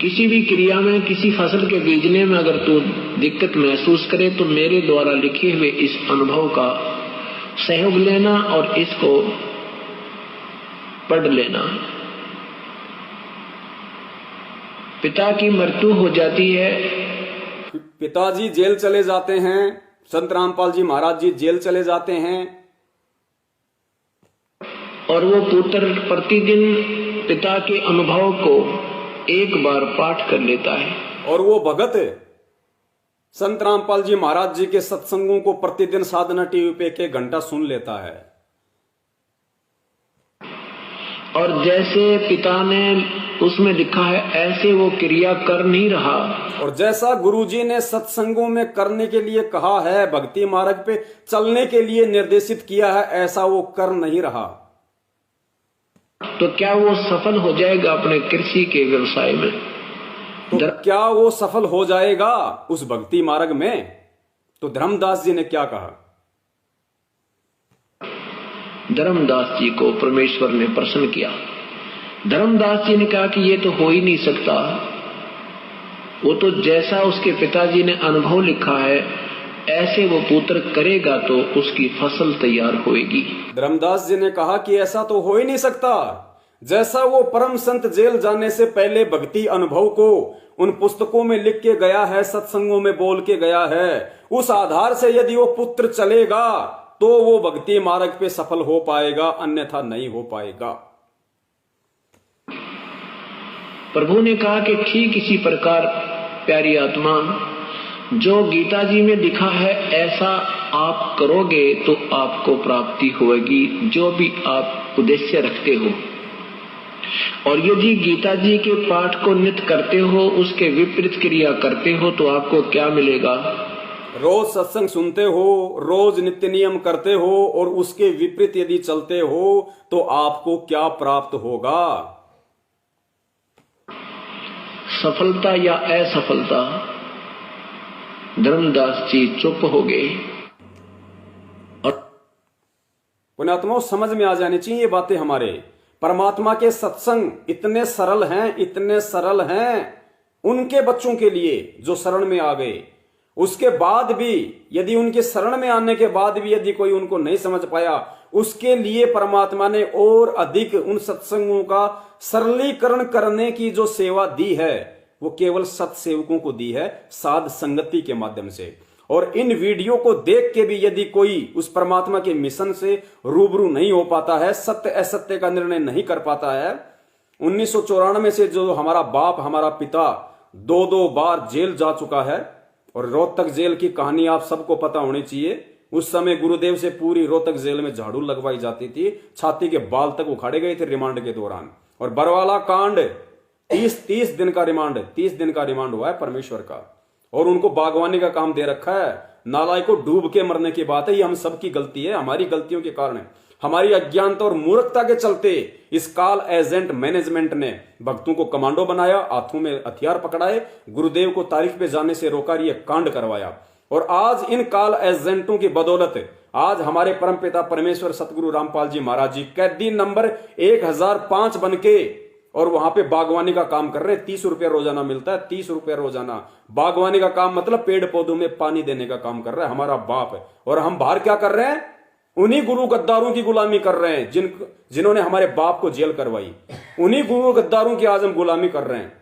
B: किसी भी क्रिया में, किसी फसल के बीजने में अगर तू दिक्कत महसूस करे तो मेरे द्वारा लिखे हुए इस अनुभव का सहयोग लेना और इसको पढ़ लेना। पिता की मृत्यु हो जाती है,
A: पिताजी जेल चले जाते हैं, संत रामपाल जी महाराज जी जेल चले जाते हैं,
B: और वो पुत्र प्रतिदिन पिता के अनुभव को एक बार पाठ कर लेता है।
A: और वो भगत संत रामपाल जी महाराज जी के सत्संगों को प्रतिदिन साधना टीवी पे 1 घंटा सुन लेता है।
B: और जैसे पिता ने उसमें लिखा है ऐसे वो क्रिया कर नहीं रहा,
A: और जैसा गुरुजी ने सत्संगों में करने के लिए कहा है, भक्ति मार्ग पे चलने के लिए निर्देशित किया है, ऐसा वो कर नहीं रहा,
B: तो क्या वो सफल हो जाएगा अपने कृषि के व्यवसाय में?
A: तो क्या वो सफल हो जाएगा उस भक्ति मार्ग में? तो धर्मदास जी ने क्या कहा?
B: धर्मदास जी को परमेश्वर ने प्रसन्न किया। धर्मदास जी ने कहा कि ये तो हो ही नहीं सकता, वो तो जैसा उसके पिताजी ने अनुभव लिखा है ऐसे वो पुत्र करेगा तो उसकी फसल तैयार होएगी।
A: धर्मदास जी ने कहा कि ऐसा तो हो ही नहीं सकता, जैसा वो परम संत जेल जाने से पहले भक्ति अनुभव को उन पुस्तकों में लिख के गया है, सत्संगों में बोल के गया है, उस आधार से यदि वो पुत्र चलेगा तो वो भक्ति मार्ग पे सफल हो पाएगा, अन्यथा नहीं हो पाएगा।
B: प्रभु ने कहा कि ठीक इसी प्रकार प्यारी आत्मा, जो गीता जी में लिखा है ऐसा आप करोगे तो आपको प्राप्ति होगी, जो भी आप उद्देश्य रखते हो। और यदि गीता जी के पाठ को नित्य करते हो, उसके विपरीत क्रिया करते हो तो आपको क्या मिलेगा?
A: रोज सत्संग सुनते हो, रोज नित्य नियम करते हो और उसके विपरीत यदि चलते हो तो आपको क्या प्राप्त होगा?
B: सफलता या असफलता? धर्मदास जी चुप हो गए। और
A: पुण्यात्माओं, समझ में आ जानी चाहिए ये बातें हमारे। परमात्मा के सत्संग इतने सरल हैं, इतने सरल हैं उनके बच्चों के लिए जो शरण में आ गए। उसके बाद भी यदि उनके शरण में आने के बाद भी यदि कोई उनको नहीं समझ पाया, उसके लिए परमात्मा ने और अधिक उन सत्संगों का सरलीकरण करने की जो सेवा दी है वो केवल सत्सेवकों को दी है, साध संगति के माध्यम से। और इन वीडियो को देख के भी यदि कोई उस परमात्मा के मिशन से रूबरू नहीं हो पाता है, सत्य असत्य का निर्णय नहीं कर पाता है। 1994 से जो हमारा बाप, हमारा पिता 2 बार जेल जा चुका है, और रोहतक जेल की कहानी आप सबको पता होनी चाहिए। उस समय गुरुदेव से पूरी रोहतक जेल में झाड़ू लगवाई जाती थी, छाती के बाल तक उखाड़े गए थे रिमांड के दौरान। और बरवाला कांड 30 दिन का रिमांड, 30 दिन का रिमांड हुआ है परमेश्वर का, और उनको बागवानी का काम दे रखा है। नालायक को डूब के मरने की बात है, ये हम सबकी गलती है, हमारी गलतियों के कारण है, हमारी अज्ञानता और मूर्खता के चलते इस काल एजेंट मैनेजमेंट ने भक्तों को कमांडो बनाया, हाथों में हथियार पकड़ाए, गुरुदेव को तारीफ पे जाने से रोका, ये कांड करवाया। और आज इन काल एजेंटों की बदौलत आज हमारे परमपिता परमेश्वर सतगुरु रामपाल जी महाराज जी कैदी नंबर 1005 बन के और वहां पे बागवानी का काम कर रहे हैं। 30 रुपया रोजाना मिलता है, 30 रुपया रोजाना। बागवानी का काम मतलब पेड़ पौधों में पानी देने का काम कर रहा है हमारा बाप है। और हम बाहर क्या कर रहे हैं? उन्हीं गुरु गद्दारों की गुलामी कर रहे हैं जिन्होंने हमारे बाप को जेल करवाई। उन्हीं गुरु गद्दारों की आज हम गुलामी कर रहे हैं।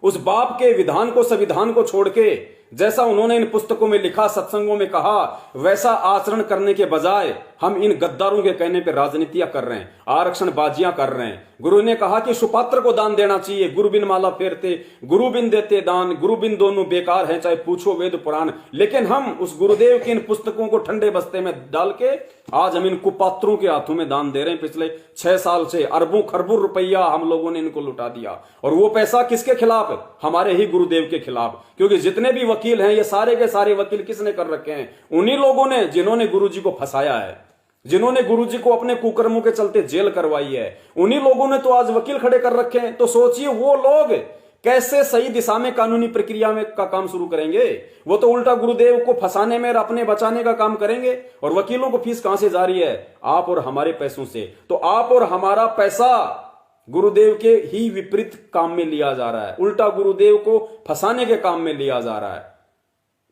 A: उस बाप के विधान को, संविधान को छोड़ के जैसा उन्होंने इन पुस्तकों में लिखा, सत्संगों में कहा, वैसा आचरण करने के बजाय हम इन गद्दारों के कहने पे राजनीतियां कर रहे हैं, आरक्षण बाजियां कर रहे हैं, गुरु ने कहा कि सुपात्र को दान देना चाहिए, गुरु बिन माला फेरते, गुरु बिन देते दान, गुरु बिन दोनों बेकार है, चाहे पूछो वेद पुराण। लेकिन हम उस गुरुदेव की इन पुस्तकों को ठंडे बस्ते में डाल के आज हम इन कुपात्रों के हाथों में दान दे रहे हैं। पिछले 6 साल से अरबों खरबों रुपया हम लोगों ने इनको लुटा दिया, और वो पैसा किसके खिलाफ? हमारे ही गुरुदेव के खिलाफ। क्योंकि जितने भी वकील हैं, ये सारे के सारे वकील किसने कर रखे हैं? उन्हीं लोगों ने जिन्होंने गुरु जी को फंसाया है, जिन्होंने गुरुजी को अपने कुकर्मों के चलते जेल करवाई है, उन्हीं लोगों ने तो आज वकील खड़े कर रखे हैं। तो सोचिए वो लोग कैसे सही दिशा में कानूनी प्रक्रिया में का काम शुरू करेंगे? वो तो उल्टा गुरुदेव को फंसाने में और अपने बचाने का काम करेंगे। और वकीलों को फीस कहां से जा रही है? आप और हमारे पैसों से। तो आप और हमारा पैसा गुरुदेव के ही विपरीत काम में लिया जा रहा है, उल्टा गुरुदेव को फंसाने के काम में लिया जा रहा है।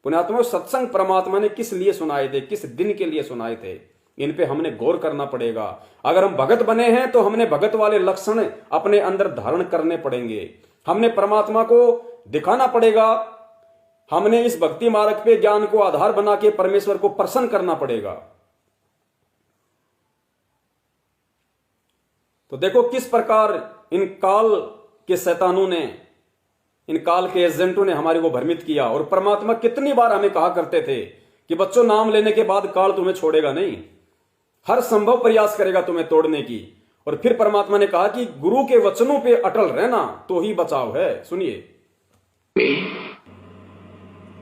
A: पुण्यात्माओं, सत्संग परमात्मा ने किस लिए सुनाए थे, किस दिन के लिए सुनाए थे? इन पे हमने गौर करना पड़ेगा। अगर हम भगत बने हैं तो हमने भगत वाले लक्षण अपने अंदर धारण करने पड़ेंगे। हमने परमात्मा को दिखाना पड़ेगा। हमने इस भक्ति मार्ग पे ज्ञान को आधार बना के परमेश्वर को प्रसन्न करना पड़ेगा। तो देखो किस प्रकार इन काल के शैतानों ने, इन काल के एजेंटों ने हमारे को भ्रमित किया। और परमात्मा कितनी बार हमें कहा करते थे कि बच्चों, नाम लेने के बाद काल तुम्हें छोड़ेगा नहीं, हर संभव प्रयास करेगा तुम्हें तोड़ने की। और फिर परमात्मा ने कहा कि गुरु के वचनों पे अटल रहना तो ही बचाव है। सुनिए,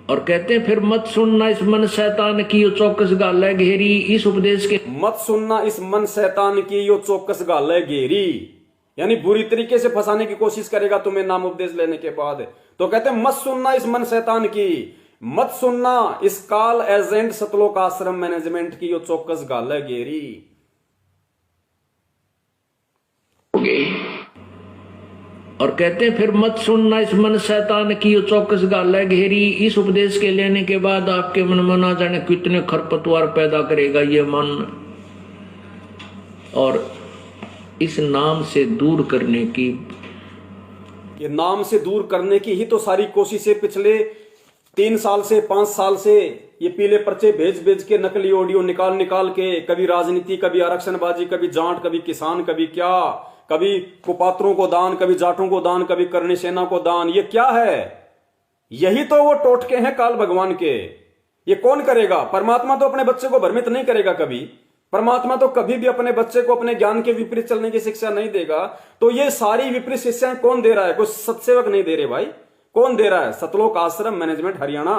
B: और कहते हैं फिर मत सुनना इस मन शैतान की यो चौकस गाल है घेरी, इस उपदेश के
A: मत सुनना इस मन शैतान की यो चौकस गाल है घेरी, यानी बुरी तरीके से फंसाने की कोशिश करेगा तुम्हें नाम उपदेश लेने के बाद। तो कहते हैं मत सुनना इस मन शैतान की, मत सुनना इस काल एजेंट सतलोक आश्रम मैनेजमेंट की यो चौकस गाल है घेरी।
B: और कहते हैं फिर मत सुनना इस मन शैतान की यो चौकस गाल है घेरी, इस उपदेश के लेने के बाद आपके मन में ना जाने कितने खरपतवार पैदा करेगा ये मन। और इस नाम से दूर करने की,
A: ये नाम से दूर करने की ही तो सारी कोशिशें पिछले 3 साल से 5 साल से ये पीले पर्चे भेज भेज के, नकली ऑडियो निकाल निकाल के, कभी राजनीति, कभी आरक्षणबाजी, कभी जाट, कभी किसान, कभी क्या, कभी कुपात्रों को दान, कभी जाटों को दान, कभी करणी सेना को दान। ये क्या है? यही तो वो टोटके हैं काल भगवान के। ये कौन करेगा? परमात्मा तो अपने बच्चे को भ्रमित नहीं करेगा कभी। परमात्मा तो कभी भी अपने बच्चे को अपने ज्ञान के विपरीत चलने की शिक्षा नहीं देगा। तो ये सारी विपरीत शिक्षाएं कौन दे रहा है? कोई सत्सेवक नहीं दे रहे भाई। कौन दे रहा है? सतलोक आश्रम मैनेजमेंट हरियाणा,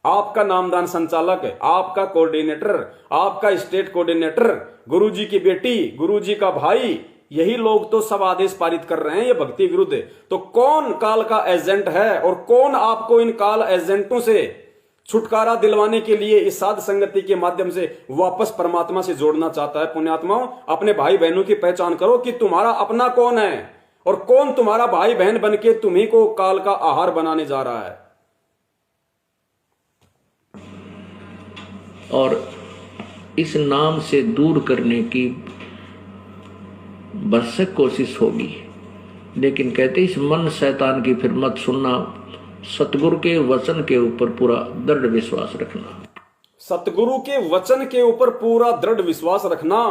A: आपका नामदान संचालक, आपका कोऑर्डिनेटर, आपका स्टेट कोऑर्डिनेटर, गुरुजी की बेटी, गुरुजी का भाई, यही लोग तो सब आदेश पारित कर रहे हैं ये भक्ति विरुद्ध। तो कौन काल का एजेंट है और कौन आपको इन काल एजेंटों से छुटकारा दिलवाने के लिए इस साध संगति के माध्यम से वापस परमात्मा से जोड़ना चाहता है? पुण्यात्माओं, अपने भाई बहनों की पहचान करो कि तुम्हारा अपना कौन है और कौन तुम्हारा भाई बहन बन के तुम्ही को काल का आहार बनाने जा रहा है।
B: और इस नाम से दूर करने की भरसक कोशिश होगी, लेकिन कहते इस मन शैतान की फिर मत सुनना, सतगुरु के वचन के ऊपर पूरा दृढ़ विश्वास रखना।
A: सतगुरु के वचन के ऊपर पूरा दृढ़ विश्वास रखना।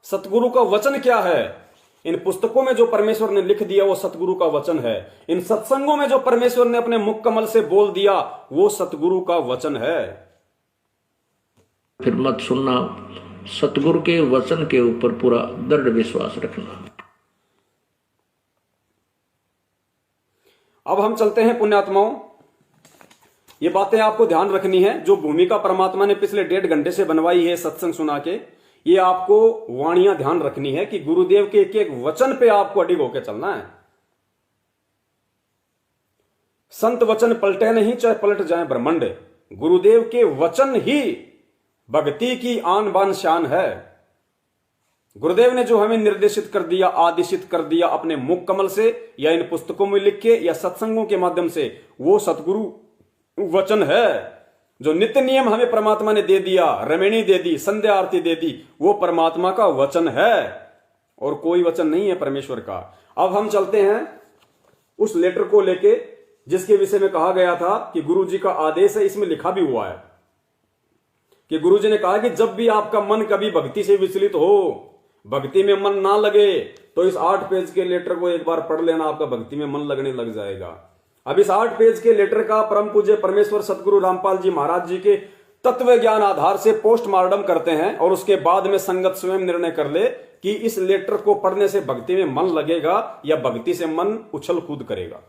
A: सतगुरु का वचन क्या है? इन पुस्तकों में जो परमेश्वर ने लिख दिया वो सतगुरु का वचन है। इन सत्संगों में जो परमेश्वर ने अपने मुख कमल से बोल दिया वो सतगुरु का वचन है।
B: फिर मत सुनना, सतगुरु के वचन के ऊपर पूरा दृढ़ विश्वास रखना।
A: अब हम चलते हैं पुण्यात्माओं, ये बातें आपको ध्यान रखनी है। जो भूमिका परमात्मा ने पिछले 1.5 घंटे से बनवाई है सत्संग सुना के, ये आपको वाणियां ध्यान रखनी है कि गुरुदेव के एक एक वचन पे आपको अडिग होकर चलना है। संत वचन पलटे नहीं, चाहे पलट जाए ब्रह्मांड। गुरुदेव के वचन ही भक्ति की आन बान शान है। गुरुदेव ने जो हमें निर्देशित कर दिया, आदेशित कर दिया अपने मुख कमल से या इन पुस्तकों में लिख के या सत्संगों के माध्यम से, वो सतगुरु वचन है। जो नित्य नियम हमें परमात्मा ने दे दिया, रमणी दे दी, संध्या आरती दे दी, वो परमात्मा का वचन है और कोई वचन नहीं है परमेश्वर का। अब हम चलते हैं उस लेटर को लेके जिसके विषय में कहा गया था कि गुरु जी का आदेश है। इसमें लिखा भी हुआ है कि गुरु जी ने कहा कि जब भी आपका मन कभी भक्ति से विचलित हो, भक्ति में मन ना लगे, तो इस 8 पेज के लेटर को एक बार पढ़ लेना, आपका भक्ति में मन लगने लग जाएगा। अब इस 8 पेज के लेटर का परम पूज्य परमेश्वर सतगुरु रामपाल जी महाराज जी के तत्व ज्ञान आधार से पोस्टमार्टम करते हैं और उसके बाद में संगत स्वयं निर्णय कर ले कि इस लेटर को पढ़ने से भक्ति में मन लगेगा या भक्ति से मन उछल कूद करेगा।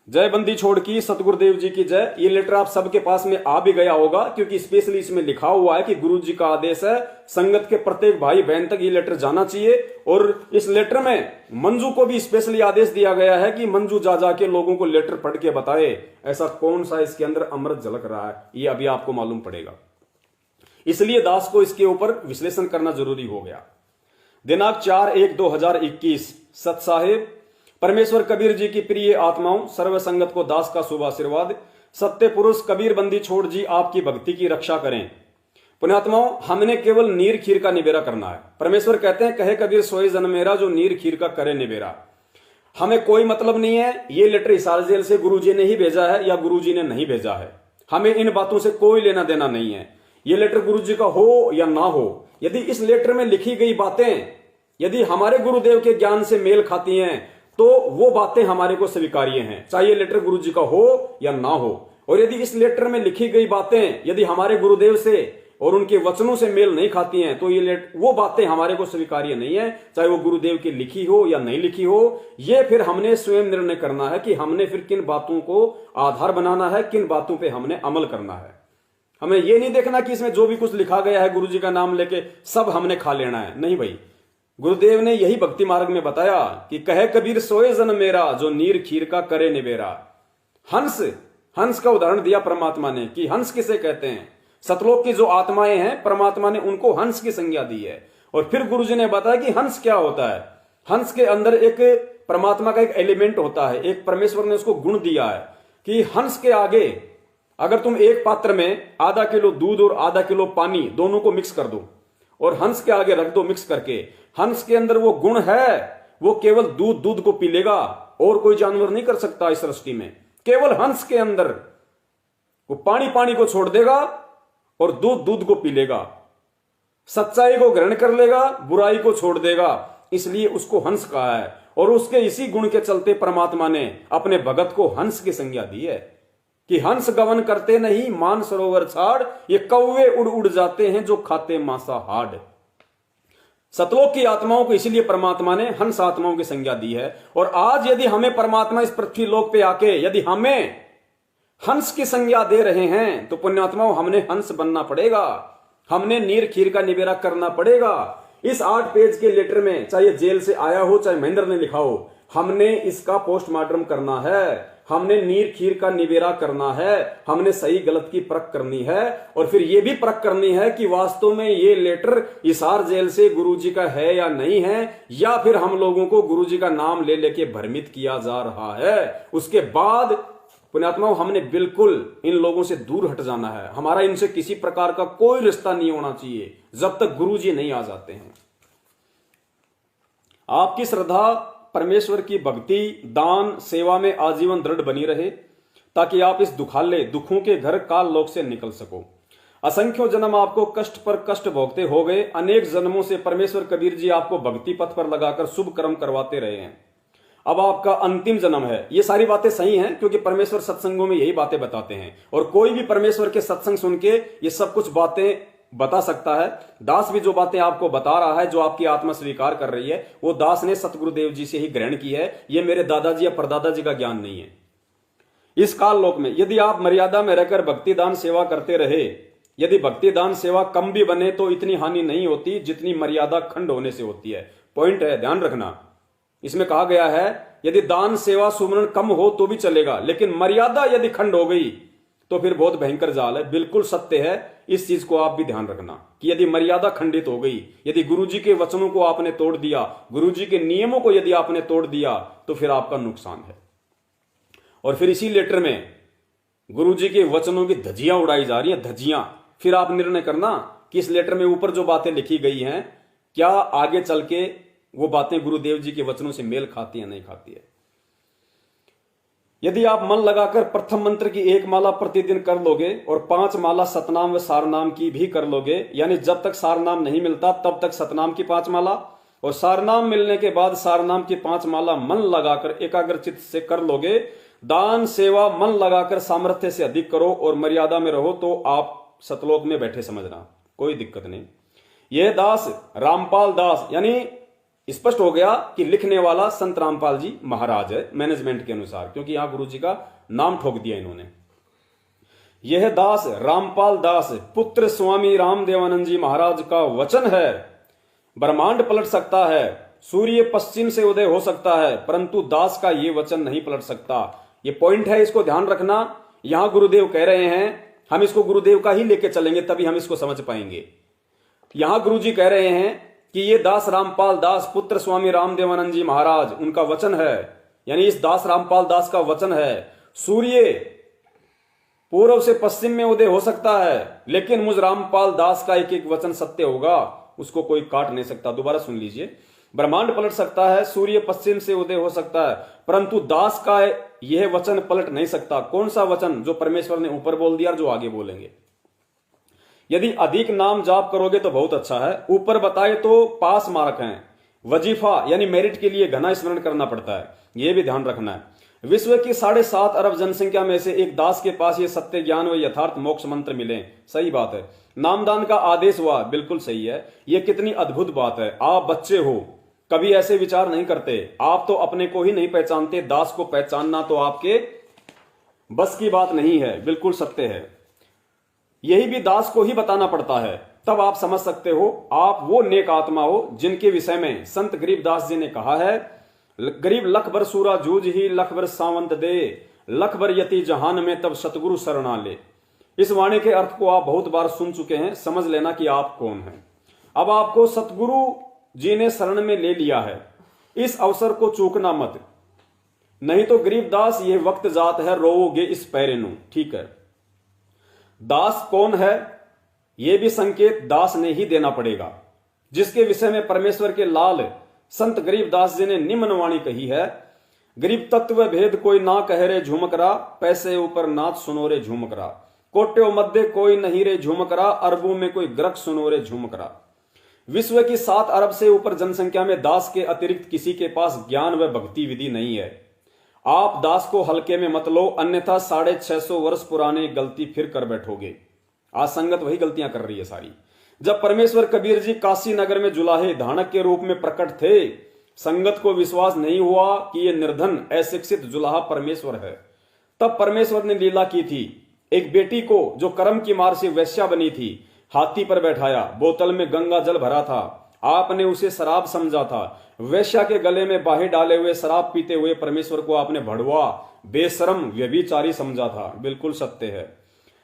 A: जय बंदी छोड़ की सतगुरुदेव जी की जय। ये लेटर आप सबके पास में आ भी गया होगा, क्योंकि स्पेशली इसमें लिखा हुआ है कि गुरु जी का आदेश है संगत के प्रत्येक भाई बहन तक ये लेटर जाना चाहिए। और इस लेटर में मंजू को भी स्पेशली आदेश दिया गया है कि मंजू जा जाके लोगों को लेटर पढ़ के बताए ऐसा कौन सा इसके अंदर अमृत झलक रहा है, ये अभी आपको मालूम पड़ेगा। इसलिए दास को इसके ऊपर विश्लेषण करना जरूरी हो गया। दिनांक 4/1/2021 सत साहिब परमेश्वर कबीर जी की प्रिय आत्माओं, सर्व संगत को दास का शुभ आशीर्वाद। सत्य पुरुष कबीर बंदी छोड़ जी आपकी भक्ति की रक्षा करें। पुण्यात्माओं, हमने केवल नीर खीर का निबेरा करना है। परमेश्वर कहते हैं, कहे कबीर सोए जन मेरा जो नीर खीर का करे निबेरा। हमें कोई मतलब नहीं है ये लेटर हिसार जेल से गुरुजी ने ही भेजा है या गुरुजी ने नहीं भेजा है, हमें इन बातों से कोई लेना देना नहीं है। ये लेटर गुरुजी का हो या ना हो, यदि इस लेटर में लिखी गई बातें यदि हमारे गुरुदेव के ज्ञान से मेल खाती हैं तो वो बातें हमारे को स्वीकार्य हैं, चाहे ये लेटर गुरुजी का हो या ना हो। और यदि इस लेटर में लिखी गई बातें यदि हमारे गुरुदेव से और उनके वचनों से मेल नहीं खाती हैं तो ये वो बातें हमारे को स्वीकार्य नहीं है, चाहे वो गुरुदेव की लिखी हो या नहीं लिखी हो। ये फिर हमने स्वयं निर्णय करना है कि हमने फिर किन बातों को आधार बनाना है, किन बातों पे हमने अमल करना है। हमें ये नहीं देखना कि इसमें जो भी कुछ लिखा गया है गुरुजी का नाम लेके सब हमने खा लेना है, नहीं भाई। गुरुदेव ने यही भक्ति मार्ग में बताया कि कहे कबीर सोए जन मेरा जो नीर खीर का करे निबेरा। हंस का उदाहरण दिया परमात्मा ने कि हंस किसे कहते हैं। सतलोक की जो आत्माएं हैं परमात्मा ने उनको हंस की संज्ञा दी है। और फिर गुरुजी ने बताया कि हंस क्या होता है। हंस के अंदर एक परमात्मा का एक एलिमेंट होता है, एक परमेश्वर ने उसको गुण दिया है कि हंस के आगे अगर तुम एक पात्र में आधा किलो दूध और आधा किलो पानी दोनों को मिक्स कर दो और हंस के आगे रख दो मिक्स करके, हंस के अंदर वो गुण है, वो केवल दूध को पी लेगा और कोई जानवर नहीं कर सकता इस सृष्टि में। केवल हंस के अंदर वो पानी को छोड़ देगा और दूध को पी लेगा, सच्चाई को ग्रहण कर लेगा, बुराई को छोड़ देगा, इसलिए उसको हंस कहा है। और उसके इसी गुण के चलते परमात्मा ने अपने भगत को हंस की संज्ञा दी है कि हंस गवन करते नहीं मान सरोवर छाड़, ये कौवे उड़ उड़ जाते हैं जो खाते मांसाहार। सतलोक की आत्माओं को इसीलिए परमात्मा ने हंस आत्माओं की संज्ञा दी है। और आज यदि हमें परमात्मा इस पृथ्वी लोक पे आके यदि हमें हंस की संज्ञा दे रहे हैं तो पुण्यात्माओं हमने हंस बनना पड़ेगा, हमने नीर खीर का निबेरा करना पड़ेगा। इस 8 पेज के लेटर में चाहे जेल से आया हो चाहे महेंद्र ने लिखा हो, हमने इसका पोस्टमार्टम करना है, हमने नीर खीर का निबेरा करना है, हमने सही गलत की परख करनी है। और फिर यह भी परख करनी है कि वास्तव में ये लेटर हिसार जेल से गुरुजी का है या नहीं है, या फिर हम लोगों को गुरुजी का नाम ले लेके भ्रमित किया जा रहा है। उसके बाद पुण्यात्माओं हमने बिल्कुल इन लोगों से दूर हट जाना है। हमारा इनसे किसी प्रकार का कोई रिश्ता नहीं होना चाहिए जब तक गुरुजी नहीं आ जाते हैं। आपकी श्रद्धा परमेश्वर की भक्ति दान सेवा में आजीवन दृढ़ बनी रहे ताकि आप इस दुखाले दुखों के घर काल लोक से निकल सको। असंख्यों जन्म आपको कष्ट पर कष्ट भोगते हो गए, अनेक जन्मों से परमेश्वर कबीर जी आपको भक्ति पथ पर लगाकर शुभ कर्म करवाते रहे हैं। अब आपका अंतिम जन्म है। ये सारी बातें सही हैं क्योंकि परमेश्वर सत्संगों में यही बातें बताते हैं और कोई भी परमेश्वर के सत्संग सुन के ये सब कुछ बातें बता सकता है। दास भी जो बातें आपको बता रहा है, जो आपकी आत्मा स्वीकार कर रही है, वो दास ने सतगुरुदेव जी से ही ग्रहण की है। ये मेरे दादाजी या परदादाजी का ज्ञान नहीं है। इस काल लोक में यदि आप मर्यादा में रहकर भक्ति दान सेवा करते रहे, यदि भक्ति दान सेवा कम भी बने तो इतनी हानि नहीं होती जितनी मर्यादा खंड होने से होती है। पॉइंट है, ध्यान रखना। इसमें कहा गया है यदि दान सेवा सुमरण कम हो तो भी चलेगा, लेकिन मर्यादा यदि खंड हो गई तो फिर बहुत भयंकर जाल है। बिल्कुल सत्य है, इस चीज को आप भी ध्यान रखना कि यदि मर्यादा खंडित हो गई, यदि गुरुजी के वचनों को आपने तोड़ दिया, गुरुजी के नियमों को यदि आपने तोड़ दिया तो फिर आपका नुकसान है। और फिर इसी लेटर में गुरुजी के वचनों की धज्जियां उड़ाई जा रही हैं, धज्जियां। फिर आप निर्णय करना कि इस लेटर में ऊपर जो बातें लिखी गई हैं क्या आगे चल के वो बातें गुरुदेव जी के वचनों से मेल खाती है नहीं खाती है। यदि आप मन लगाकर प्रथम मंत्र की 1 माला प्रतिदिन कर लोगे और 5 माला सतनाम व सारनाम की भी कर लोगे, यानी जब तक सारनाम नहीं मिलता तब तक सतनाम की 5 माला और सारनाम मिलने के बाद सारनाम की 5 माला मन लगाकर एकाग्रचित्त से कर लोगे, दान सेवा मन लगाकर सामर्थ्य से अधिक करो और मर्यादा में रहो, तो आप सतलोक में बैठे समझना, कोई दिक्कत नहीं। यह दास रामपाल दास, यानी स्पष्ट हो गया कि लिखने वाला संत रामपाल जी महाराज है मैनेजमेंट के अनुसार, क्योंकि यहां गुरु जी का नाम ठोक दिया इन्होंने। यह दास रामपाल दास पुत्र स्वामी रामदेवानंद जी महाराज का वचन है। ब्रह्मांड पलट सकता है, सूर्य पश्चिम से उदय हो सकता है, परंतु दास का यह वचन नहीं पलट सकता। यह पॉइंट है, इसको ध्यान रखना। यहां गुरुदेव कह रहे हैं, हम इसको गुरुदेव का ही लेके चलेंगे तभी हम इसको समझ पाएंगे। यहां गुरु जी कह रहे हैं कि ये दास रामपाल दास पुत्र स्वामी रामदेवानंद जी महाराज, उनका वचन है, यानी इस दास रामपाल दास का वचन है। सूर्य पूर्व से पश्चिम में उदय हो सकता है, लेकिन मुझ रामपाल दास का एक एक वचन सत्य होगा, उसको कोई काट नहीं सकता। दोबारा सुन लीजिए, ब्रह्मांड पलट सकता है, सूर्य पश्चिम से उदय हो सकता है, परंतु दास का यह वचन पलट नहीं सकता। कौन सा वचन? जो परमेश्वर ने ऊपर बोल दिया और जो आगे बोलेंगे। यदि अधिक नाम जाप करोगे तो बहुत अच्छा है। ऊपर बताए तो पास मार्क हैं। वजीफा यानी मेरिट के लिए घना स्मरण करना पड़ता है, यह भी ध्यान रखना है। विश्व की 7.5 अरब जनसंख्या में से एक दास के पास ये सत्य ज्ञान व यथार्थ मोक्ष मंत्र मिले, सही बात है। नामदान का आदेश हुआ, बिल्कुल सही है। यह कितनी अद्भुत बात है। आप बच्चे हो, कभी ऐसे विचार नहीं करते, आप तो अपने को ही नहीं पहचानते, दास को पहचानना तो आपके बस की बात नहीं है, बिल्कुल सत्य है। यही भी दास को ही बताना पड़ता है, तब आप समझ सकते हो। आप वो नेक आत्मा हो जिनके विषय में संत गरीबदास जी ने कहा है, गरीब लख बर सूरा जूझ ही लख बर सावंत दे, लख बर यति जहान में तब सतगुरु शरणा ले। इस वाणी के अर्थ को आप बहुत बार सुन चुके हैं, समझ लेना कि आप कौन हैं। अब आपको सतगुरु जी ने शरण में ले लिया है, इस अवसर को चूकना मत, नहीं तो गरीबदास ये वक्त जात है रोओगे इस पैरेनु। ठीक है, दास कौन है यह भी संकेत दास ने ही देना पड़ेगा, जिसके विषय में परमेश्वर के लाल संत गरीबदास जी ने निम्न वाणी कही है, गरीब तत्व भेद कोई ना कह रे झुमकरा, पैसे ऊपर नाच सुनो रे झुमकरा, कोट्यो मध्य कोई नहीं रे झुमकरा, अरबों में कोई ग्रक सुनो रे झुमकरा। विश्व की 7 अरब से ऊपर जनसंख्या में दास के अतिरिक्त किसी के पास ज्ञान व भक्ति विधि नहीं है। आप दास को हल्के में मत लो, अन्यथा 650 वर्ष पुराने गलती फिर कर बैठोगे। आज संगत वही गलतियां कर रही है सारी। जब परमेश्वर कबीर जी काशी नगर में जुलाहे धानक के रूप में प्रकट थे, संगत को विश्वास नहीं हुआ कि ये निर्धन अशिक्षित जुलाहा परमेश्वर है। तब परमेश्वर ने लीला की थी, एक बेटी को जो कर्म की मार से वैश्या बनी थी, हाथी पर बैठाया, बोतल में गंगा जल भरा था, आपने उसे शराब समझा था। वैश्या के गले में बाहे डाले हुए शराब पीते हुए परमेश्वर को आपने भड़वा, बेशरम, व्यभिचारी समझा था। बिल्कुल सत्य है।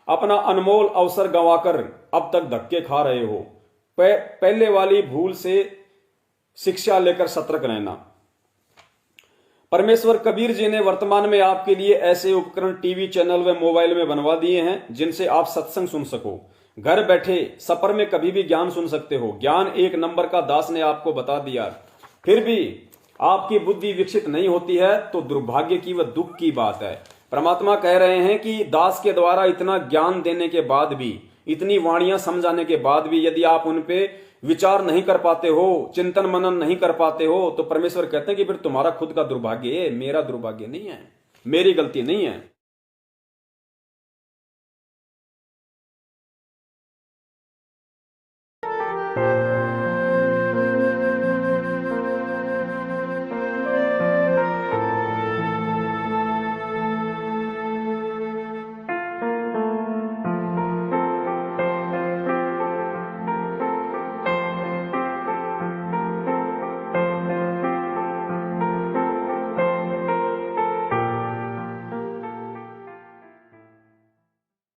A: अपना अनमोल अवसर गंवाकर अब तक धक्के खा रहे हो। पहले वाली भूल से शिक्षा लेकर सतर्क रहना। परमेश्वर कबीर जी ने वर्तमान में आपके लिए ऐसे उपकरण टीवी चैनल व मोबाइल में बनवा दिए हैं जिनसे आप सत्संग सुन सको। घर बैठे सफर में कभी भी ज्ञान सुन सकते हो। ज्ञान 1 नंबर का दास ने आपको बता दिया, फिर भी आपकी बुद्धि विकसित नहीं होती है तो दुर्भाग्य की व दुख की बात है। परमात्मा कह रहे हैं कि दास के द्वारा इतना ज्ञान देने के बाद भी, इतनी वाणियां समझाने के बाद भी यदि आप उन पे विचार नहीं कर पाते हो, चिंतन मनन नहीं कर पाते हो, तो परमेश्वर कहते हैं कि फिर तुम्हारा खुद का दुर्भाग्य है, मेरा दुर्भाग्य नहीं है, मेरी गलती नहीं है।